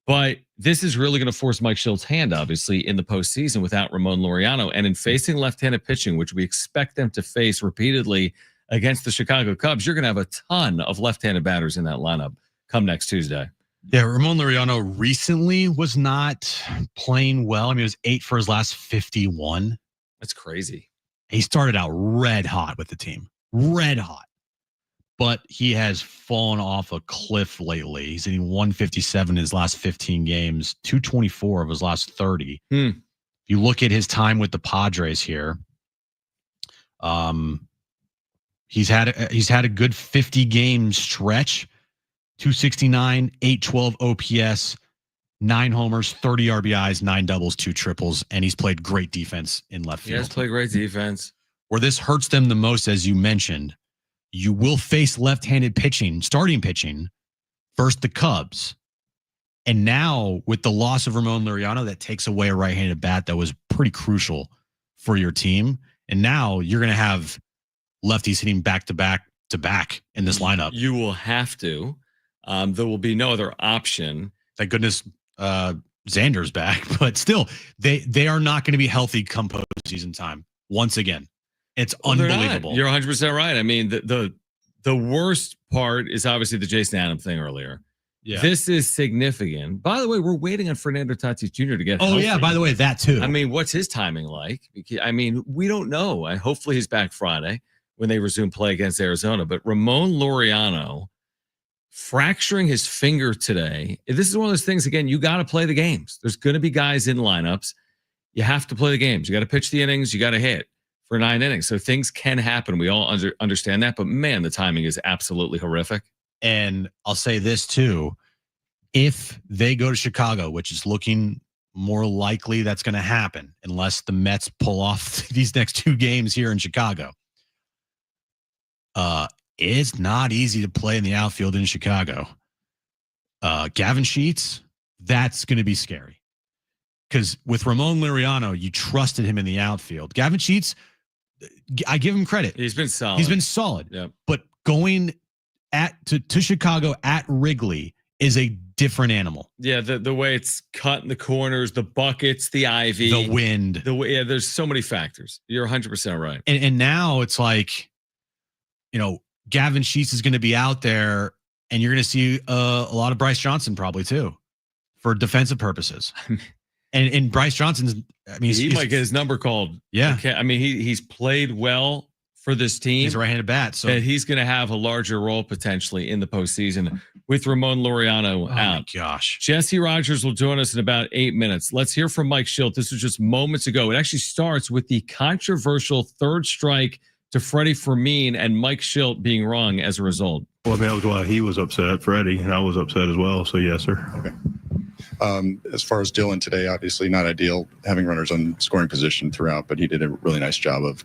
But this is really going to force Mike Shildt's hand, obviously, in the postseason without Ramon Lauriano. And in facing left-handed pitching, which we expect them to face repeatedly against the Chicago Cubs, you're going to have a ton of left-handed batters in that lineup come next Tuesday. Yeah, Ramon Lauriano recently was not playing well. I mean, it was 8 for his last 51. That's crazy. He started out red hot with the team. Red hot. But he has fallen off a cliff lately. He's hitting 157 in his last 15 games, 224 of his last 30. If you look at his time with the Padres here, he's had a good 50 game stretch, 269, 812 OPS, 9 homers, 30 RBIs, 9 doubles, 2 triples, and he's played great defense in left field. He has played great defense. Where this hurts them the most, as you mentioned, you will face left-handed pitching, starting pitching, versus the Cubs. And now with the loss of Ramon Lauriano, that takes away a right-handed bat that was pretty crucial for your team. And now you're going to have lefties hitting back-to-back in this lineup. You will have to. There will be no other option. Thank goodness Xander's back. But still, they are not going to be healthy come postseason time once again. It's unbelievable. You're 100% right. I mean, the worst part is obviously the Jason Adams thing earlier. Yeah. This is significant. By the way, we're waiting on Fernando Tatis Jr. to get healthy. Oh, yeah, by the way, that too. I mean, what's his timing like? I mean, we don't know. Hopefully he's back Friday when they resume play against Arizona. But Ramon Lauriano fracturing his finger today. This is one of those things, again, you got to play the games. There's going to be guys in lineups. You have to play the games. You got to pitch the innings. You got to hit for 9 innings. So things can happen. We all understand that. But, man, the timing is absolutely horrific. And I'll say this, too. If they go to Chicago, which is looking more likely that's going to happen unless the Mets pull off these next 2 games here in Chicago, it's not easy to play in the outfield in Chicago. Gavin Sheets, that's going to be scary. Because with Ramon Lauriano, you trusted him in the outfield. Gavin Sheets, I give him credit. He's been solid. He's been solid. Yep. But going to Chicago at Wrigley is a different animal. Yeah, the way it's cut in the corners, the buckets, the ivy, the wind, the way. Yeah, there's so many factors. You're 100% right. And now it's like, Gavin Sheets is going to be out there, and you're going to see a lot of Bryce Johnson probably too, for defensive purposes. And Bryce Johnson's, I mean, he might get his number called. Yeah, okay. I mean, he's played well for this team. He's a right-handed bat, so he's going to have a larger role potentially in the postseason with Ramon Lauriano out. My gosh. Jesse Rogers will join us in about 8 minutes. Let's hear from Mike Shildt. This was just moments ago. It actually starts with the controversial third strike to Freddie Fermin and Mike Shildt being wrong as a result. Well, I mean, that was why he was upset, Freddie, and I was upset as well. So, yes, sir. Okay. As far as Dylan today, obviously not ideal having runners on scoring position throughout, but he did a really nice job of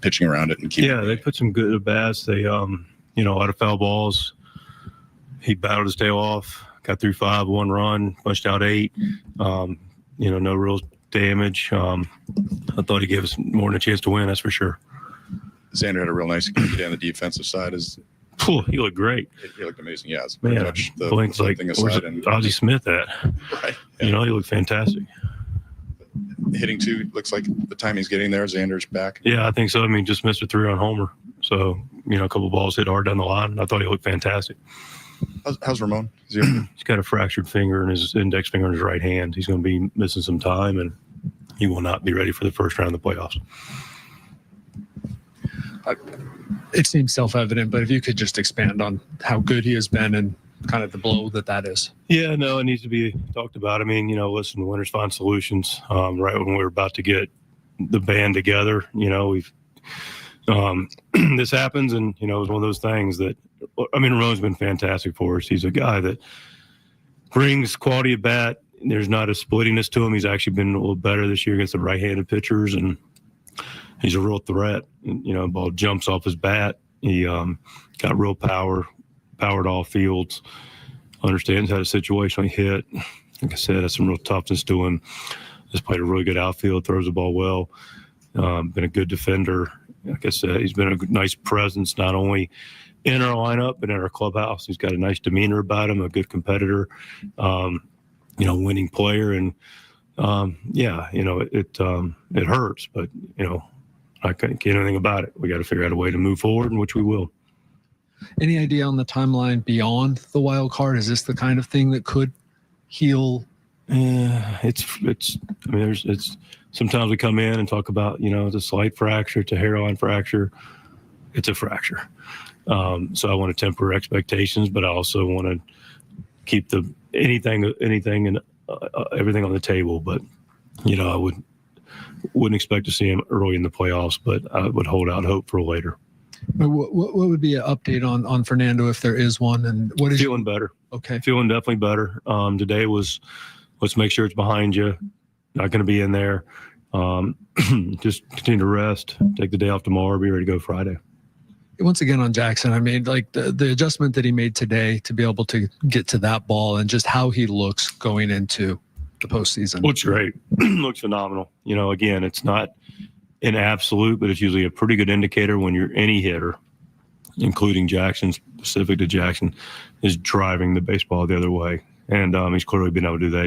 pitching around it and keeping. Yeah, they put some good at bats. They, a lot of foul balls. He battled his tail off, got through 5, 1 run, punched out 8. No real damage. I thought he gave us more than a chance to win, that's for sure. Xander had a real nice day on the defensive side. He looked great. He looked amazing. Yeah, pretty much the Blink's like, thing where's aside. Ozzie Smith at? Right. Yeah. He looked fantastic. Hitting too, looks like the time he's getting there. Xander's back. Yeah, I think so. I mean, just missed a 3-run homer. So, a couple of balls hit hard down the line. I thought he looked fantastic. How's Ramon? He's got a fractured finger in his index finger in his right hand. He's going to be missing some time, and he will not be ready for the first round of the playoffs. It seems self-evident, but if you could just expand on how good he has been and kind of the blow that is. Yeah, no, it needs to be talked about. I mean, listen, winners find solutions. Right when we're about to get the band together, we've this happens, and it was one of those things that, Ramon's been fantastic for us. He's a guy that brings quality at bat. There's not a splittiness to him. He's actually been a little better this year against the right-handed pitchers, and he's a real threat. You know, ball jumps off his bat. He got real powered all fields, understands how to situationally hit. Like I said, has some real toughness to him. Has played a really good outfield, throws the ball well, been a good defender. Like I said, he's been a nice presence, not only in our lineup, but in our clubhouse. He's got a nice demeanor about him, a good competitor, you know, winning player. And, yeah, you know, it hurts, but, you know, I can't do anything about it. We got to figure out a way to move forward, and which we will. Any idea on the timeline beyond the wild card? Is this the kind of thing that could heal? It's. I mean, it's. Sometimes we come in and talk about, you know, it's a slight fracture, it's a hairline fracture. It's a fracture. So I want to temper expectations, but I also want to keep anything and everything on the table. But, you know, I wouldn't expect to see him early in the playoffs, but I would hold out hope for later. What would be an update on Fernando if there is one? And what is feeling better? Okay, feeling definitely better. Today was, let's make sure it's behind you. Not going to be in there. Just continue to rest. Take the day off tomorrow. Be ready to go Friday. Once again on Jackson, I mean, like the adjustment that he made today to be able to get to that ball and just how he looks going into the postseason. Looks great. Looks phenomenal. You know, again, it's not an absolute, but it's usually a pretty good indicator when you're any hitter, including Jackson, specific to Jackson, is driving the baseball the other way. And he's clearly been able to do that.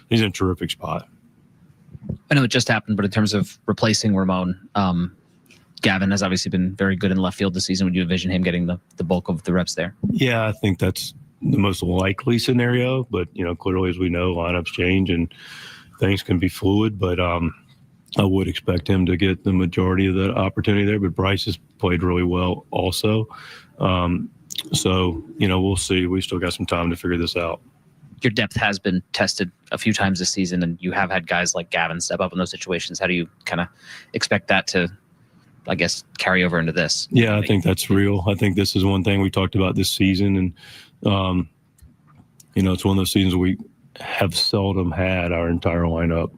He's in a terrific spot. I know it just happened, but in terms of replacing Ramon, Gavin has obviously been very good in left field this season. Would you envision him getting the bulk of the reps there? Yeah, I think that's the most likely scenario. But, you know, clearly, as we know, lineups change and things can be fluid. But I would expect him to get the majority of the opportunity there. But Bryce has played really well also. So, you know, we'll see. We still got some time to figure this out. Your depth has been tested a few times this season, and you have had guys like Gavin step up in those situations. How do you kind of expect that to, I guess, carry over into this? Yeah, I think that's real. I think this is one thing we talked about this season. And, you know, it's one of those seasons we have seldom had our entire lineup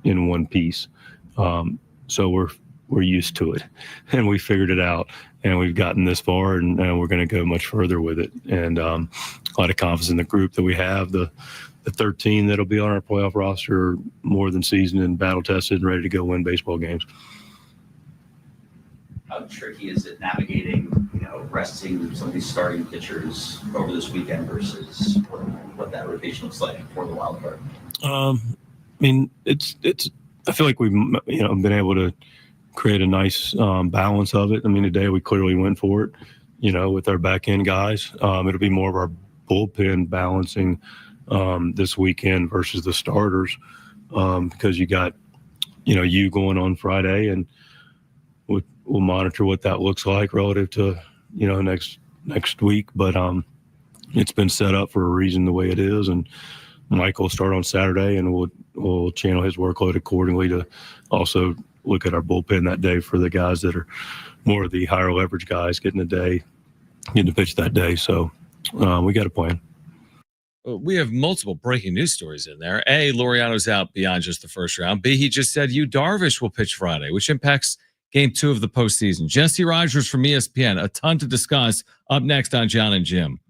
in one piece. So we're used to it, and we figured it out, and we've gotten this far, and we're going to go much further with it. And a lot of confidence in the group that we have. The 13 that'll be on our playoff roster are more than seasoned and battle tested and ready to go win baseball games. How tricky is it navigating, you know, resting some of these starting pitchers over this weekend versus what that rotation looks like for the wild card? I mean, it's. I feel like we've, you know, been able to create a nice balance of it. I mean, today we clearly went for it, you know, with our back end guys. It'll be more of our bullpen balancing this weekend versus the starters because you got, you know, you going on Friday, and we'll monitor what that looks like relative to, you know, next week. But it's been set up for a reason the way it is, and Mike will start on Saturday, and we'll channel his workload accordingly to also look at our bullpen that day for the guys that are more of the higher leverage guys getting to pitch that day. So we got a plan. We have multiple breaking news stories in there. A, Lauriano's out beyond just the first round. B, he just said Yu Darvish will pitch Friday, which impacts Game 2 of the postseason. Jesse Rogers from ESPN. A ton to discuss up next on Jon and Jim.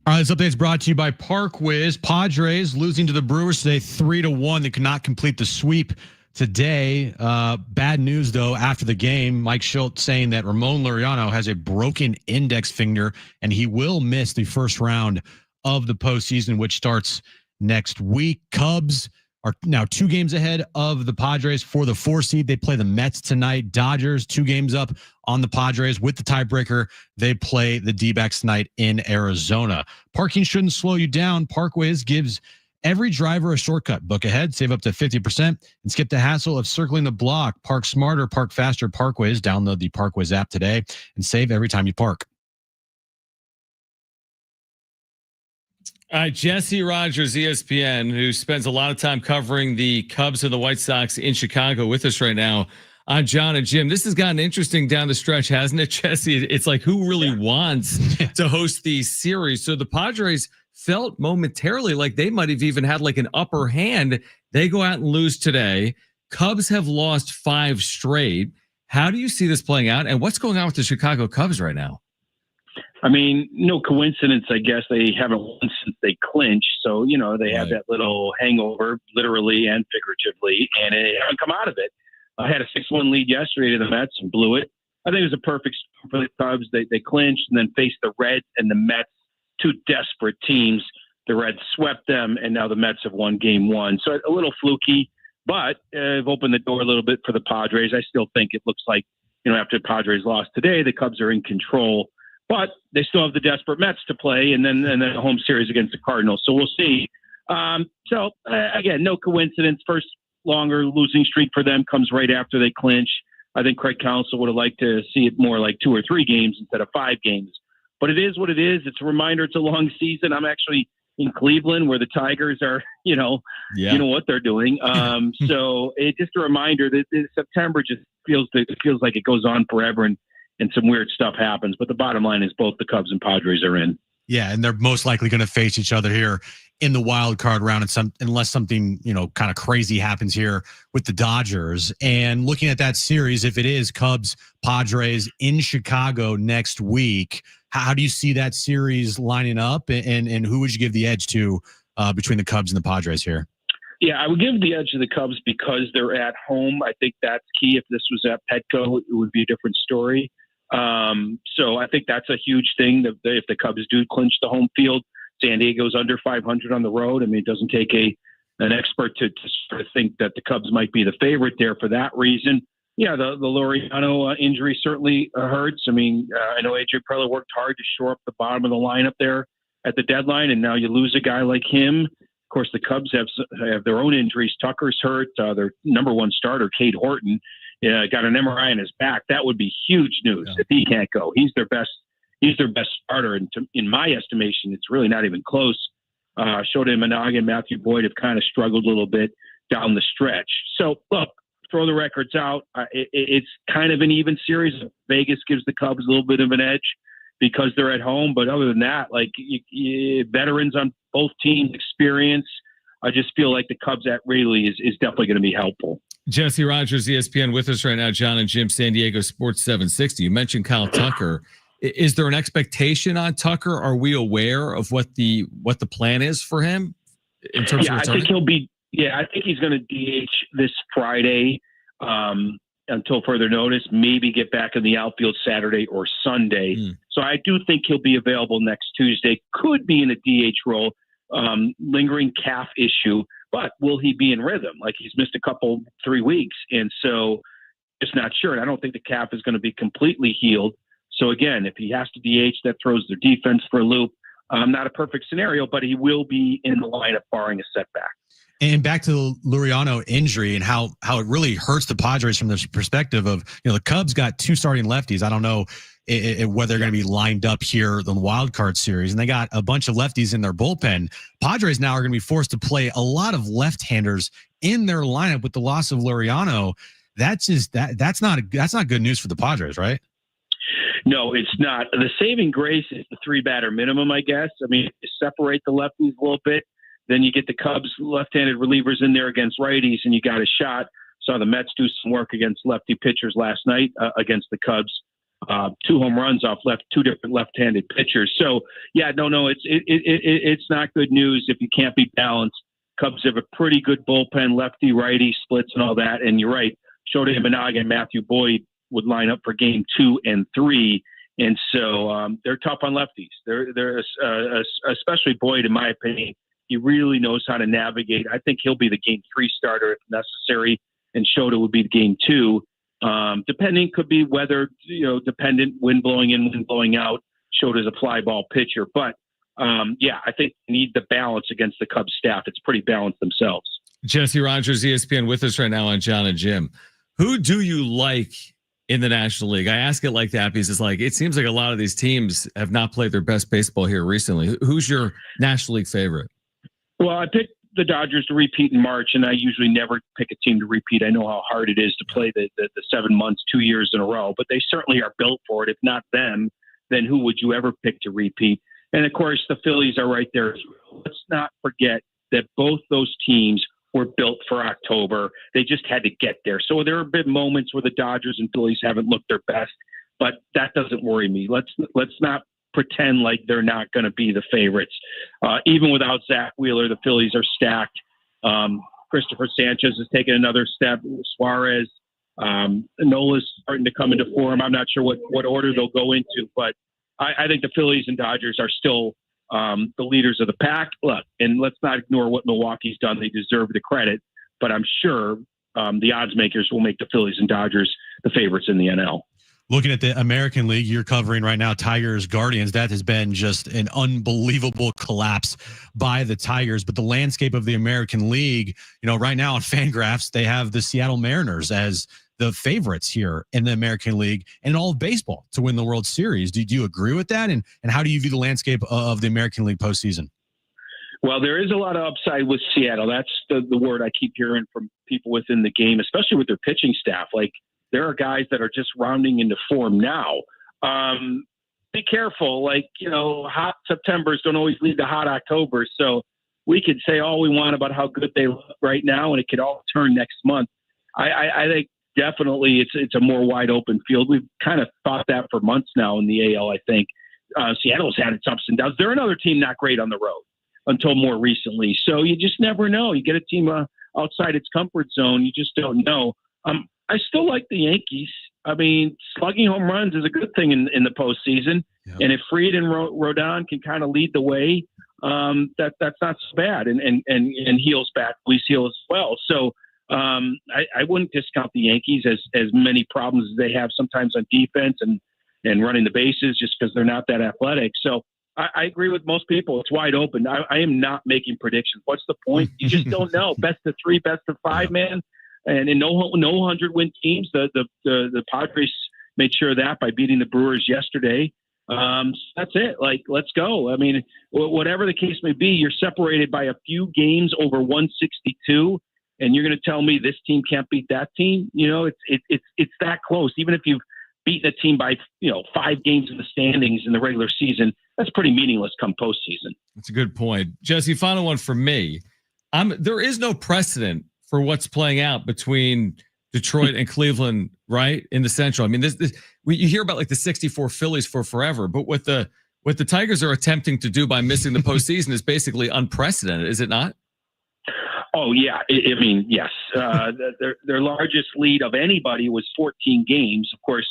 All right, this update is brought to you by ParkWiz. Padres losing to the Brewers today 3-1. They could not complete the sweep today. Bad news, though, after the game. Mike Schultz saying that Ramon Lauriano has a broken index finger, and he will miss the first round of the postseason, which starts next week. Cubs are now 2 games ahead of the Padres for the 4 seed. They play the Mets tonight. Dodgers 2 games up on the Padres with the tiebreaker. They play the D-backs tonight in Arizona. Parking shouldn't slow you down. Parkways gives every driver a shortcut. Book ahead, save up to 50%, and skip the hassle of circling the block. Park smarter, park faster. Parkways. Download the Parkways app today and save every time you park. All right, Jesse Rogers, ESPN, who spends a lot of time covering the Cubs and the White Sox in Chicago with us right now on Jon and Jim. This has gotten interesting down the stretch, hasn't it, Jesse? It's like who really wants to host these series? So the Padres felt momentarily like they might have even had like an upper hand. They go out and lose today. Cubs have lost 5 straight. How do you see this playing out? And what's going on with the Chicago Cubs right now? I mean, no coincidence, I guess. They haven't won since they clinched. So, they have that little hangover, literally and figuratively, and they haven't come out of it. I had a 6-1 lead yesterday to the Mets and blew it. I think it was a perfect storm for the Cubs. They clinched and then faced the Reds and the Mets, 2 desperate teams. The Reds swept them, and now the Mets have won game 1. So a little fluky, but I've opened the door a little bit for the Padres. I still think it looks like, after the Padres lost today, the Cubs are in control. But they still have the desperate Mets to play, and then a home series against the Cardinals. So we'll see. Again, no coincidence. First longer losing streak for them comes right after they clinch. I think Craig Counsell would have liked to see it more like 2 or 3 games instead of 5 games. But it is what it is. It's a reminder. It's a long season. I'm actually in Cleveland where the Tigers are, you know what they're doing. So it's just a reminder that September just feels like it goes on forever and some weird stuff happens. But the bottom line is both the Cubs and Padres are in. Yeah, and they're most likely going to face each other here in the wild card round, unless something kind of crazy happens here with the Dodgers. And looking at that series, if it is Cubs Padres in Chicago next week, how do you see that series lining up? And who would you give the edge to between the Cubs and the Padres here? Yeah, I would give the edge to the Cubs because they're at home. I think that's key. If this was at Petco, it would be a different story. So I think that's a huge thing that if the Cubs do clinch the home field, San Diego's under 500 on the road. I mean, it doesn't take an expert to sort of think that the Cubs might be the favorite there for that reason. Yeah, the Lauriano injury certainly hurts. I mean, I know AJ Preller worked hard to shore up the bottom of the lineup there at the deadline, and now you lose a guy like him. Of course, the Cubs have their own injuries. Tucker's hurt. Their number 1 starter, Cade Horton, got an MRI on his back. That would be huge news if he can't go. He's their best starter, and in my estimation, it's really not even close. Shota Imanaga and Matthew Boyd have kind of struggled a little bit down the stretch. So look, throw the records out. It's kind of an even series. Vegas gives the Cubs a little bit of an edge because they're at home, but other than that, like veterans on both teams, experience. I just feel like the Cubs at Wrigley is definitely going to be helpful. Jesse Rogers, ESPN, with us right now. Jon and Jim, San Diego Sports 760. You mentioned Kyle Tucker. Is there an expectation on Tucker? Are we aware of what the plan is for him in terms of returning? I think he's going to DH this Friday until further notice. Maybe get back in the outfield Saturday or Sunday. So I do think he'll be available next Tuesday. Could be in a DH role. Lingering calf issue, but will he be in rhythm? Like he's missed a 3 weeks, and so just not sure. And I don't think the calf is going to be completely healed. So again, if he has to DH, that throws their defense for a loop. Not a perfect scenario, but he will be in the lineup barring a setback. And back to the Lauriano injury and how it really hurts the Padres from the perspective of, the Cubs got 2 starting lefties. I don't know whether they're going to be lined up here in the wild card series, and they got a bunch of lefties in their bullpen. Padres now are going to be forced to play a lot of left-handers in their lineup with the loss of Lauriano. That's not good news for the Padres, right? No, it's not. The saving grace is the 3-batter minimum, I guess. I mean, you separate the lefties a little bit, then you get the Cubs left-handed relievers in there against righties, and you got a shot. Saw the Mets do some work against lefty pitchers last night against the Cubs. 2 home runs off two different left-handed pitchers. So yeah, no, it's not good news if you can't be balanced. Cubs have a pretty good bullpen, lefty, righty splits and all that. And you're right, Shota Imanaga and Matthew Boyd would line up for game 2 and 3. And so they're tough on lefties. They're especially Boyd, in my opinion. He really knows how to navigate. I think he'll be the game 3 starter if necessary, and Shota would be the game 2. Depending, could be weather, dependent, wind blowing in, wind blowing out. Shota's a fly ball pitcher. But I think they need the balance against the Cubs staff. It's pretty balanced themselves. Jesse Rogers, ESPN, with us right now on Jon and Jim. Who do you like in the National League? I ask it like that because it seems like a lot of these teams have not played their best baseball here recently. Who's your National League favorite? Well, I picked the Dodgers to repeat in March, and I usually never pick a team to repeat. I know how hard it is to play the 7 months, 2 years in a row, but they certainly are built for it. If not them, then who would you ever pick to repeat? And of course, the Phillies are right there. Let's not forget that both those teams were built for October. They just had to get there. So there have been moments where the Dodgers and Phillies haven't looked their best, but that doesn't worry me. Let's not pretend like they're not going to be the favorites. Even without Zach Wheeler, the Phillies are stacked. Christopher Sanchez has taken another step. Suarez, Nola's starting to come into form. I'm not sure what order they'll go into, but I think the Phillies and Dodgers are still the leaders of the pack. Look, and let's not ignore what Milwaukee's done. They deserve the credit, but I'm sure the odds makers will make the Phillies and Dodgers the favorites in the NL. Looking at the American League, you're covering right now Tigers, Guardians. That has been just an unbelievable collapse by the Tigers. But the landscape of the American League, right now on Fangraphs, they have the Seattle Mariners as the favorites here in the American League and all of baseball to win the World Series. Do you agree with that? And how do you view the landscape of the American League postseason? Well, there is a lot of upside with Seattle. That's the word I keep hearing from people within the game, especially with their pitching staff. Like, there are guys that are just rounding into form now. Be careful. Hot Septembers don't always lead to hot Octobers. So we could say all we want about how good they look right now, and it could all turn next month. I think definitely it's a more wide open field. We've kind of thought that for months now in the AL, I think. Seattle's had its ups and downs. They're another team not great on the road until more recently. So you just never know. You get a team outside its comfort zone. You just don't know. I still like the Yankees. I mean, slugging home runs is a good thing in the postseason. Yeah. And if Fried and Rodon can kind of lead the way, that's not so bad. And Heal's back, Luis Heel as well. So I wouldn't discount the Yankees as many problems as they have sometimes on defense and running the bases just because they're not that athletic. So I agree with most people. It's wide open. I am not making predictions. What's the point? You just don't know. Best of 3, best of 5, man. And in no 100-win teams, the Padres made sure of that by beating the Brewers yesterday. So that's it. Let's go. I mean, whatever the case may be, you're separated by a few games over 162, and you're going to tell me this team can't beat that team? It's that close. Even if you've beaten a team by 5 games in the standings in the regular season, that's pretty meaningless come postseason. That's a good point, Jesse. Final one for me. There is no precedent for what's playing out between Detroit and Cleveland, right, in the Central. I mean, you hear about the 64 Phillies for forever, but what the Tigers are attempting to do by missing the postseason is basically unprecedented, is it not? Oh yeah, I mean, yes. Their largest lead of anybody was 14 games. Of course,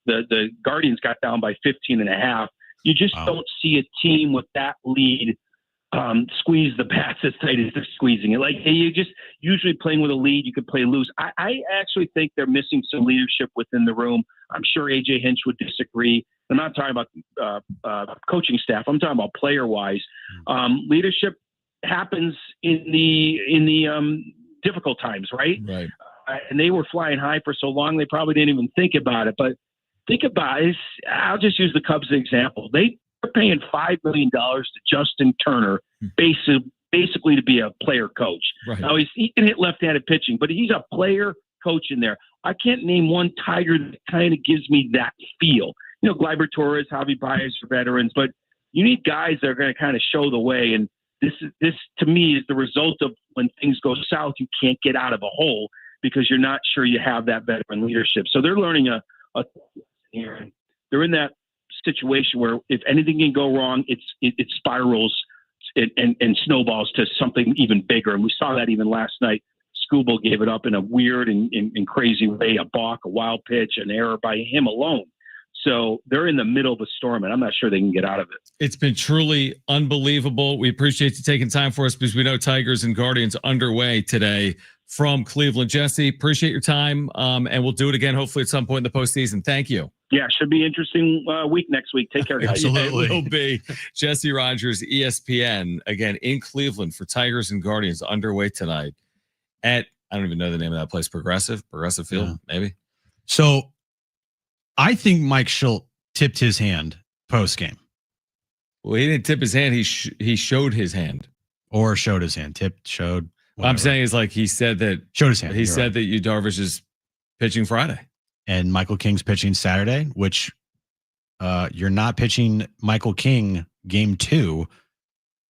the Guardians got down by 15.5. You just don't see a team with that lead squeeze the bats as tight as they're squeezing it. You just usually playing with a lead, you could play loose. I actually think they're missing some leadership within the room. I'm sure AJ Hinch would disagree. I'm not talking about coaching staff. I'm talking about player wise. Leadership happens in the difficult times, right? Right. And they were flying high for so long, they probably didn't even think about it. But think about it. I'll just use the Cubs as an example. They're paying $5 million to Justin Turner, basically to be a player coach. Right. Now he can hit left-handed pitching, but he's a player coach in there. I can't name one Tiger that kind of gives me that feel. Gleyber Torres, Javi Baez are veterans, but you need guys that are going to kind of show the way. And this to me is the result of when things go south, you can't get out of a hole because you're not sure you have that veteran leadership. So they're learning a here. they're in that situation where if anything can go wrong, it spirals and snowballs to something even bigger. And we saw that even last night. Skubal gave it up in a weird and crazy way, a balk, a wild pitch, an error by him alone. So they're in the middle of a storm, and I'm not sure they can get out of it. It's been truly unbelievable. We appreciate you taking time for us because we know Tigers and Guardians underway today from Cleveland. Jesse, appreciate your time, and we'll do it again hopefully at some point in the postseason. Thank you. Yeah, should be interesting week next week. Take care, guys. Absolutely. It will be. Jesse Rogers, ESPN, again in Cleveland for Tigers and Guardians underway tonight at, I don't even know the name of that place, Progressive Field, maybe. So I think Mike Schultz tipped his hand post game. Well, he didn't tip his hand. He showed his hand. Or showed his hand. Tipped, showed. What I'm saying is, like, he said that showed his hand. He said that Yu Darvish is pitching Friday. And Michael King's pitching Saturday, which you're not pitching Michael King game 2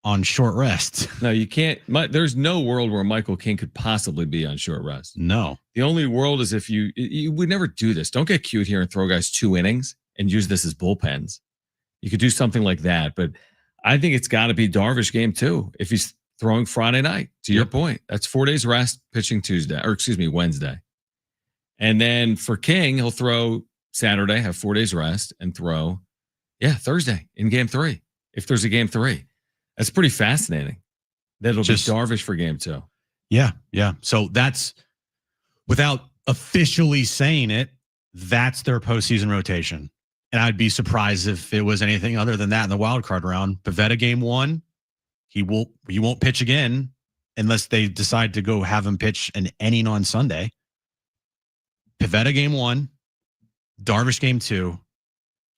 on short rest. No, you can't. There's no world where Michael King could possibly be on short rest. No. The only world is if you would never do this. Don't get cute here and throw guys 2 innings and use this as bullpens. You could do something like that, but I think it's got to be Darvish game 2 if he's throwing Friday night. To your point, that's 4 days rest, pitching Wednesday. And then for King, he'll throw Saturday, have 4 days rest, and throw, Thursday in game 3. If there's a game 3, that's pretty fascinating. That'll be Darvish for game 2. Yeah. So that's, without officially saying it, that's their postseason rotation. And I'd be surprised if it was anything other than that in the wild card round. Pivetta game 1, he won't pitch again unless they decide to go have him pitch an inning on Sunday. Pivetta game 1, Darvish game 2,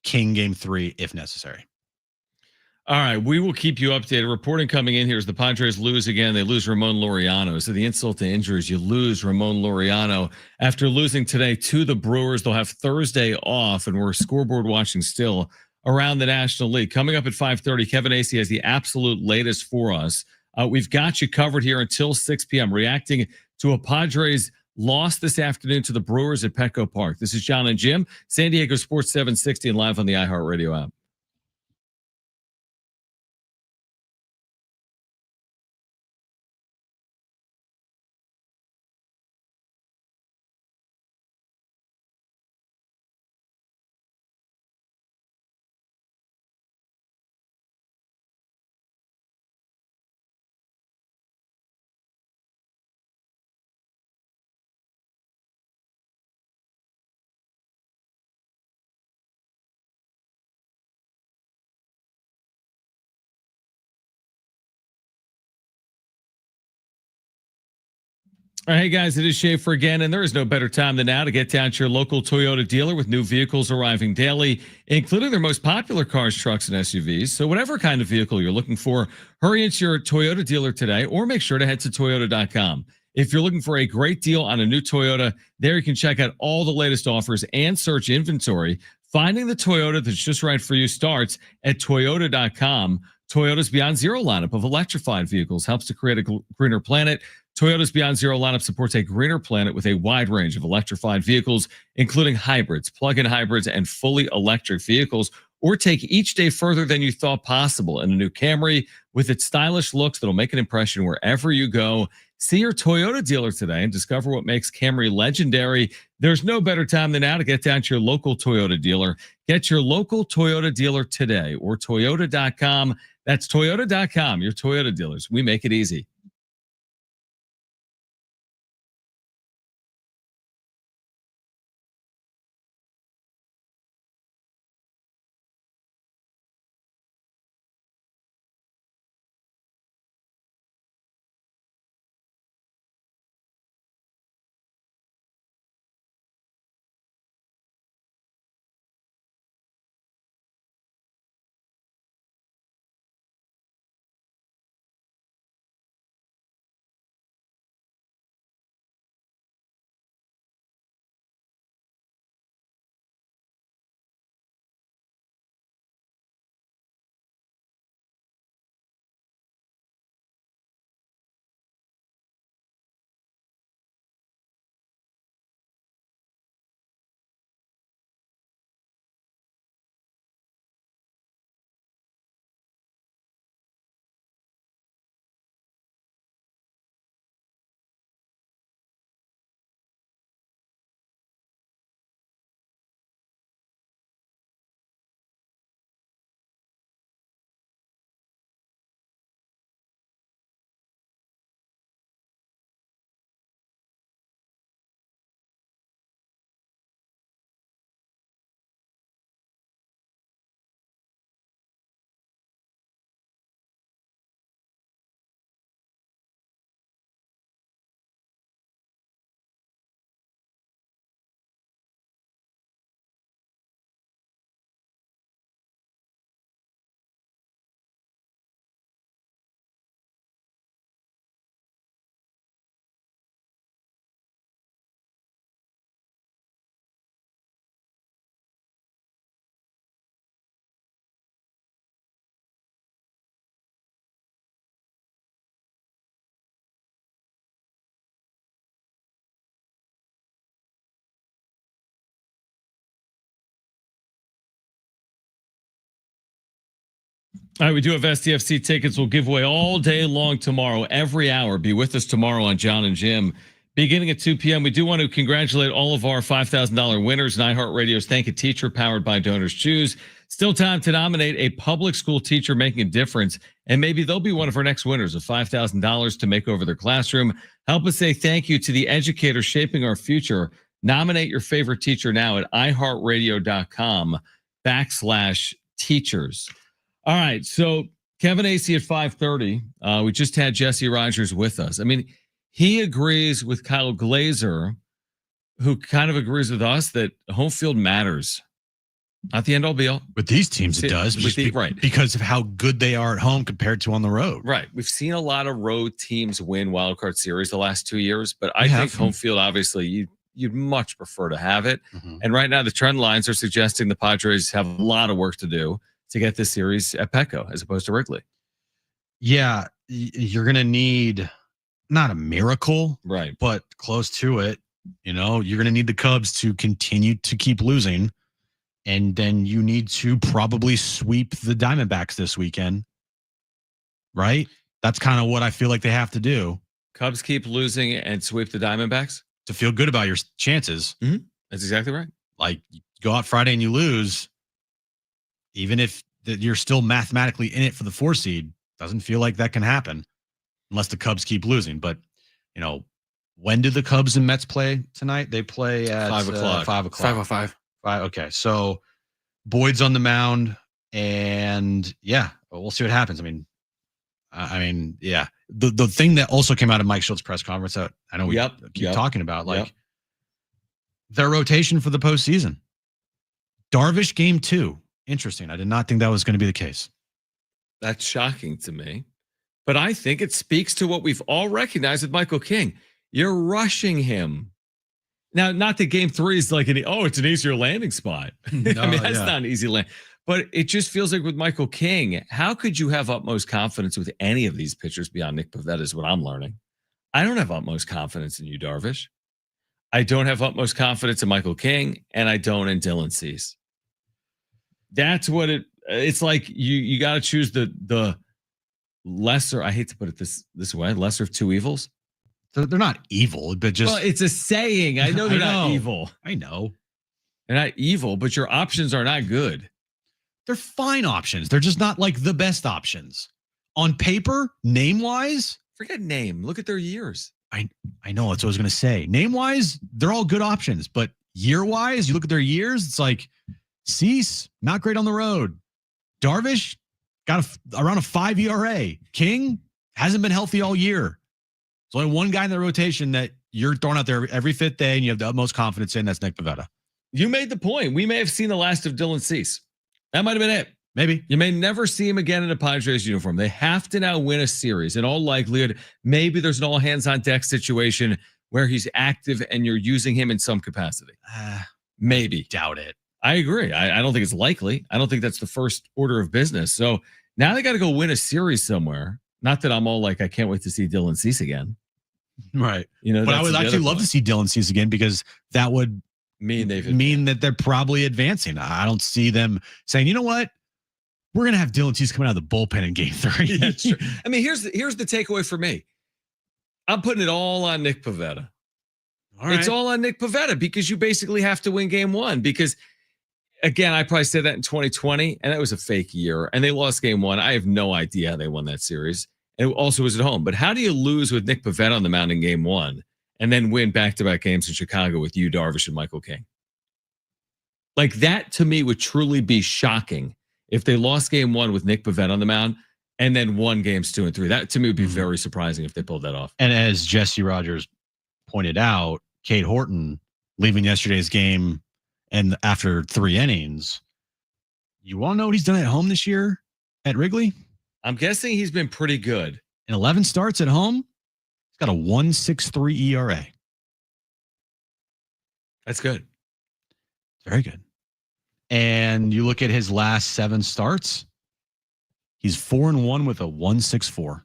King game 3 if necessary. All right, we will keep you updated. Reporting coming in here is the Padres lose again. They lose Ramon Lauriano. So the insult to injury is you lose Ramon Lauriano. After losing today to the Brewers, they'll have Thursday off, and we're scoreboard watching still around the National League. Coming up at 5:30, Kevin Acee has the absolute latest for us. We've got you covered here until 6 p.m., reacting to a Padres loss this afternoon to the Brewers at Petco Park. This is Jon and Jim, San Diego Sports 760 and live on the iHeartRadio app. All right, hey guys, it is Schaefer again, and there is no better time than now to get down to your local Toyota dealer with new vehicles arriving daily, including their most popular cars, trucks, and SUVs. So whatever kind of vehicle you're looking for, hurry into your Toyota dealer today, or make sure to head to Toyota.com. If you're looking for a great deal on a new Toyota, there you can check out all the latest offers and search inventory. Finding the Toyota that's just right for you starts at Toyota.com. Toyota's Beyond Zero lineup of electrified vehicles helps to create a greener planet. Toyota's Beyond Zero lineup supports a greener planet with a wide range of electrified vehicles, including hybrids, plug-in hybrids, and fully electric vehicles. Or take each day further than you thought possible in a new Camry with its stylish looks that'll make an impression wherever you go. See your Toyota dealer today and discover what makes Camry legendary. There's no better time than now to get down to your local Toyota dealer. Get your local Toyota dealer today or Toyota.com. That's Toyota.com, your Toyota dealers. We make it easy. All right, we do have SDFC tickets. We'll give away all day long tomorrow, every hour. Be with us tomorrow on Jon and Jim, beginning at 2 p.m. We do want to congratulate all of our $5,000 winners. iHeartRadio's Thank a Teacher, powered by Donors Choose. Still time to nominate a public school teacher making a difference, and maybe they'll be one of our next winners of $5,000 to make over their classroom. Help us say thank you to the educators shaping our future. Nominate your favorite teacher now at iHeartRadio.com/teachers. All right, so Kevin Acee at 5:30. We just had Jesse Rogers with us. I mean, he agrees with Kyle Glazer, who kind of agrees with us that home field matters. Not the end all be all. With these teams, it does. Right. Because of how good they are at home compared to on the road. Right. We've seen a lot of road teams win wildcard series the last 2 years, but I think home field, obviously, you'd much prefer to have it. Mm-hmm. And right now, the trend lines are suggesting the Padres have a lot of work to do to get this series at Petco as opposed to Wrigley. Yeah, you're going to need not a miracle, right, but close to it. You're going to need the Cubs to continue to keep losing. And then you need to probably sweep the Diamondbacks this weekend, right? That's kind of what I feel like they have to do. Cubs keep losing and sweep the Diamondbacks? To feel good about your chances. Mm-hmm. That's exactly right. Like, you go out Friday and you lose, even if you're still mathematically in it for the 4 seed, doesn't feel like that can happen unless the Cubs keep losing. But, when do the Cubs and Mets play tonight? They play at 5 o'clock. 5 o'clock. 5:05. Okay, so Boyd's on the mound, and we'll see what happens. I mean, yeah. The thing that also came out of Mike Schultz's press conference that I know we keep talking about, their rotation for the postseason. Darvish game 2. Interesting. I did not think that was going to be the case. That's shocking to me, but I think it speaks to what we've all recognized with Michael King. You're rushing him. Now, not that game 3 is like it's an easier landing spot. That's not an easy land. But it just feels like with Michael King, how could you have utmost confidence with any of these pitchers beyond Nick Pivetta is what I'm learning. I don't have utmost confidence in you, Darvish. I don't have utmost confidence in Michael King, and I don't in Dylan Cease. That's what it's like. You got to choose the lesser, I hate to put it this way, lesser of two evils. They're not evil, but just... Well, it's a saying. I know they're not evil. I know. They're not evil, but your options are not good. They're fine options. They're just not like the best options. On paper, name-wise... Forget name. Look at their years. I know. That's what I was going to say. Name-wise, they're all good options. But year-wise, you look at their years, it's like Cease, not great on the road. Darvish, got around a 5 ERA. King hasn't been healthy all year. There's only one guy in the rotation that you're throwing out there every 5th day and you have the utmost confidence in. That's Nick Pivetta. You made the point. We may have seen the last of Dylan Cease. That might have been it. Maybe. You may never see him again in a Padres uniform. They have to now win a series. In all likelihood, maybe there's an all-hands-on-deck situation where he's active and you're using him in some capacity. Maybe. Doubt it. I agree. I don't think it's likely. I don't think that's the first order of business. So now they got to go win a series somewhere. Not that I'm all like, I can't wait to see Dylan Cease again. Right. But I would actually love to see Dylan Cease again because that would mean that they're probably advancing. I don't see them saying, you know what? We're going to have Dylan Cease coming out of the bullpen in game 3. Yeah, sure. I mean, here's the takeaway for me. I'm putting it all on Nick Pivetta. All right. It's all on Nick Pivetta because you basically have to win game 1 because, again, I probably said that in 2020, and that was a fake year, and they lost game 1. I have no idea how they won that series. And it also was at home. But how do you lose with Nick Pivetta on the mound in game 1 and then win back-to-back games in Chicago with you, Darvish, and Michael King? Like, that to me would truly be shocking if they lost game 1 with Nick Pivetta on the mound and then won games 2 and 3. That to me would be very surprising if they pulled that off. And as Jesse Rogers pointed out, Cade Horton leaving yesterday's game and after 3 innings, you want to know what he's done at home this year at Wrigley? I'm guessing he's been pretty good. In 11 starts at home, he's got a 1.63 ERA. That's good. Very good. And you look at his last 7 starts, he's 4-1 with a 1.64.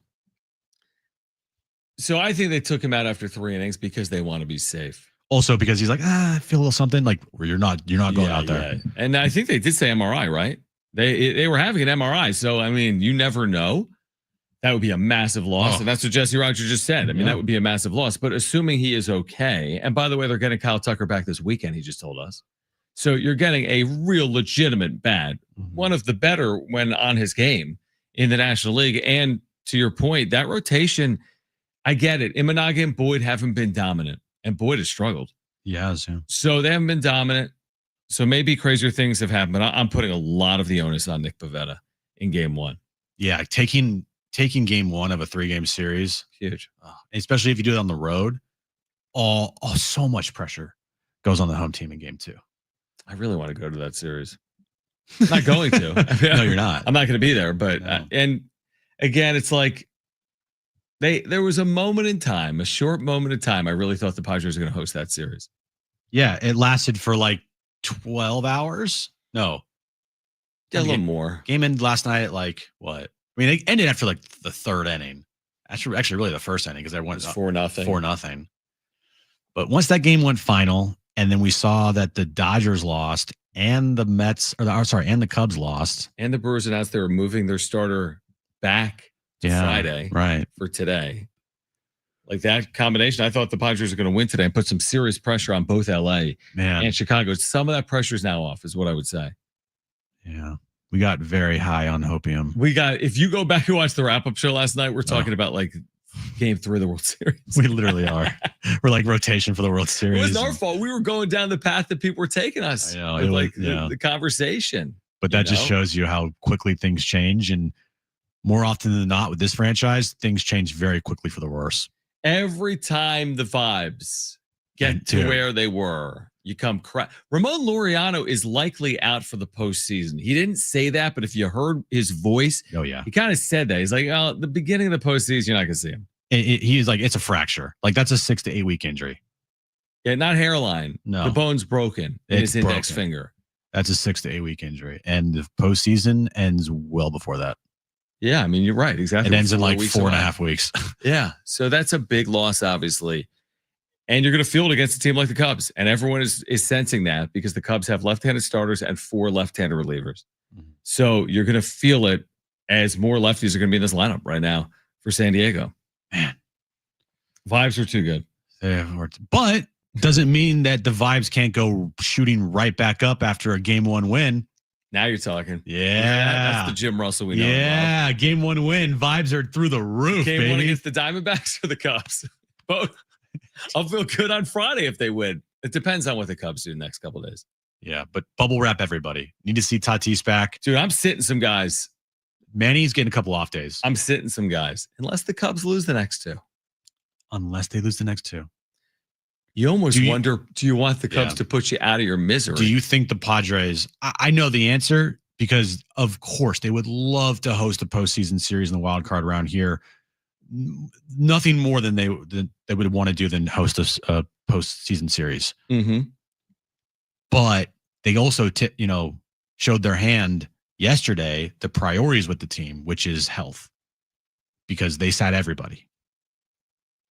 So I think they took him out after 3 innings because they want to be safe. Also because he's like, I feel a little something like where you're not going out there. Yeah. And I think they did say MRI, right? They were having an MRI. So, I mean, you never know. That would be a massive loss. And that's what Jesse Rogers just said. I mean, that would be a massive loss. But assuming he is okay, and by the way, they're getting Kyle Tucker back this weekend, he just told us. So you're getting a real legitimate bat, one of the better when on his game in the National League. And to your point, that rotation, I get it. Imanaga and Boyd haven't been dominant, and Boyd has struggled. Yeah. So they haven't been dominant. So maybe crazier things have happened, but I'm putting a lot of the onus on Nick Pivetta in game one. Yeah, taking game one of a 3-game series, huge. Especially if you do it on the road. So much pressure goes on the home team in game two. I really want to go to that series. I'm not going to. No, you're not. I'm not going to be there. But and again, it's like there was a moment in time, a short moment in time. I really thought the Padres were going to host that series. Yeah, it lasted for like 12 hours. No, a little more. Game ended last night at like what? I mean, it ended after like the third inning. Actually, really the first inning because I went 4-0. 4-0. But once that game went final, and then we saw that the Dodgers lost, and the and the Cubs lost, and the Brewers announced they were moving their starter back to Friday, for today. Like that combination, I thought the Padres were going to win today and put some serious pressure on both LA and Chicago. Some of that pressure is now off, is what I would say. Yeah. We got very high on hopium. If you go back and watch the wrap-up show last night, we're talking about like game 3 of the World Series. We literally are. We're like rotation for the World Series. It wasn't our fault. We were going down the path that people were taking us. I know. The conversation. But that just shows you how quickly things change. And more often than not with this franchise, things change very quickly for the worse. Every time the vibes get to where they were, you come Ramon Lauriano is likely out for the postseason. He didn't say that, but if you heard his voice, he kind of said that. He's like, oh, the beginning of the postseason, you're not going to see him. He's like, it's a fracture. Like that's a 6 to 8 week injury. Yeah, not hairline. No. The bone's broken in his index finger. That's a 6 to 8 week injury. And the postseason ends well before that. Yeah, I mean, you're right. Exactly. It ends in like 4.5 weeks. Yeah. So that's a big loss, obviously. And you're going to feel it against a team like the Cubs. And everyone is sensing that because the Cubs have left-handed starters and 4 left-handed relievers. So you're going to feel it as more lefties are going to be in this lineup right now for San Diego. Man. Vibes are too good. But doesn't mean that the vibes can't go shooting right back up after a game 1 win. Now you're talking. Yeah. That's the Jim Russell we know. Yeah. Game 1 win. Vibes are through the roof. Game 1 against the Diamondbacks or the Cubs? Both. I'll feel good on Friday if they win. It depends on what the Cubs do the next couple of days. Yeah, but bubble wrap everybody. Need to see Tatis back. Dude, I'm sitting some guys. Manny's getting a couple off days. I'm sitting some guys. Unless the Cubs lose the next 2. Unless they lose the next 2. You almost wonder, do you want the Cubs to put you out of your misery? Do you think the Padres, I know the answer because, of course, they would love to host a postseason series in the wild card round here. Nothing more than they would want to do than host a postseason series. But they also, showed their hand yesterday, the priorities with the team, which is health, because they sat everybody.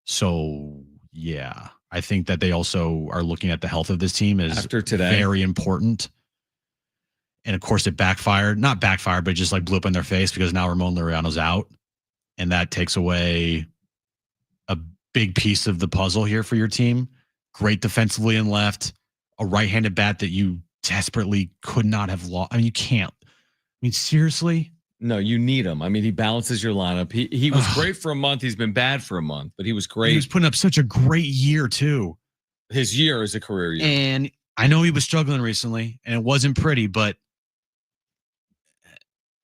So, yeah, I think that they also are looking at the health of this team as after today very important. And of course, it backfired. Not backfired, but just like blew up in their face because now Ramon Laureano's out. And that takes away a big piece of the puzzle here for your team. Great defensively and left. A right-handed bat that you desperately could not have lost. I mean, you can't. I mean, seriously? No, you need him. I mean, he balances your lineup. He was great for a month. He's been bad for a month, but he was great. He was putting up such a great year, too. His year is a career year. And I know he was struggling recently, and it wasn't pretty, but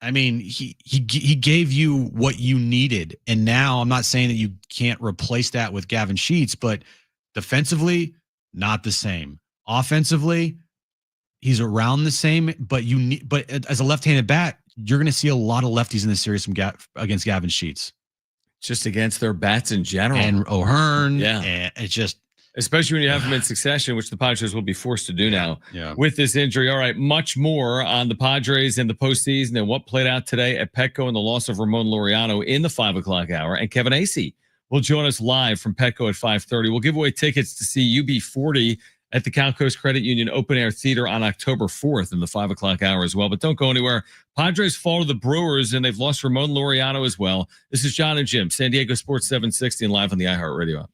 I mean, he gave you what you needed. And now I'm not saying that you can't replace that with Gavin Sheets, but defensively, not the same. Offensively, he's around the same, but as a left-handed bat, you're going to see a lot of lefties in this series against Gavin Sheets. Just against their bats in general. And O'Hearn. Yeah. And it's just, especially when you have them in succession, which the Padres will be forced to do now with this injury. All right, much more on the Padres and the postseason and what played out today at Petco and the loss of Ramon Laureano in the 5 o'clock hour. And Kevin Acee will join us live from Petco at 5:30. We'll give away tickets to see UB40 at the Cal Coast Credit Union Open Air Theater on October 4th in the 5 o'clock hour as well. But don't go anywhere. Padres fall to the Brewers, and they've lost Ramon Lauriano as well. This is Jon and Jim, San Diego Sports 760 and live on the iHeartRadio app.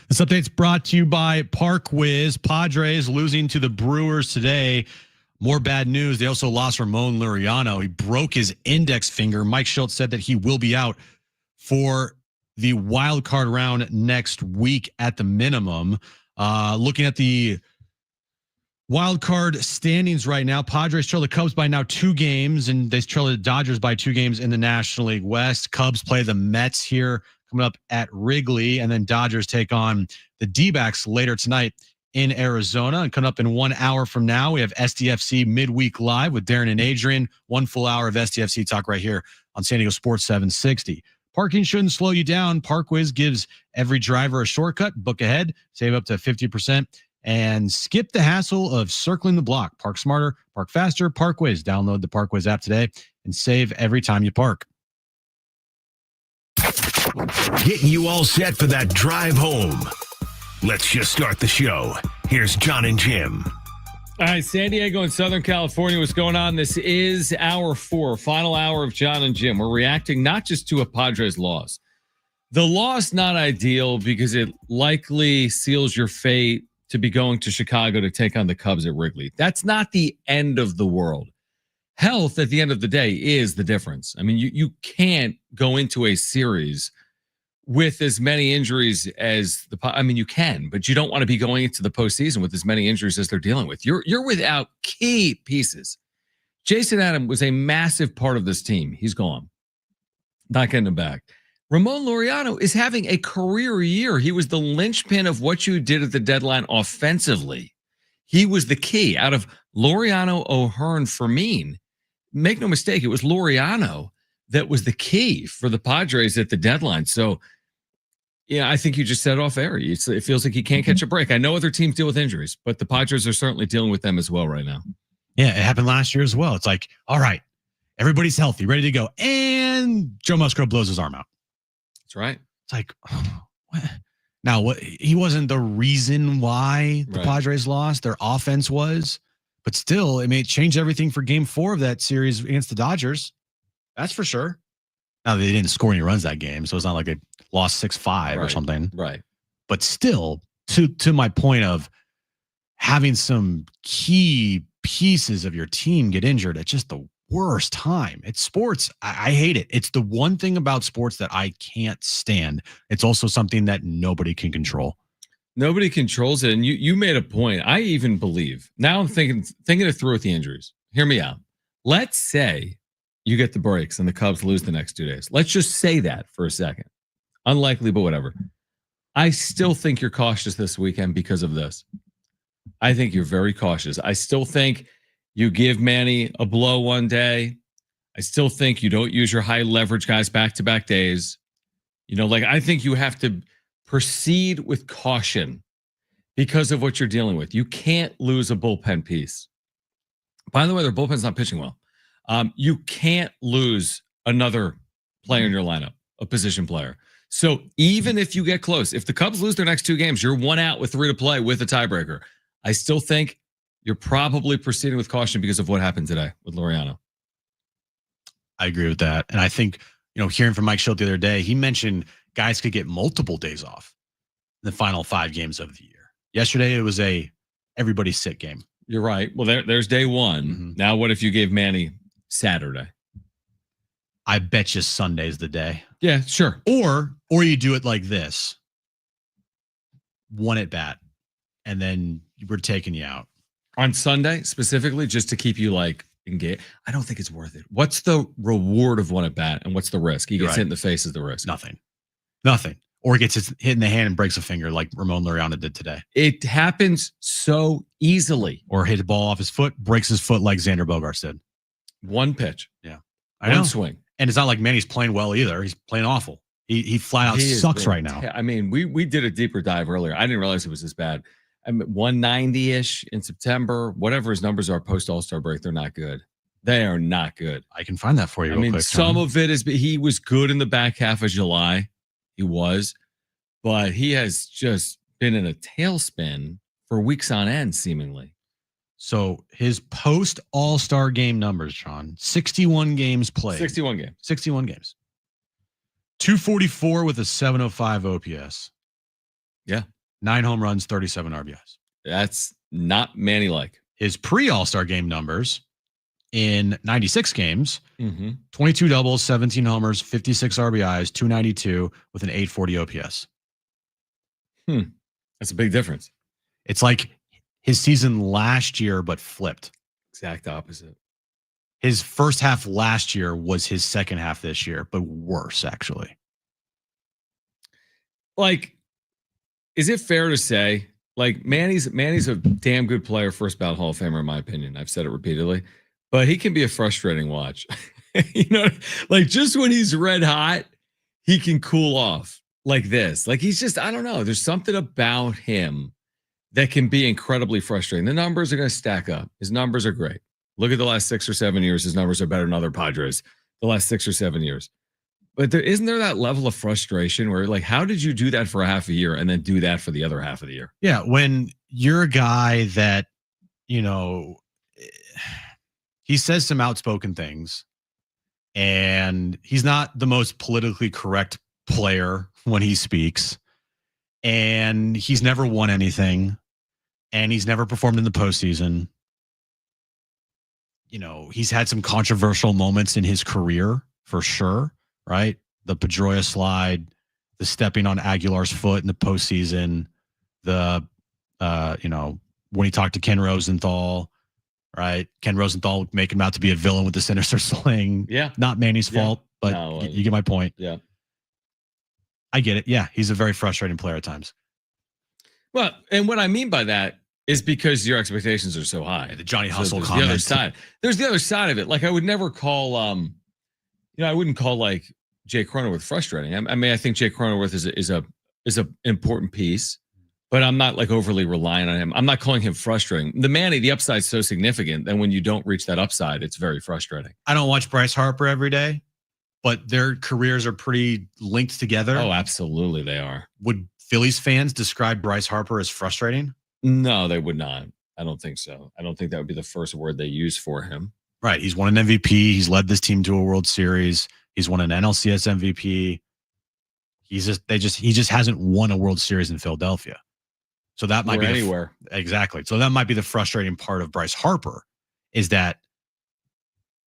This update's brought to you by ParkWiz. Padres losing to the Brewers today. More bad news. They also lost Ramon Lauriano. He broke his index finger. Mike Schultz said that he will be out for the wild card round next week at the minimum. Looking at the wild card standings right now, Padres trail the Cubs by now 2 games, and they trail the Dodgers by 2 games in the National League West. Cubs play the Mets here coming up at Wrigley, and then Dodgers take on the D-backs later tonight in Arizona. And coming up in 1 hour from now, we have SDFC Midweek Live with Darren and Adrian. 1 full hour of SDFC talk right here on San Diego Sports 760. Parking shouldn't slow you down. ParkWiz gives every driver a shortcut. Book ahead, save up to 50%, and skip the hassle of circling the block. Park smarter, park faster, ParkWiz. Download the ParkWiz app today and save every time you park. Getting you all set for that drive home. Let's just start the show. Here's Jon and Jim. All right, San Diego and Southern California, what's going on? This is hour 4, final hour of Jon and Jim. We're reacting not just to a Padres loss. The loss not ideal because it likely seals your fate to be going to Chicago to take on the Cubs at Wrigley. That's not the end of the world. Health at the end of the day is the difference. I mean, you can't go into a series with as many injuries as you can, but you don't want to be going into the postseason with as many injuries as they're dealing with. You're without key pieces. Jason Adam was a massive part of this team. He's gone. Not getting him back. Ramon Lauriano is having a career year. He was the linchpin of what you did at the deadline offensively. He was the key. Out of Lauriano, O'Hearn, Fermin, make no mistake, it was Lauriano that was the key for the Padres at the deadline. So, yeah, I think you just said off air. It feels like you can't catch a break. I know other teams deal with injuries, but the Padres are certainly dealing with them as well right now. Yeah, it happened last year as well. It's like, all right, everybody's healthy, ready to go. And Joe Musgrove blows his arm out. That's right. It's like, what? Now, what? He wasn't the reason why the Padres lost. Their offense was. But still, it may change everything for game 4 of that series against the Dodgers. That's for sure. Now, they didn't score any runs that game, so it's not like they lost 6-5 or something. Right. But still, to my point of having some key pieces of your team get injured at just the worst time. It's sports. I hate it. It's the one thing about sports that I can't stand. It's also something that nobody can control. Nobody controls it. And you made a point. I even believe. Now I'm thinking it through with the injuries. Hear me out. Let's say you get the breaks and the Cubs lose the next 2 days. Let's just say that for a second. Unlikely, but whatever. I still think you're cautious this weekend because of this. I think you're very cautious. I still think you give Manny a blow one day. I still think you don't use your high leverage guys back-to-back days. I think you have to proceed with caution because of what you're dealing with. You can't lose a bullpen piece. By the way, their bullpen's not pitching well. You can't lose another player in your lineup, a position player. So even if you get close, if the Cubs lose their next 2 games, you're 1 out with 3 to play with a tiebreaker. I still think you're probably proceeding with caution because of what happened today with Lauriano. I agree with that. And I think, hearing from Mike Schilt the other day, he mentioned guys could get multiple days off in the final 5 games of the year. Yesterday, it was everybody sit game. You're right. Well, there's day 1. Mm-hmm. Now, what if you gave Manny Saturday? I bet you Sunday's the day. Yeah, sure. Or you do it like this. 1 at bat, and then we're taking you out. On Sunday, specifically, just to keep you engaged. I don't think it's worth it. What's the reward of 1 at bat, and what's the risk? He gets hit in the face is the risk. Nothing. Or gets hit in the hand and breaks a finger like Ramon Lauriano did today. It happens so easily. Or hit a ball off his foot, breaks his foot like Xander Bogaerts did. 1 pitch. Yeah. One swing. And it's not like Manny's playing well either. He's playing awful. He flat out sucks right now. I mean, we did a deeper dive earlier. I didn't realize it was this bad. 190-ish in September. Whatever his numbers are post All-Star break, they're not good. They are not good. I can find that for you real quick. Some of it is he was good in the back half of July. He was. But he has just been in a tailspin for weeks on end, seemingly. So his post All-Star game numbers, John, 61 games played. 61 games. 61 games. 244 with a 705 OPS. Yeah. 9 home runs, 37 RBIs. That's not Manny-like. His pre-All-Star game numbers in 96 games, 22 doubles, 17 homers, 56 RBIs, 292 with an 840 OPS. That's a big difference. It's like his season last year, but flipped. Exact opposite. His first half last year was his second half this year, but worse, actually. Is it fair to say Like Manny's a damn good player, first ballot Hall of Famer in my opinion. I've said it repeatedly, but he can be a frustrating watch. You know, like just when he's red hot, he can cool off like this. Like he's just, I don't know. There's something about him that can be incredibly frustrating. The numbers are going to stack up. His numbers are great. Look at the last 6 or 7 years. His numbers are better than other Padres the last 6 or 7 years. But isn't there that level of frustration where like, how did you do that for a half a year and then do that for the other half of the year? Yeah. When you're a guy that, you know, he says some outspoken things and he's not the most politically correct player when he speaks, and he's never won anything, and he's never performed in the postseason. You know, he's had some controversial moments in his career for sure, right? The Pedroia slide, the stepping on Aguilar's foot in the postseason, the, you know, when he talked to Ken Rosenthal, right? Ken Rosenthal making him out to be a villain with the sinister sling. Yeah. Not Manny's fault, but No, you get my point. Yeah. I get it. Yeah. He's a very frustrating player at times. Well, and what I mean by that is because your expectations are so high. The Johnny Hustle there's comment. The other side. There's the other side of it. Like I would never call, you know, I wouldn't call like Jay Cronenworth frustrating. I mean, I think Jay Cronenworth is a important piece, but I'm not like overly reliant on him. I'm not calling him frustrating. The Manny, the upside's so significant that when you don't reach that upside, it's very frustrating. I don't watch Bryce Harper every day, but their careers are pretty linked together. Oh, absolutely, they are. Would Phillies fans describe Bryce Harper as frustrating? No, they would not. I don't think so. I don't think that would be the first word they use for him. Right. He's won an MVP. He's led this team to a World Series. He's won an NLCS MVP. He just hasn't won a World Series in Philadelphia. So that might be anywhere. Exactly. So that might be the frustrating part of Bryce Harper is that,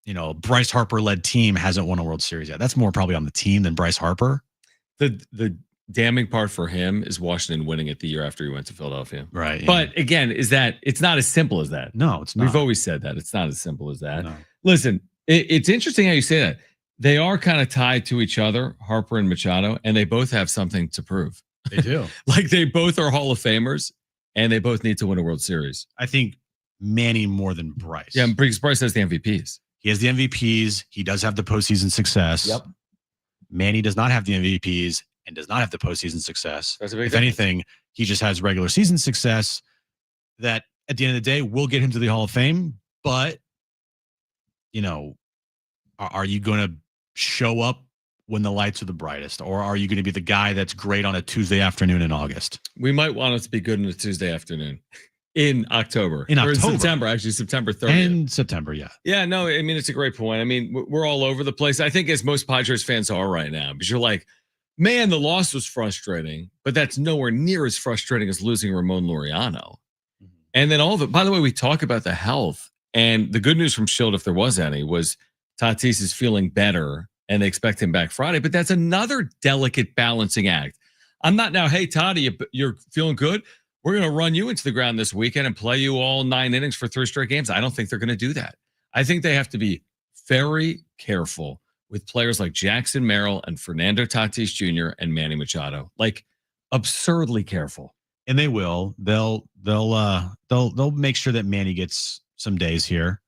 you know, Bryce Harper led team hasn't won a World Series yet. That's more probably on the team than Bryce Harper. The damning part for him is Washington winning it the year after he went to Philadelphia. Right. Yeah. But again, is that it's not as simple as that. No, it's not. We've always said that. It's not as simple as that. No. Listen, it's interesting how you say that. They are kind of tied to each other, Harper and Machado, and they both have something to prove. They do. Like they both are Hall of Famers, and they both need to win a World Series. I think Manny more than Bryce. Yeah, because Bryce has the MVPs. He has the MVPs. He does have the postseason success. Yep. Manny does not have the MVPs and does not have the postseason success. That's a big if difference. anything, he just has regular season success that at the end of the day will get him to the Hall of Fame. But, you know, are you going to show up when the lights are the brightest? Or are you going to be the guy that's great on a Tuesday afternoon in August? We might want it to be good on a Tuesday afternoon in October. In Or in October. September, actually, September 30th. And September, yeah. Yeah, no, I mean, it's a great point. I mean, we're all over the place. I think as most Padres fans are right now, because you're like, man, the loss was frustrating, but that's nowhere near as frustrating as losing Ramon Lauriano. And then all of it, by the way, we talk about the health, and the good news from Schild, if there was any, was Tatis is feeling better and they expect him back Friday, but that's another delicate balancing act. I'm not now, hey, Toddy, you're feeling good? We're going to run you into the ground this weekend and play you all 9 innings for 3 straight games. I don't think they're going to do that. I think they have to be very careful with players like Jackson Merrill and Fernando Tatis Jr. and Manny Machado, like absurdly careful. And they will. They'll make sure that Manny gets some days here,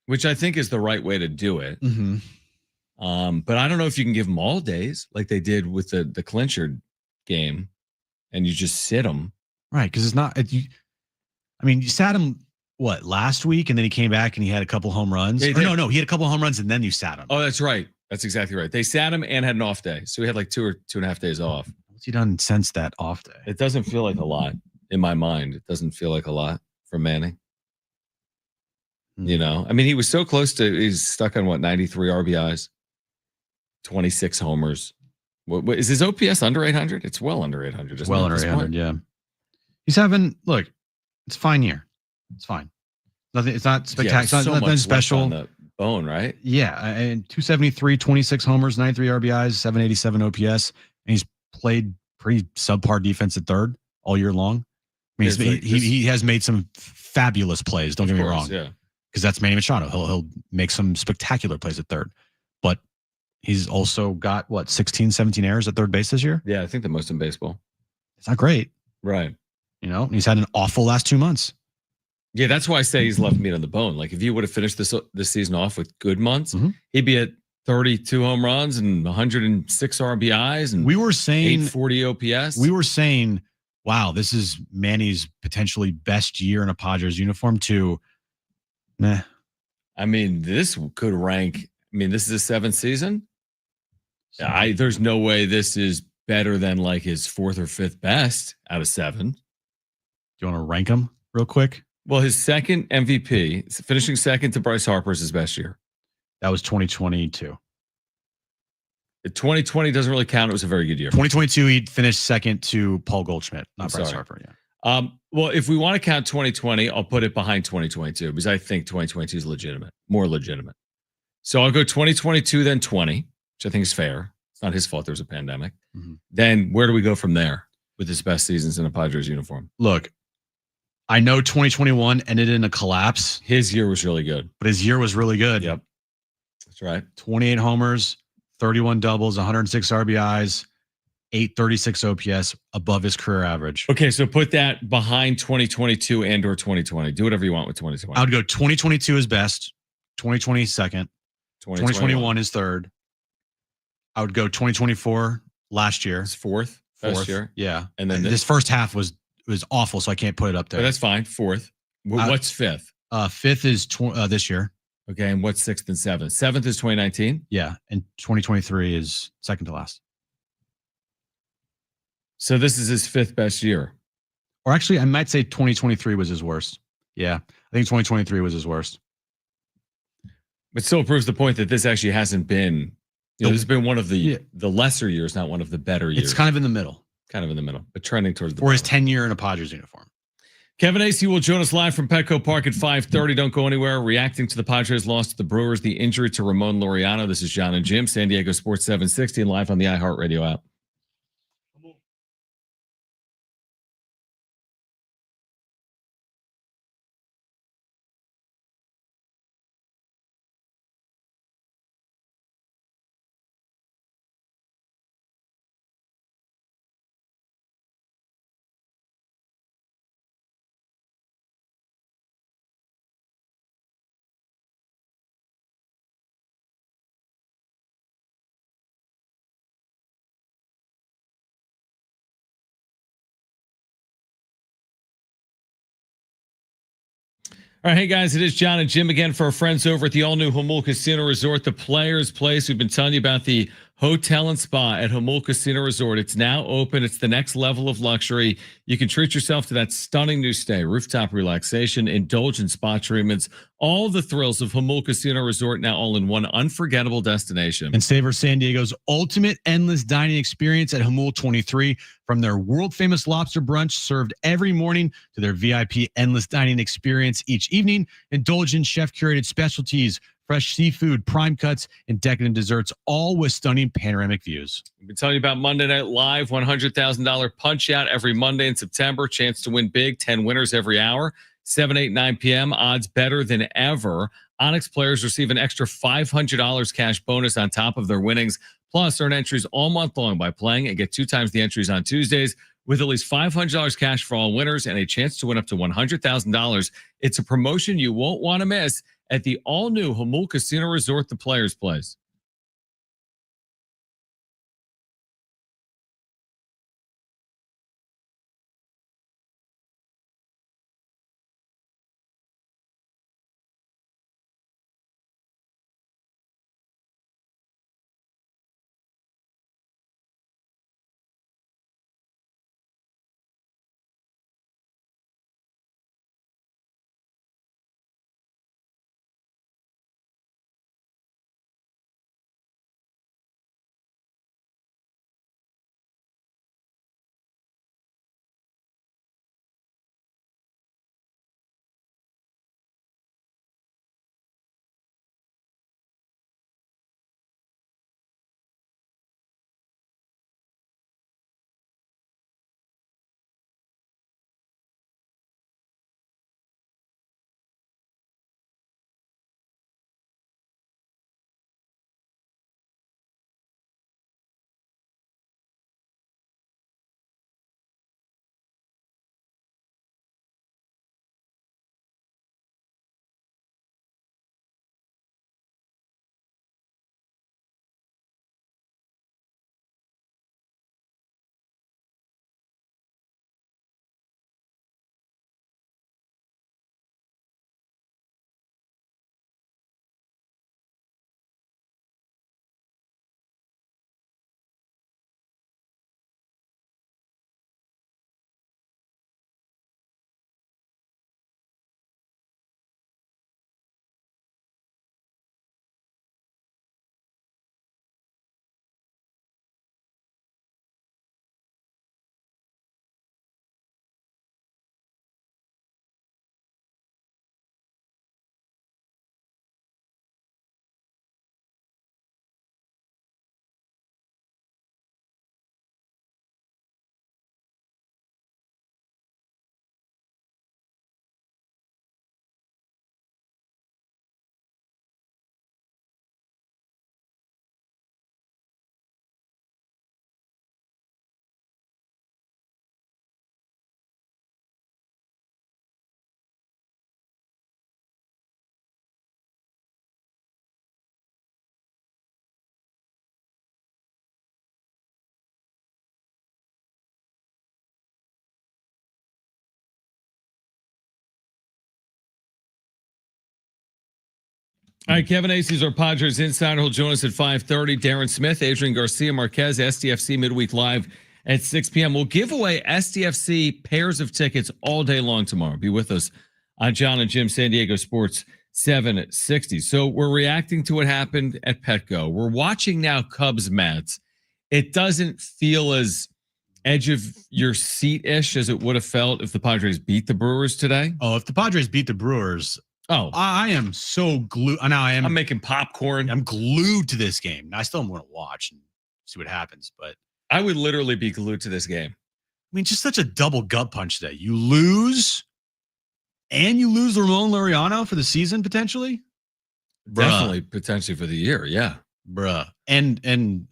which I think is the right way to do it. Mm-hmm. But I don't know if you can give them all days like they did with the clincher game, and you just sit them. Right, because it's not. You sat him last week, and then he came back and he had a couple home runs. Yeah, no, he had a couple home runs, and then you sat him. Oh, that's right. That's exactly right. They sat him and had an off day, so he had like 2 or 2.5 days off. What's he done since that off day? It doesn't feel like a lot in my mind. It doesn't feel like a lot for Manning. You know, I mean, he was so close to. He's stuck on 93 RBIs, 26 homers. What is his OPS under 800? It's well under 800. Well under 800. Yeah, he's having. Look, it's a fine year. It's fine. Nothing. It's not spectacular. It's so nothing much special. on the bone, right? Yeah, and 273, 26 homers, 93 RBIs, 787 OPS, and he's played pretty subpar defense at third all year long. I mean, he has made some fabulous plays. Don't get me wrong. Yeah. Because that's Manny Machado. He'll make some spectacular plays at third. But he's also got, 16, 17 errors at third base this year? Yeah, I think the most in baseball. It's not great. Right. and he's had an awful last 2 months. Yeah, that's why I say he's left meat on the bone. Like if he would have finished this season off with good months, he'd be at 32 home runs and 106 RBIs, and we were saying 840 OPS. We were saying, wow, this is Manny's potentially best year in a Padres uniform too. Meh. I mean, this could rank. I mean, this is his 7th season. There's no way this is better than like his 4th or 5th best out of 7. Do you want to rank him real quick? Well, his second MVP, finishing second to Bryce Harper, is his best year. That was 2022. 2020 doesn't really count. It was a very good year. 2022, he finished second to Paul Goldschmidt, not Bryce Harper. Yeah. Well, if we want to count 2020, I'll put it behind 2022 because I think 2022 is legitimate, more legitimate. So I'll go 2022, then 20, which I think is fair. It's not his fault. There's a pandemic. Then where do we go from there with his best seasons in a Padres uniform? Look, I know 2021 ended in a collapse. His year was really good. But his year was really good. Yep. That's right. 28 homers, 31 doubles, 106 RBIs, 836 OPS, above his career average. Okay, so put that behind 2022 and or 2020. Do whatever you want with 2020. I would go 2022 is best, 2020 second, 2021 is third. I would go 2024 last year. It's fourth best year. Yeah. And then this first half was awful, so I can't put it up there. But that's fine. 4th. What's 5th? 5th is this year. Okay, and what's 6th and 7th? 7th is 2019? Yeah, and 2023 is second to last. So this is his 5th best year. Or actually, I might say 2023 was his worst. Yeah, I think 2023 was his worst. But still proves the point that this actually hasn't been, this has been one of the lesser years, not one of the better years. It's kind of in the middle. But trending towards the For his 10 year in a Padres uniform. Kevin Acee will join us live from Petco Park at 5:30. Don't go anywhere. Reacting to the Padres loss to the Brewers, the injury to Ramon Lauriano. This is Jon and Jim, San Diego Sports 760, and live on the iHeartRadio app. All right, hey guys, it is Jon and Jim again for our friends over at the all-new Jamul Casino Resort, the Players Place. We've been telling you about the hotel and spa at Jamul Casino Resort. It's now open. It's the next level of luxury. You can treat yourself to that stunning new stay, rooftop relaxation, indulgent spa treatments, all the thrills of Jamul Casino Resort, now all in one unforgettable destination. And savor San Diego's ultimate endless dining experience at Jamul 23. From their world-famous lobster brunch served every morning to their VIP endless dining experience each evening, indulgent chef-curated specialties, fresh seafood, prime cuts, and decadent desserts, all with stunning panoramic views. We've been telling you about Monday Night Live, $100,000 punch out every Monday in September. Chance to win big, 10 winners every hour. 7, 8, 9 p.m. Odds better than ever. Onyx players receive an extra $500 cash bonus on top of their winnings. Plus, earn entries all month long by playing and get 2 times the entries on Tuesdays with at least $500 cash for all winners and a chance to win up to $100,000. It's a promotion you won't want to miss at the all-new Jamul Casino Resort, the Players Place. All right, Kevin Acee is our Padres insider. He'll join us at 5:30. Darren Smith, Adrian Garcia Marquez, SDFC Midweek Live at 6 p.m. We'll give away SDFC pairs of tickets all day long tomorrow. Be with us on Jon and Jim, San Diego Sports 760. So we're reacting to what happened at Petco. We're watching now Cubs Mets. It doesn't feel as edge of your seat-ish as it would have felt if the Padres beat the Brewers today. Oh, if the Padres beat the Brewers, I am so glued. Now I'm making popcorn. I'm glued to this game. I still am going to watch and see what happens, but I would literally be glued to this game. I mean, just such a double gut punch today. You lose, and you lose Ramon Lauriano for the season potentially. Definitely, potentially for the year. Yeah, bruh. And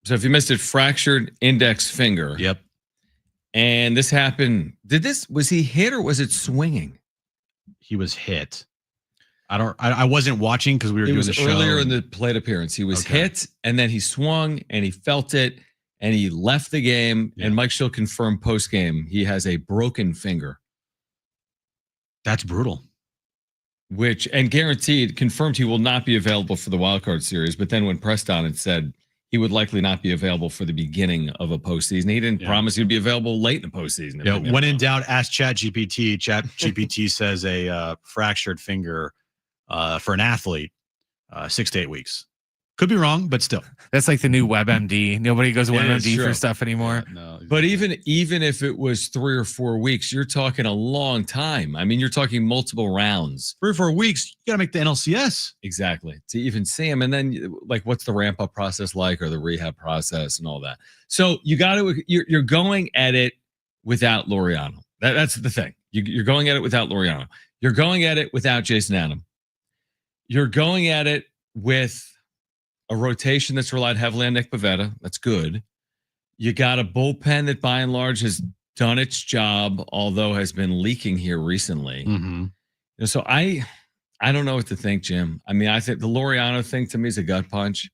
so if you missed it, fractured index finger. Yep. And this happened. Was he hit or was it swinging? He was hit. I wasn't watching because we were doing the show. Earlier in the plate appearance. He was hit and then he swung and he felt it and he left the game. Yeah. And Mike Schill confirmed post-game he has a broken finger. That's brutal. And guaranteed, confirmed he will not be available for the Wildcard series. But then when pressed on it, said he would likely not be available for the beginning of a postseason. He didn't promise he'd be available late in the postseason. Yeah, when in doubt, ask ChatGPT. ChatGPT says a fractured finger for an athlete, 6 to 8 weeks. Could be wrong, but still. That's like the new WebMD. Nobody goes to WebMD for stuff anymore. No, exactly. But even if it was 3 or 4 weeks, you're talking a long time. I mean, you're talking multiple rounds. 3 or 4 weeks, you got to make the NLCS. Exactly. To even see him. And then like, what's the ramp up process like, or the rehab process and all that. So you're going at it without Lauriano. That's the thing. You're going at it without Lauriano. You're going at it without Jason Adam. You're going at it with a rotation that's relied heavily on Nick Pivetta. That's good. You got a bullpen that by and large has done its job, although has been leaking here recently. Mm-hmm. So I don't know what to think, Jim. I mean, I think the Lauriano thing to me is a gut punch.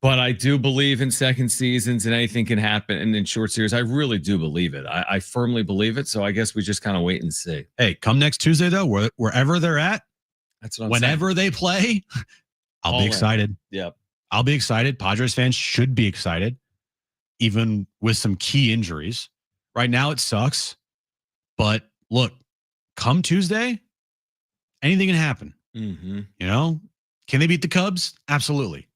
But I do believe in second seasons and anything can happen. And in short series, I really do believe it. I firmly believe it. So I guess we just kind of wait and see. Hey, come next Tuesday, though, wherever they're at, that's what I'm whenever they play, I'll be excited. Yep. I'll be excited. Padres fans should be excited, even with some key injuries. Right now, it sucks. But look, come Tuesday, anything can happen. Mm-hmm. You know, can they beat the Cubs? Absolutely.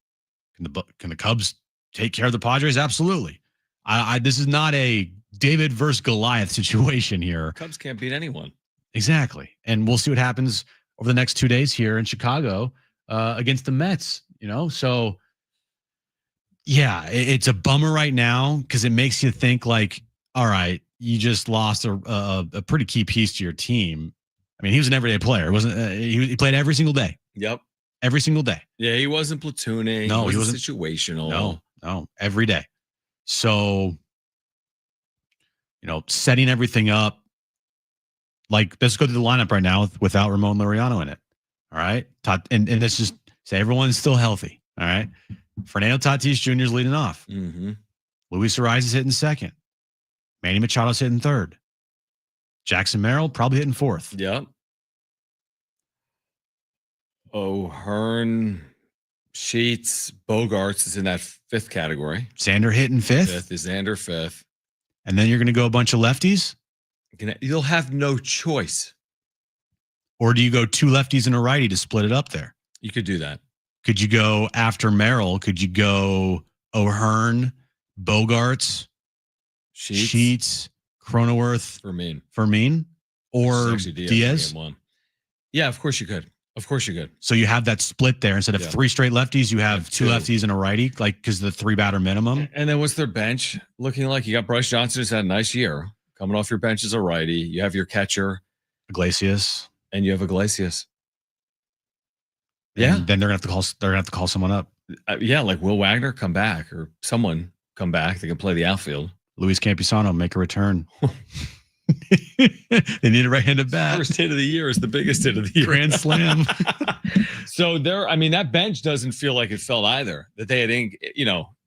Can the Cubs take care of the Padres? Absolutely. This is not a David versus Goliath situation here. Cubs can't beat anyone. Exactly. And we'll see what happens over the next 2 days here in Chicago against the Mets, you know? So, yeah, it's a bummer right now because it makes you think like, all right, you just lost a pretty key piece to your team. I mean, he was an everyday player. He played every single day. Yep. Every single day. Yeah, he wasn't platooning. No, he wasn't situational. No, every day. So, you know, setting everything up. Like, let's go to the lineup right now without Ramon Lauriano in it. All right. And let's just say everyone's still healthy. All right. Fernando Tatis Jr. is leading off. Mm-hmm. Luis Ariz is hitting second. Manny Machado's hitting third. Jackson Merrill probably hitting fourth. Yep. O'Hearn, Sheets, Bogarts is in that fifth category. Xander hitting fifth. Fifth is Xander fifth. And then you're going to go a bunch of lefties? You'll have no choice. Or do you go 2 lefties and a righty to split it up there? You could do that. Could you go after Merrill? Could you go O'Hearn, Bogarts, Sheets, Cronenworth, Fermin, or Diaz? Yeah, of course you could. Of course you could. So you have that split there. Instead of 3 straight lefties, you have 2 lefties and a righty, like because the 3-batter minimum. And then what's their bench looking like? You got Bryce Johnson, who's had a nice year. Coming off your bench as a righty. You have your catcher. Iglesias. And you have Iglesias. Yeah. And then they're gonna have to call someone up. Yeah, like Will Wagner come back or someone come back. They can play the outfield. Luis Campisano make a return. They need a right-handed bat. First hit of the year is the biggest hit of the year. Grand slam. So that bench doesn't feel like it felt either. That they had,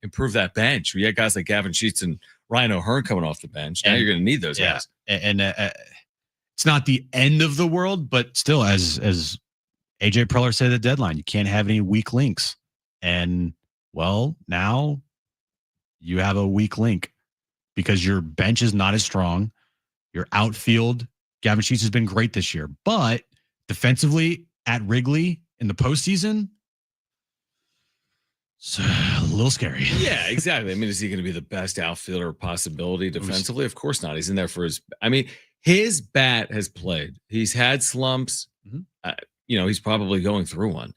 improved that bench. We had guys like Gavin Sheets and Ryan O'Hearn coming off the bench. Now you're going to need those guys. And it's not the end of the world, but still, as AJ Preller said at the deadline, you can't have any weak links. And well, now you have a weak link because your bench is not as strong. Your outfield, Gavin Sheets has been great this year, but defensively at Wrigley in the postseason, it's a little scary. Yeah, exactly. I mean, is he going to be the best outfielder possibility defensively? Of course not. He's in there for his bat has played. He's had slumps. He's probably going through one.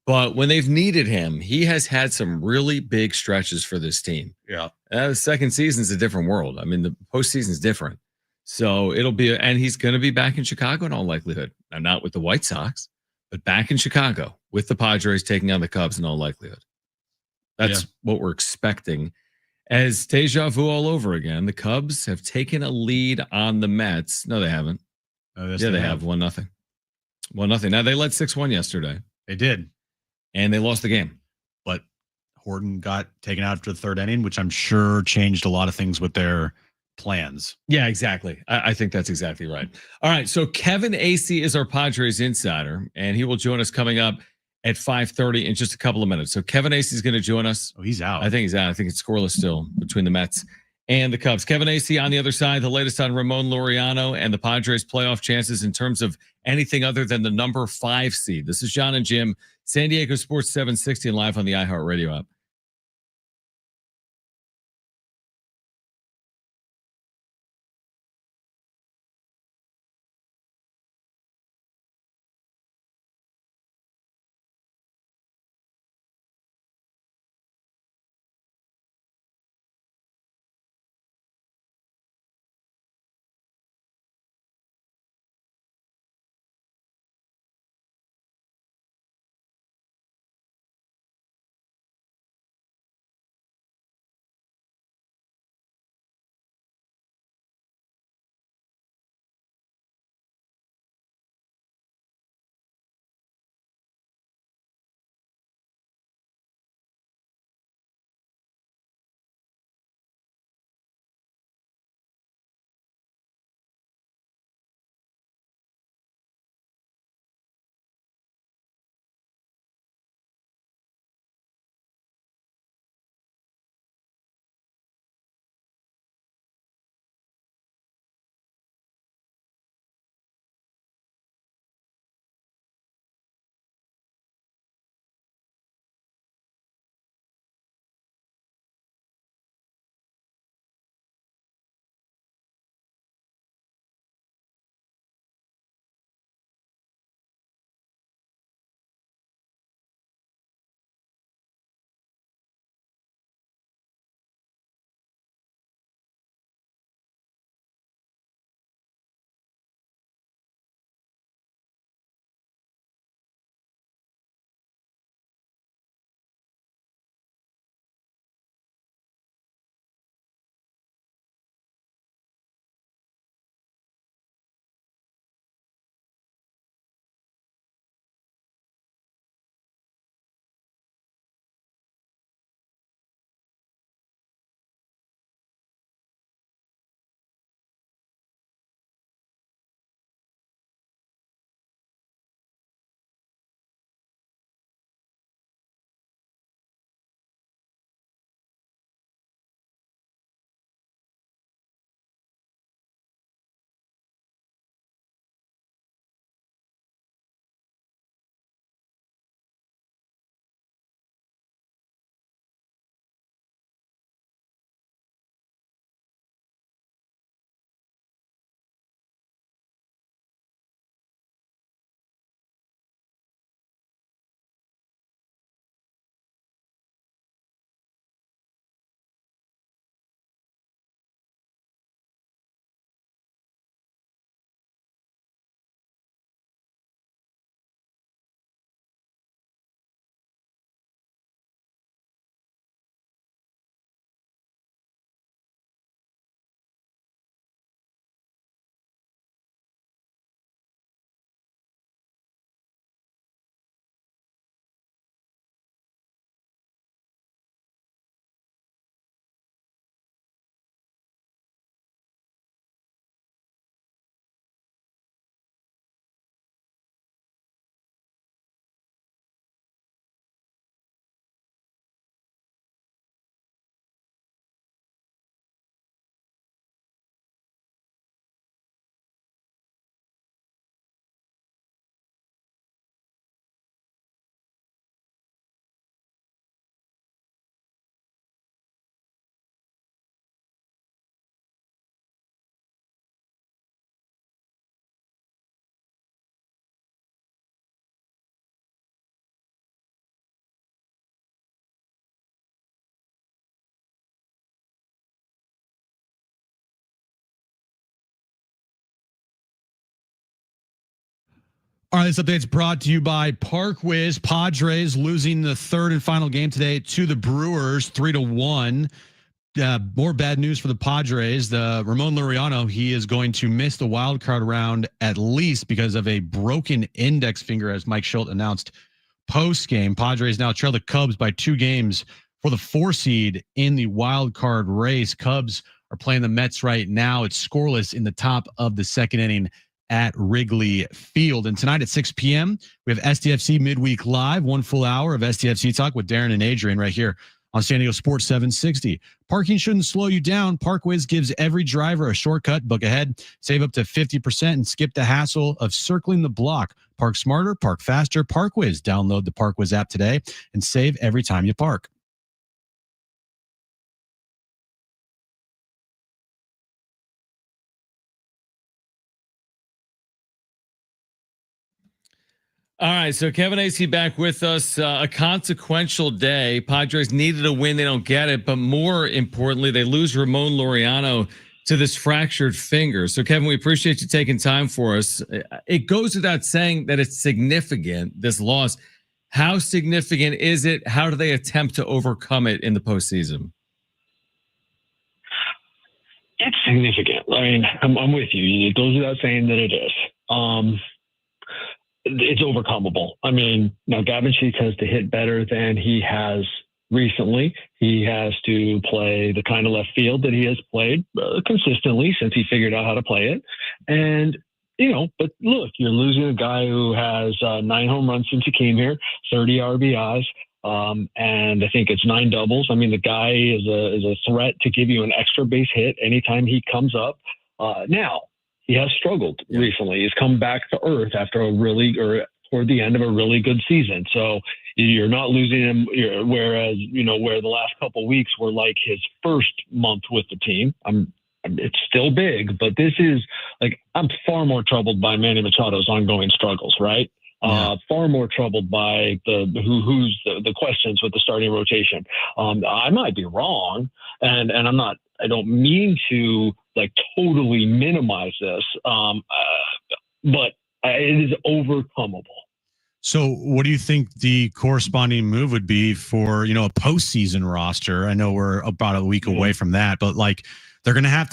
But when they've needed him, he has had some really big stretches for this team. Yeah. The second season is a different world. I mean, the postseason is different. So and he's going to be back in Chicago in all likelihood. Now, not with the White Sox, but back in Chicago with the Padres taking on the Cubs in all likelihood. That's what we're expecting. As deja vu all over again, the Cubs have taken a lead on the Mets. No, they haven't. They have 1-0. 1-0. Now, they led 6-1 yesterday. They did. And they lost the game. But Horton got taken out after the third inning, which I'm sure changed a lot of things with their plans. Yeah, exactly. I think that's exactly right. All right, so Kevin Acee is our Padres insider, and he will join us coming up at 5:30 in just a couple of minutes. So Kevin Acee is going to join us. Oh, he's out. I think he's out. I think it's scoreless still between the Mets and the Cubs. Kevin Acee on the other side, the latest on Ramon Lauriano and the Padres playoff chances in terms of anything other than the number 5 seed. This is Jon and Jim, San Diego Sports 760 and live on the iHeartRadio app. All right, this update's brought to you by Parkwiz. Padres losing the third and final game today to the Brewers, 3-1. More bad news for the Padres. The Ramon Lauriano, he is going to miss the wild card round at least because of a broken index finger, as Mike Schultz announced post-game. Padres now trail the Cubs by 2 games for the 4 seed in the wild card race. Cubs are playing the Mets right now. It's scoreless in the top of the second inning at Wrigley Field. And tonight at 6 p.m., we have SDFC Midweek Live, 1 full hour of SDFC Talk with Darren and Adrian right here on San Diego Sports 760. Parking shouldn't slow you down. Parkwiz gives every driver a shortcut. Book ahead, save up to 50%, and skip the hassle of circling the block. Park smarter, park faster. Parkwiz. Download the Parkwiz app today and save every time you park. All right, so Kevin Acee back with us. A consequential day. Padres needed a win. They don't get it. But more importantly, they lose Ramon Lauriano to this fractured finger. So, Kevin, we appreciate you taking time for us. It goes without saying that it's significant, this loss. How significant is it? How do they attempt to overcome it in the postseason? It's significant. I mean, I'm with you. It goes without saying that it is. It's overcomable. I mean, now Gavin Sheets has to hit better than he has recently. He has to play the kind of left field that he has played consistently since he figured out how to play it. And, but look, you're losing a guy who has 9 home runs since he came here, 30 RBIs, and I think it's 9 doubles. I mean, the guy is a threat to give you an extra base hit anytime he comes up. Now, he has struggled recently. He's come back to earth after toward the end of a really good season. So you're not losing him. Whereas, where the last couple of weeks were like his first month with the team. It's still big, but this is I'm far more troubled by Manny Machado's ongoing struggles, right? Far more troubled by the questions with the starting rotation. I might be wrong, and I don't mean to totally minimize this, but it is overcomable. So what do you think the corresponding move would be for, a postseason roster? I know we're about a week away from that, but they're going to have,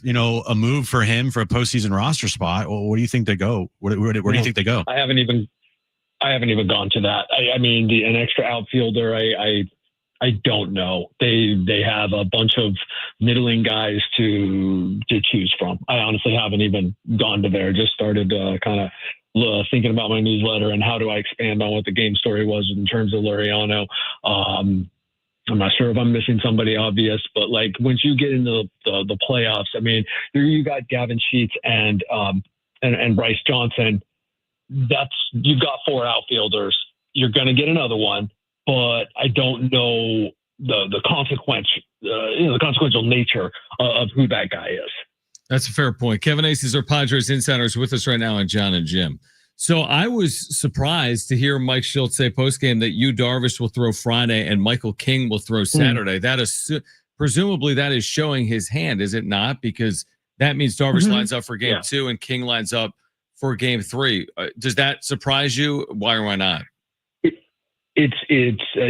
a move for him for a postseason roster spot. Well, what do you think they go? Where do you think they go? I haven't even gone to that. I mean, an extra outfielder, I don't know. They have a bunch of middling guys to choose from. I honestly haven't even gone to there. Just started kind of thinking about my newsletter and how do I expand on what the game story was in terms of Lauriano. I'm not sure if I'm missing somebody obvious, but once you get into the playoffs, I mean, you got Gavin Sheets and Bryce Johnson. You've got 4 outfielders. You're going to get another one. But I don't know the consequence, the consequential nature of who that guy is. That's a fair point. Kevin Acee is our Padres insider is with us right now on Jon and Jim. So I was surprised to hear Mike Schultz say postgame that Yu Darvish will throw Friday and Michael King will throw Saturday. That is presumably that is showing his hand, is it not? Because that means Darvish lines up for game 2 and King lines up for game 3. Does that surprise you? Why or why not? It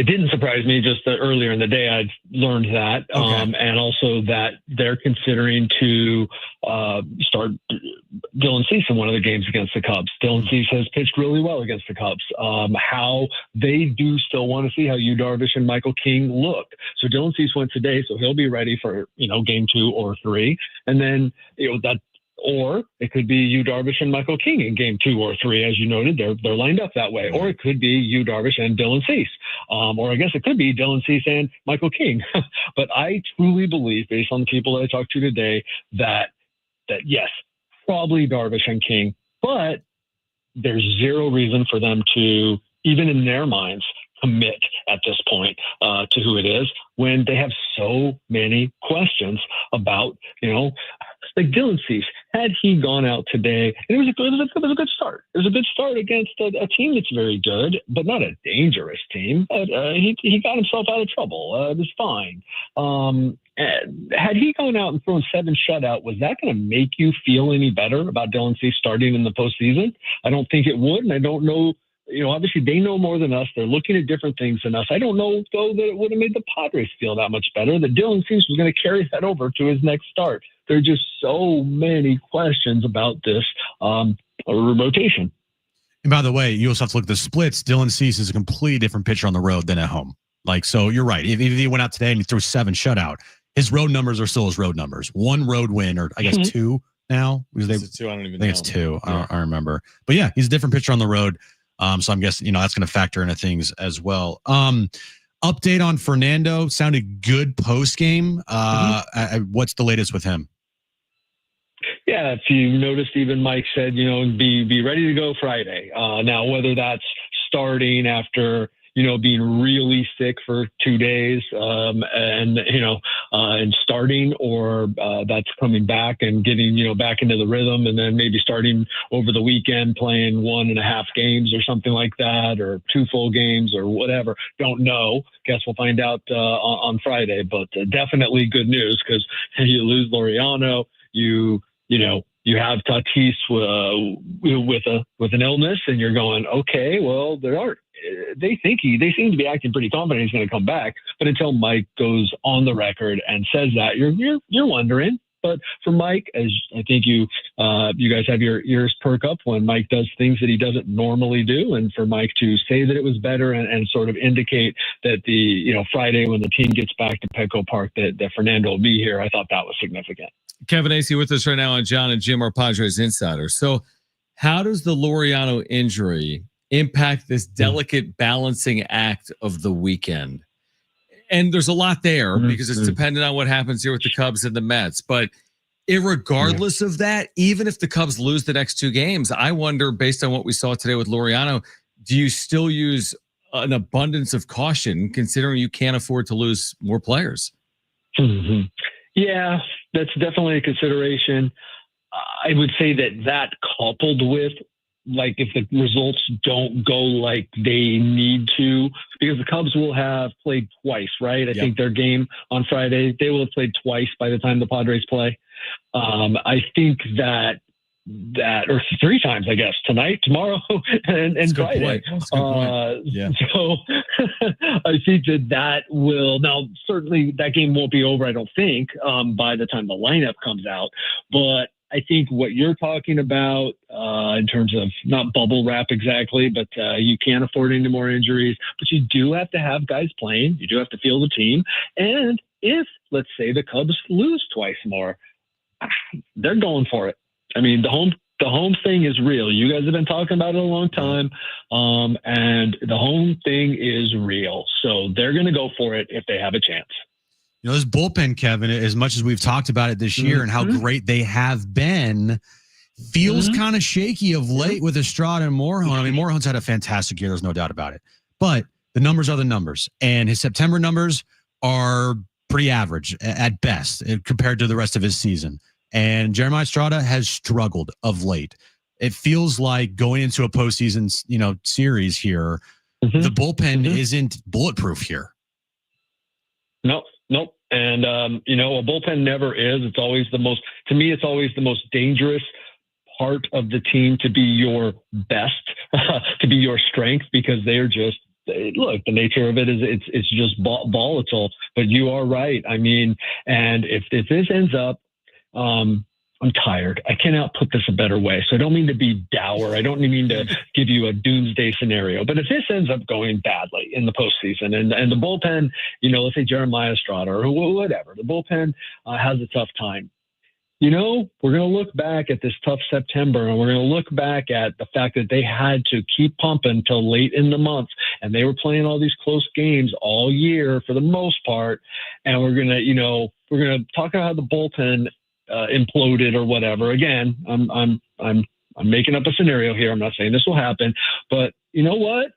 didn't surprise me just that earlier in the day I'd learned that, and also that they're considering to start Dylan Cease in one of the games against the Cubs. Dylan Cease has pitched really well against the Cubs. How they do still want to see how Yu Darvish and Michael King look. So Dylan Cease went today, so he'll be ready for game 2 or 3, and then that. Or it could be Yu Darvish and Michael King in game 2 or 3, as you noted. They're lined up that way. Or it could be Yu Darvish and Dylan Cease. Or I guess it could be Dylan Cease and Michael King. But I truly believe, based on the people that I talked to today, that yes, probably Darvish and King. But there's zero reason for them to, even in their minds, commit at this point to who it is when they have so many questions about, Dylan Cease, had he gone out today, and it was a good start. It was a good start against a team that's very good, but not a dangerous team. He got himself out of trouble. It was fine. Had he gone out and thrown 7 shutout, was that going to make you feel any better about Dylan Cease starting in the postseason? I don't think it would, and I don't know. Obviously they know more than us. They're looking at different things than us. I don't know, though, that it would have made the Padres feel that much better, that Dylan Cease was going to carry that over to his next start. There are just so many questions about this rotation. And by the way, you also have to look at the splits. Dylan Cease is a completely different pitcher on the road than at home. So you're right. If he went out today and he threw 7 shutout, his road numbers are still his road numbers. 1 road win, or I guess 2 now. Because Is it 2? I don't even I think know. it's 2. Yeah. I remember. But yeah, he's a different pitcher on the road. So I'm guessing, that's going to factor into things as well. Update on Fernando. Sounded good post game. What's the latest with him? Yeah, if you noticed, even Mike said, be ready to go Friday. Now, whether that's starting after, being really sick for 2 days, and starting, or that's coming back and getting, back into the rhythm, and then maybe starting over the weekend, playing 1.5 games or something like that, or 2 full games or whatever. Don't know. Guess we'll find out on Friday, but definitely good news, because you lose Lauriano, you have Tatis with an illness, and you're going, okay, well, they seem to be acting pretty confident he's going to come back, but until Mike goes on the record and says that, you're wondering. But for Mike, as I think you guys have your ears perk up when Mike does things that he doesn't normally do, and for Mike to say that it was better and sort of indicate that Friday when the team gets back to Petco Park that Fernando will be here, I thought that was significant. Kevin Acee with us right now on Jon and Jim, our Padres insider. So how does the Lauriano injury impact this delicate balancing act of the weekend? And there's a lot there because it's dependent on what happens here with the Cubs and the Mets. But irregardless of that, even if the Cubs lose the next 2 games, I wonder, based on what we saw today with Lauriano, do you still use an abundance of caution considering you can't afford to lose more players? Yeah, that's definitely a consideration. I would say that coupled with, like, if the results don't go like they need to, because the Cubs will have played twice, right? I think their game on Friday, they will have played twice by the time the Padres play. I think that or 3 times, I guess, tonight, tomorrow, and Friday. So I think that will, now certainly that game won't be over, I don't think, by the time the lineup comes out, but I think what you're talking about in terms of not bubble wrap exactly, but you can't afford any more injuries, but you do have to have guys playing. You do have to field the team. And if, let's say, the Cubs lose twice more, they're going for it. I mean, the home thing is real. You guys have been talking about it a long time, and the home thing is real. So they're going to go for it if they have a chance. This bullpen, Kevin, as much as we've talked about it this year and how great they have been, feels kind of shaky of late with Estrada and Morejon. I mean, Morejon's had a fantastic year. There's no doubt about it. But the numbers are the numbers. And his September numbers are pretty average at best compared to the rest of his season. And Jeremiah Estrada has struggled of late. It feels like going into a postseason, series here, the bullpen isn't bulletproof here. Nope. And, a bullpen never is. It's always to me, it's always the most dangerous part of the team to be your best, to be your strength, because they're just, look, the nature of it is it's just volatile, but you are right. I mean, and if this ends up, I'm tired. I cannot put this a better way. So I don't mean to be dour. I don't mean to give you a doomsday scenario. But if this ends up going badly in the postseason and the bullpen, let's say Jeremiah Estrada or whatever, the bullpen has a tough time. We're going to look back at this tough September, and we're going to look back at the fact that they had to keep pumping till late in the month, and they were playing all these close games all year for the most part. And we're going to talk about how the bullpen imploded or whatever. Again, I'm making up a scenario here. I'm not saying this will happen, but you know what?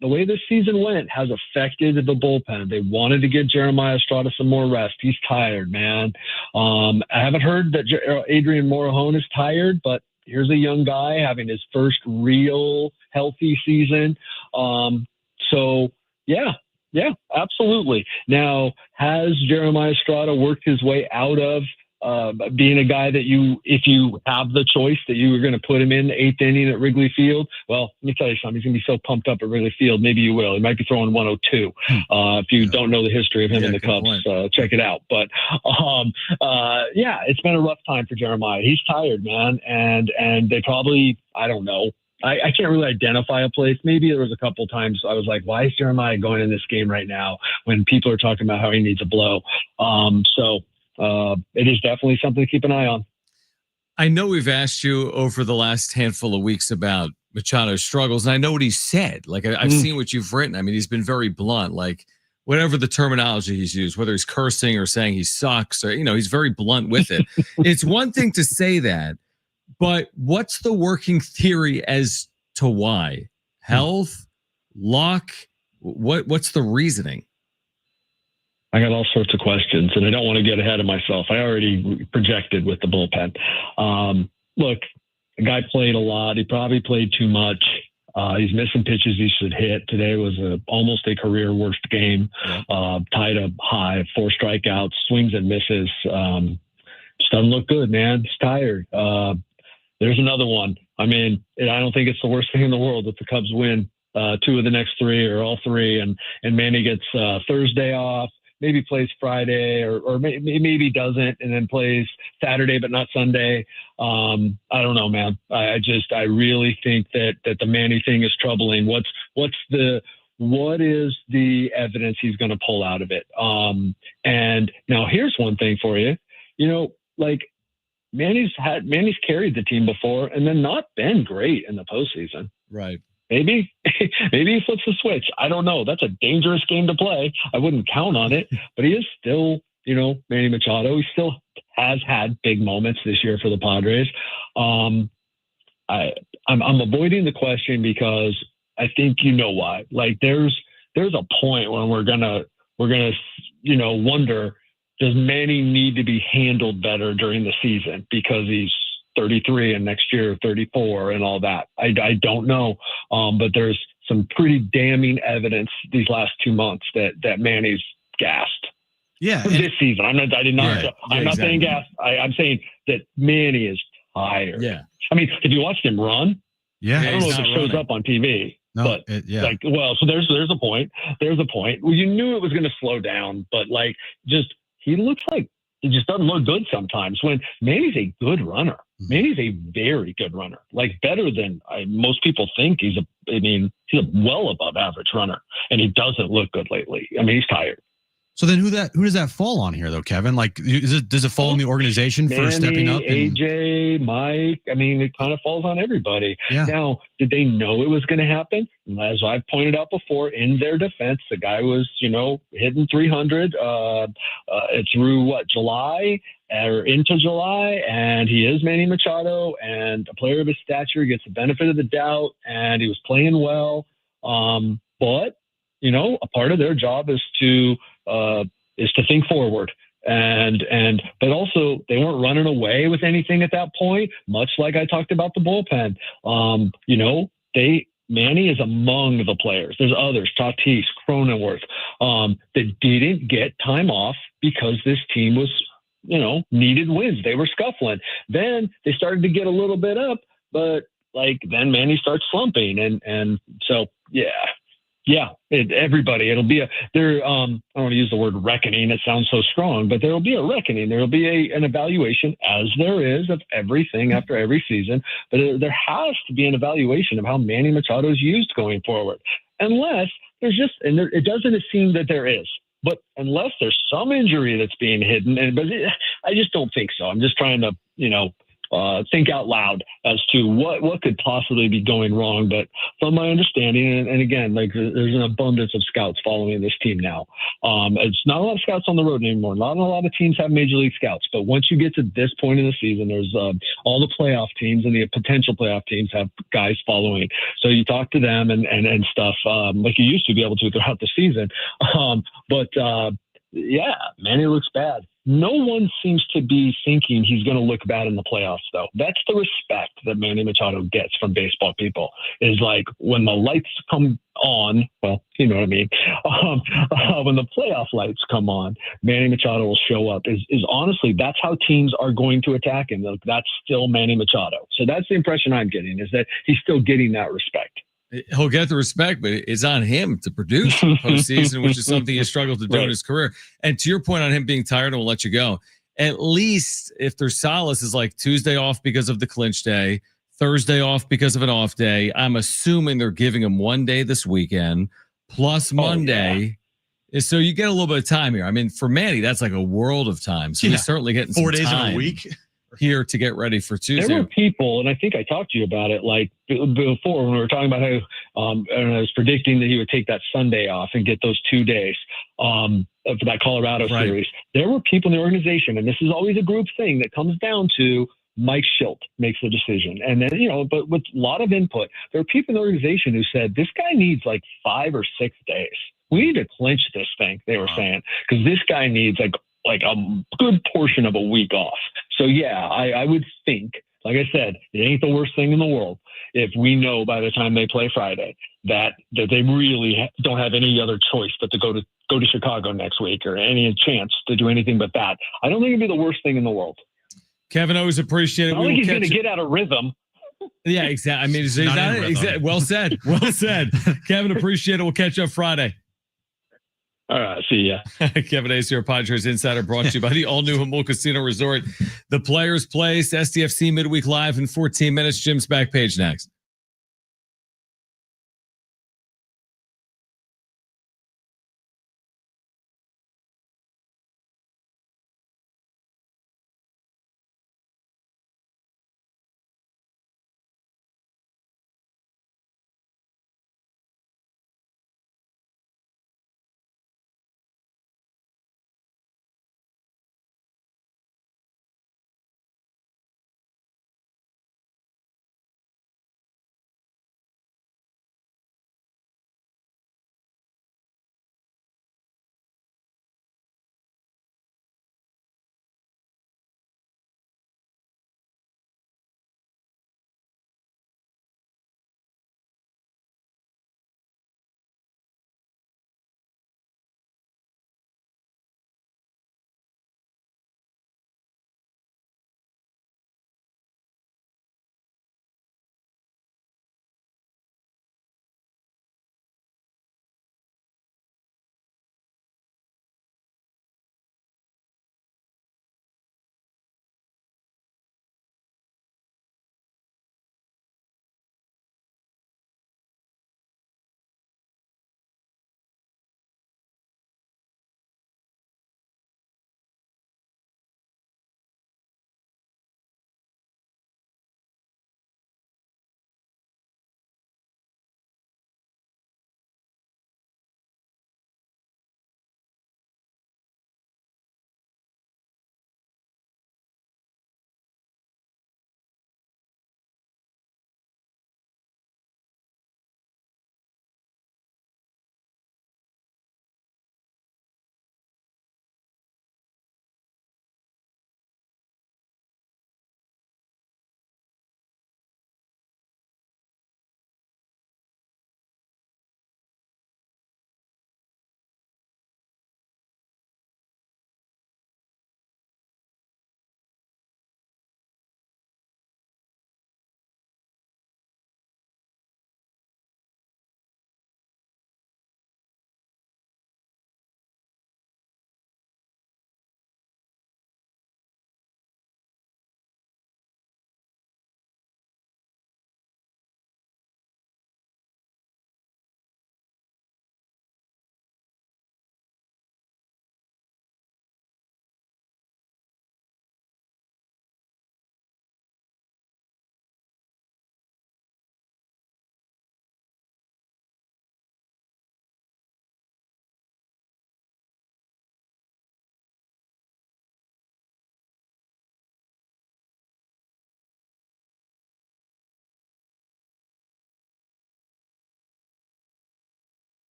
The way this season went has affected the bullpen. They wanted to get Jeremiah Estrada some more rest. He's tired, man. I haven't heard that Adrian Morejon is tired, but here's a young guy having his first real healthy season. So yeah, Yeah, absolutely. Now, has Jeremiah Estrada worked his way out of being a guy that if you have the choice that you were going to put him in the 8th inning at Wrigley Field? Well, let me tell you something. He's going to be so pumped up at Wrigley Field. Maybe you will. He might be throwing 102. If you don't know the history of him and the Cubs, check it out. But yeah, it's been a rough time for Jeremiah. He's tired, man. And they probably, I don't know. I can't really identify a place. Maybe there was a couple of times I was like, why is Jeremiah going in this game right now when people are talking about how he needs a blow? It is definitely something to keep an eye on. I know we've asked you over the last handful of weeks about Machado's struggles, and I know what he said. Like, I've seen what you've written. I mean, he's been very blunt, like whatever the terminology he's used, whether he's cursing or saying he sucks or, he's very blunt with it. It's one thing to say that, but what's the working theory as to why? Health, luck, what's the reasoning? I got all sorts of questions, and I don't want to get ahead of myself. I already projected with the bullpen. Look, the guy played a lot. He probably played too much. He's missing pitches he should hit. Today was almost a career worst game. Tied up high, 4 strikeouts, swings and misses. Just doesn't look good, man. He's tired. There's another one. I mean, I don't think it's the worst thing in the world if the Cubs win 2 of the next 3 or all 3, and Manny gets Thursday off. Maybe plays Friday or maybe doesn't, and then plays Saturday but not Sunday. I don't know, man. I really think that the Manny thing is troubling. What is the evidence he's going to pull out of it? And now here's one thing for you. Like Manny's carried the team before and then not been great in the postseason. Right. Maybe he flips the switch. I don't know. That's a dangerous game to play. I wouldn't count on it, but he is still, Manny Machado. He still has had big moments this year for the Padres. I'm avoiding the question because I think you know why. Like there's a point when we're gonna wonder, does Manny need to be handled better during the season because he's 33 and next year 34 and all that. I don't know. But there's some pretty damning evidence these last 2 months that Manny's gassed. Yeah. This season. I'm not saying gassed. I'm saying that Manny is tired. Yeah. I mean, if you watched him run, yeah, I don't know if it shows up on TV. No, but so there's a point. There's a point. Well, you knew it was going to slow down, but he looks like he just doesn't look good sometimes when Manny's a good runner. Manny's a very good runner, like better than most people think. He's a well above average runner, and he doesn't look good lately. I mean, he's tired. So then who does that fall on here though, Kevin? Like, does it fall on the organization for stepping up? AJ, Mike. I mean, it kind of falls on everybody. Yeah. Now, did they know it was going to happen? As I've pointed out before, in their defense, the guy was, hitting 300 through July or into July, and he is Manny Machado, and a player of his stature gets the benefit of the doubt, and he was playing well. But a part of their job is to think forward. But also they weren't running away with anything at that point, much like I talked about the bullpen. Manny is among the players. There's others, Tatis, Cronenworth, that didn't get time off because this team was, needed wins. They were scuffling. Then they started to get a little bit up, but then Manny starts slumping. And so, everybody, it'll be I don't want to use the word reckoning. It sounds so strong, but there'll be a reckoning. There'll be an evaluation, as there is of everything after every season, but there has to be an evaluation of how Manny Machado is used going forward. Unless there's it doesn't seem that there is, but unless there's some injury that's being hidden, I just don't think so. I'm just trying to, think out loud as to what could possibly be going wrong. But from my understanding, and again, there's an abundance of scouts following this team now. It's not a lot of scouts on the road anymore. Not a lot of teams have major league scouts, but once you get to this point in the season, there's all the playoff teams and the potential playoff teams have guys following. So you talk to them and stuff like you used to be able to throughout the season. Manny looks bad. No one seems to be thinking he's going to look bad in the playoffs, though. That's the respect that Manny Machado gets from baseball people, is like when the lights come on, well, you know what I mean. When the playoff lights come on, Manny Machado will show up. Is honestly, that's how teams are going to attack him. Like, that's still Manny Machado. So that's the impression I'm getting, is that he's still getting that respect. He'll get the respect, but it's on him to produce in the postseason, which is something he struggled to do in his career. And to your point on him being tired, and we'll let you go. At least if there's solace is like Tuesday off because of the clinch day, Thursday off because of an off day. I'm assuming they're giving him one day this weekend plus Monday. So you get a little bit of time here. I mean, for Manny, that's like a world of time. So he's certainly getting 4 some days time in a week here to get ready for Tuesday. There were people, and I think I talked to you about it, like before when we were talking about how, and I was predicting that he would take that Sunday off and get those 2 days for that Colorado series. There were people in the organization, and this is always a group thing that comes down to Mike Schilt makes the decision. And then, but with a lot of input, there are people in the organization who said, this guy needs like 5 or 6 days. We need to clinch this thing, they were saying, because this guy needs like a good portion of a week off. So yeah, I would think, like I said, it ain't the worst thing in the world if we know by the time they play Friday that they really don't have any other choice but to go to Chicago next week or any chance to do anything but that. I don't think it'd be the worst thing in the world. Kevin, always appreciate it. I don't think he's going to get out of rhythm. Yeah, exactly. I mean, he's not exactly. Well said. Well said. Kevin, appreciate it. We'll catch you up Friday. All right. See ya. Kevin Acee, our Padres Insider, brought to you by the all-new Jamul Casino Resort. The Players Place, SDFC Midweek Live in 14 minutes. Jim's back page next.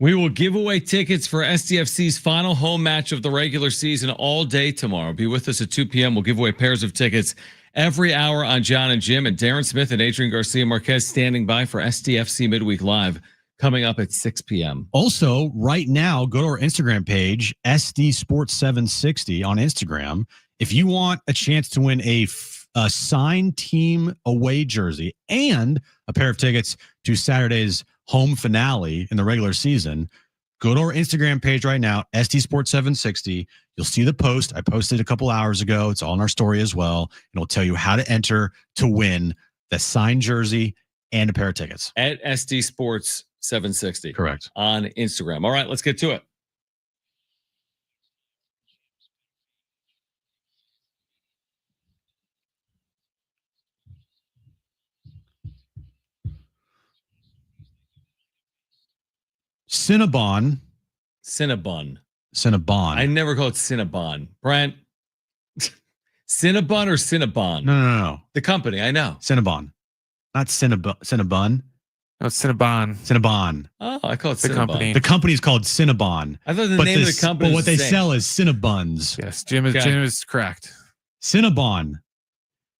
We will give away tickets for SDFC's final home match of the regular season all day tomorrow. Be with us at 2 p.m. We'll give away pairs of tickets every hour on Jon and Jim, and Darren Smith and Adrian Garcia Marquez standing by for SDFC Midweek Live coming up at 6 p.m. Also, right now, go to our Instagram page, SD Sports 760 on Instagram. If you want a chance to win a signed team away jersey and a pair of tickets to Saturday's home finale in the regular season, go to our Instagram page right now, SD Sports 760. You'll see the post. I posted a couple hours ago. It's all in our story as well. And it'll tell you how to enter to win the signed jersey and a pair of tickets. At SD Sports 760. Correct. On Instagram. All right, let's get to it. Cinnabon. I never call it Cinnabon. Brent, Cinnabon or Cinnabon? No. The company, I know. Cinnabon. Not Cinnabon. No, Cinnabon. Cinnabon. Oh, I call it The Cinnabon. company. The company's called Cinnabon. I thought the name of the company But was what they the same. sell is Cinnabuns. Yes, Jim is correct. Cinnabon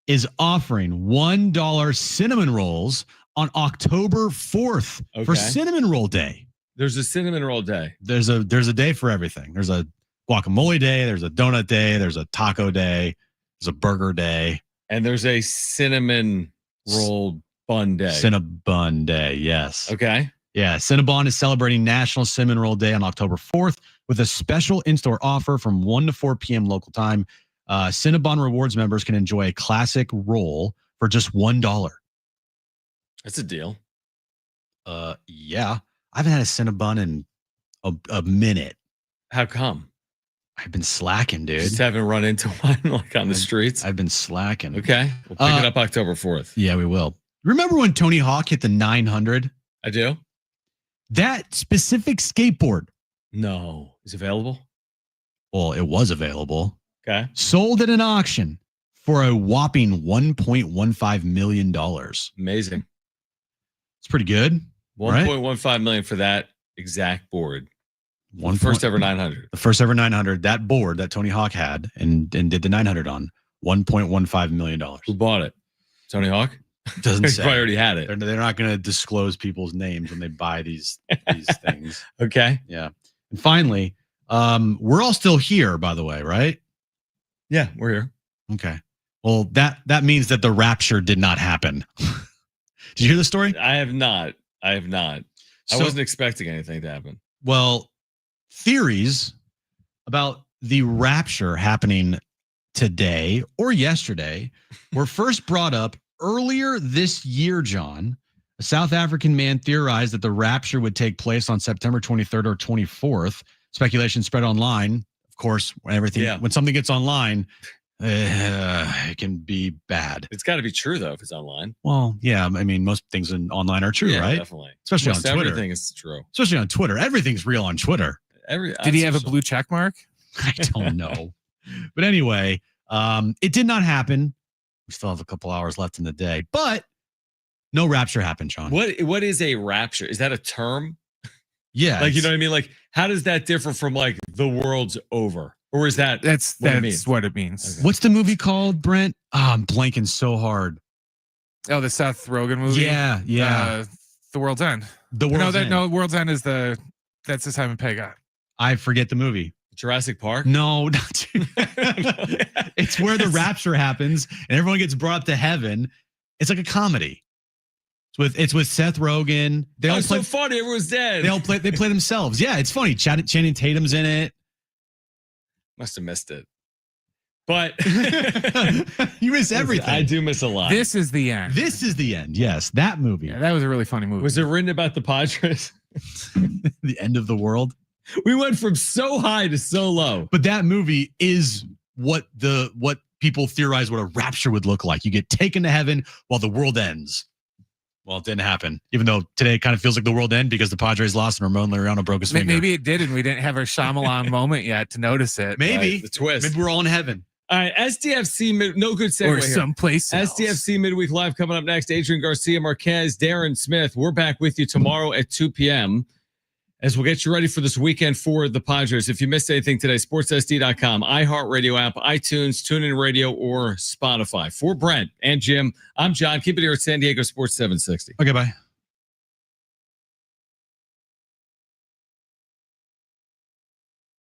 is offering $1 cinnamon rolls on October 4th for Okay. Cinnamon Roll Day. There's a cinnamon roll day. There's a day for everything. There's a guacamole day. There's a donut day. There's a taco day. There's a burger day. And there's a cinnamon roll bun day. Cinnabon Day, yes. Okay. Yeah, Cinnabon is celebrating National Cinnamon Roll Day on October 4th with a special in-store offer from 1 to 4 p.m. local time. Cinnabon Rewards members can enjoy a classic roll for just $1. That's a deal. Yeah. I haven't had a Cinnabon in a minute. How come? I've been slacking, dude. Just haven't run into one like on the streets. I've been slacking. Okay. We'll pick it up October 4th. Yeah, we will. Remember when Tony Hawk hit the 900? I do. That specific skateboard. No. Is it available? Well, it was available. Okay. Sold at an auction for a whopping $1.15 million. Amazing. It's pretty good. 1.15 million for that exact board. First ever 900. The first ever 900. That board that Tony Hawk had and did the 900 on. $1.15 million. Who bought it? Tony Hawk? Doesn't He say. probably already had it. They're not going to disclose people's names when they buy these things. Okay. Yeah. And finally, we're all still here, by the way, right? Yeah, we're here. Okay. Well, that means that the rapture did not happen. Did you hear the story? I have not. I So- wasn't expecting anything to happen. Well, theories about the rapture happening today or yesterday were first brought up earlier this year, John. A South African man theorized that the rapture would take place on September 23rd or 24th. Speculation spread online. Of course, when something gets online, it can be bad. It's got to be true, though, if it's online. Well, yeah. I mean, most things online are true, Yeah, right? definitely. Especially Almost on Twitter. Everything is true. Especially on Twitter. Everything's real on Twitter. Did he have a blue check mark? I don't know. But anyway, it did not happen. We still have a couple hours left in the day, but no rapture happened, John. What is a rapture? Is that a term? Yeah. Like, you know what I mean? Like, how does that differ from like the world's over? Or is that That's what it means. What's the movie called, Brent? Oh, I'm blanking so hard. Oh, the Seth Rogen movie. Yeah. The World's End. The World's End. No, World's End is that's the Simon Pegg guy. I forget the movie. Jurassic Park? No, not it's where the rapture happens and everyone gets brought up to heaven. It's like a comedy. It's with Seth Rogen. They all play so funny. Everyone's dead. They play themselves. Yeah, it's funny. Channing Tatum's in it. Must have missed it. But you miss everything. I do miss a lot. This is the end. This is the end. Yes, that movie. Yeah, that was a really funny movie. Was it written about the Padres? The end of the world. We went from so high to so low. But that movie is what people theorize what a rapture would look like. You get taken to heaven while the world ends. Well, it didn't happen, even though today it kind of feels like the world ended because the Padres lost and Ramon Lauriano broke his finger. Maybe it did, and we didn't have our Shyamalan moment yet to notice it. Maybe. Right, the twist. Maybe we're all in heaven. All right, SDFC, no good segue Or here. someplace else. SDFC Midweek Live coming up next. Adrian Garcia Marquez, Darren Smith. We're back with you tomorrow at 2 p.m. as we'll get you ready for this weekend for the Padres. If you missed anything today, sportsSD.com, iHeartRadio app, iTunes, TuneIn Radio, or Spotify. For Brent and Jim, I'm John. Keep it here at San Diego Sports 760. Okay, bye.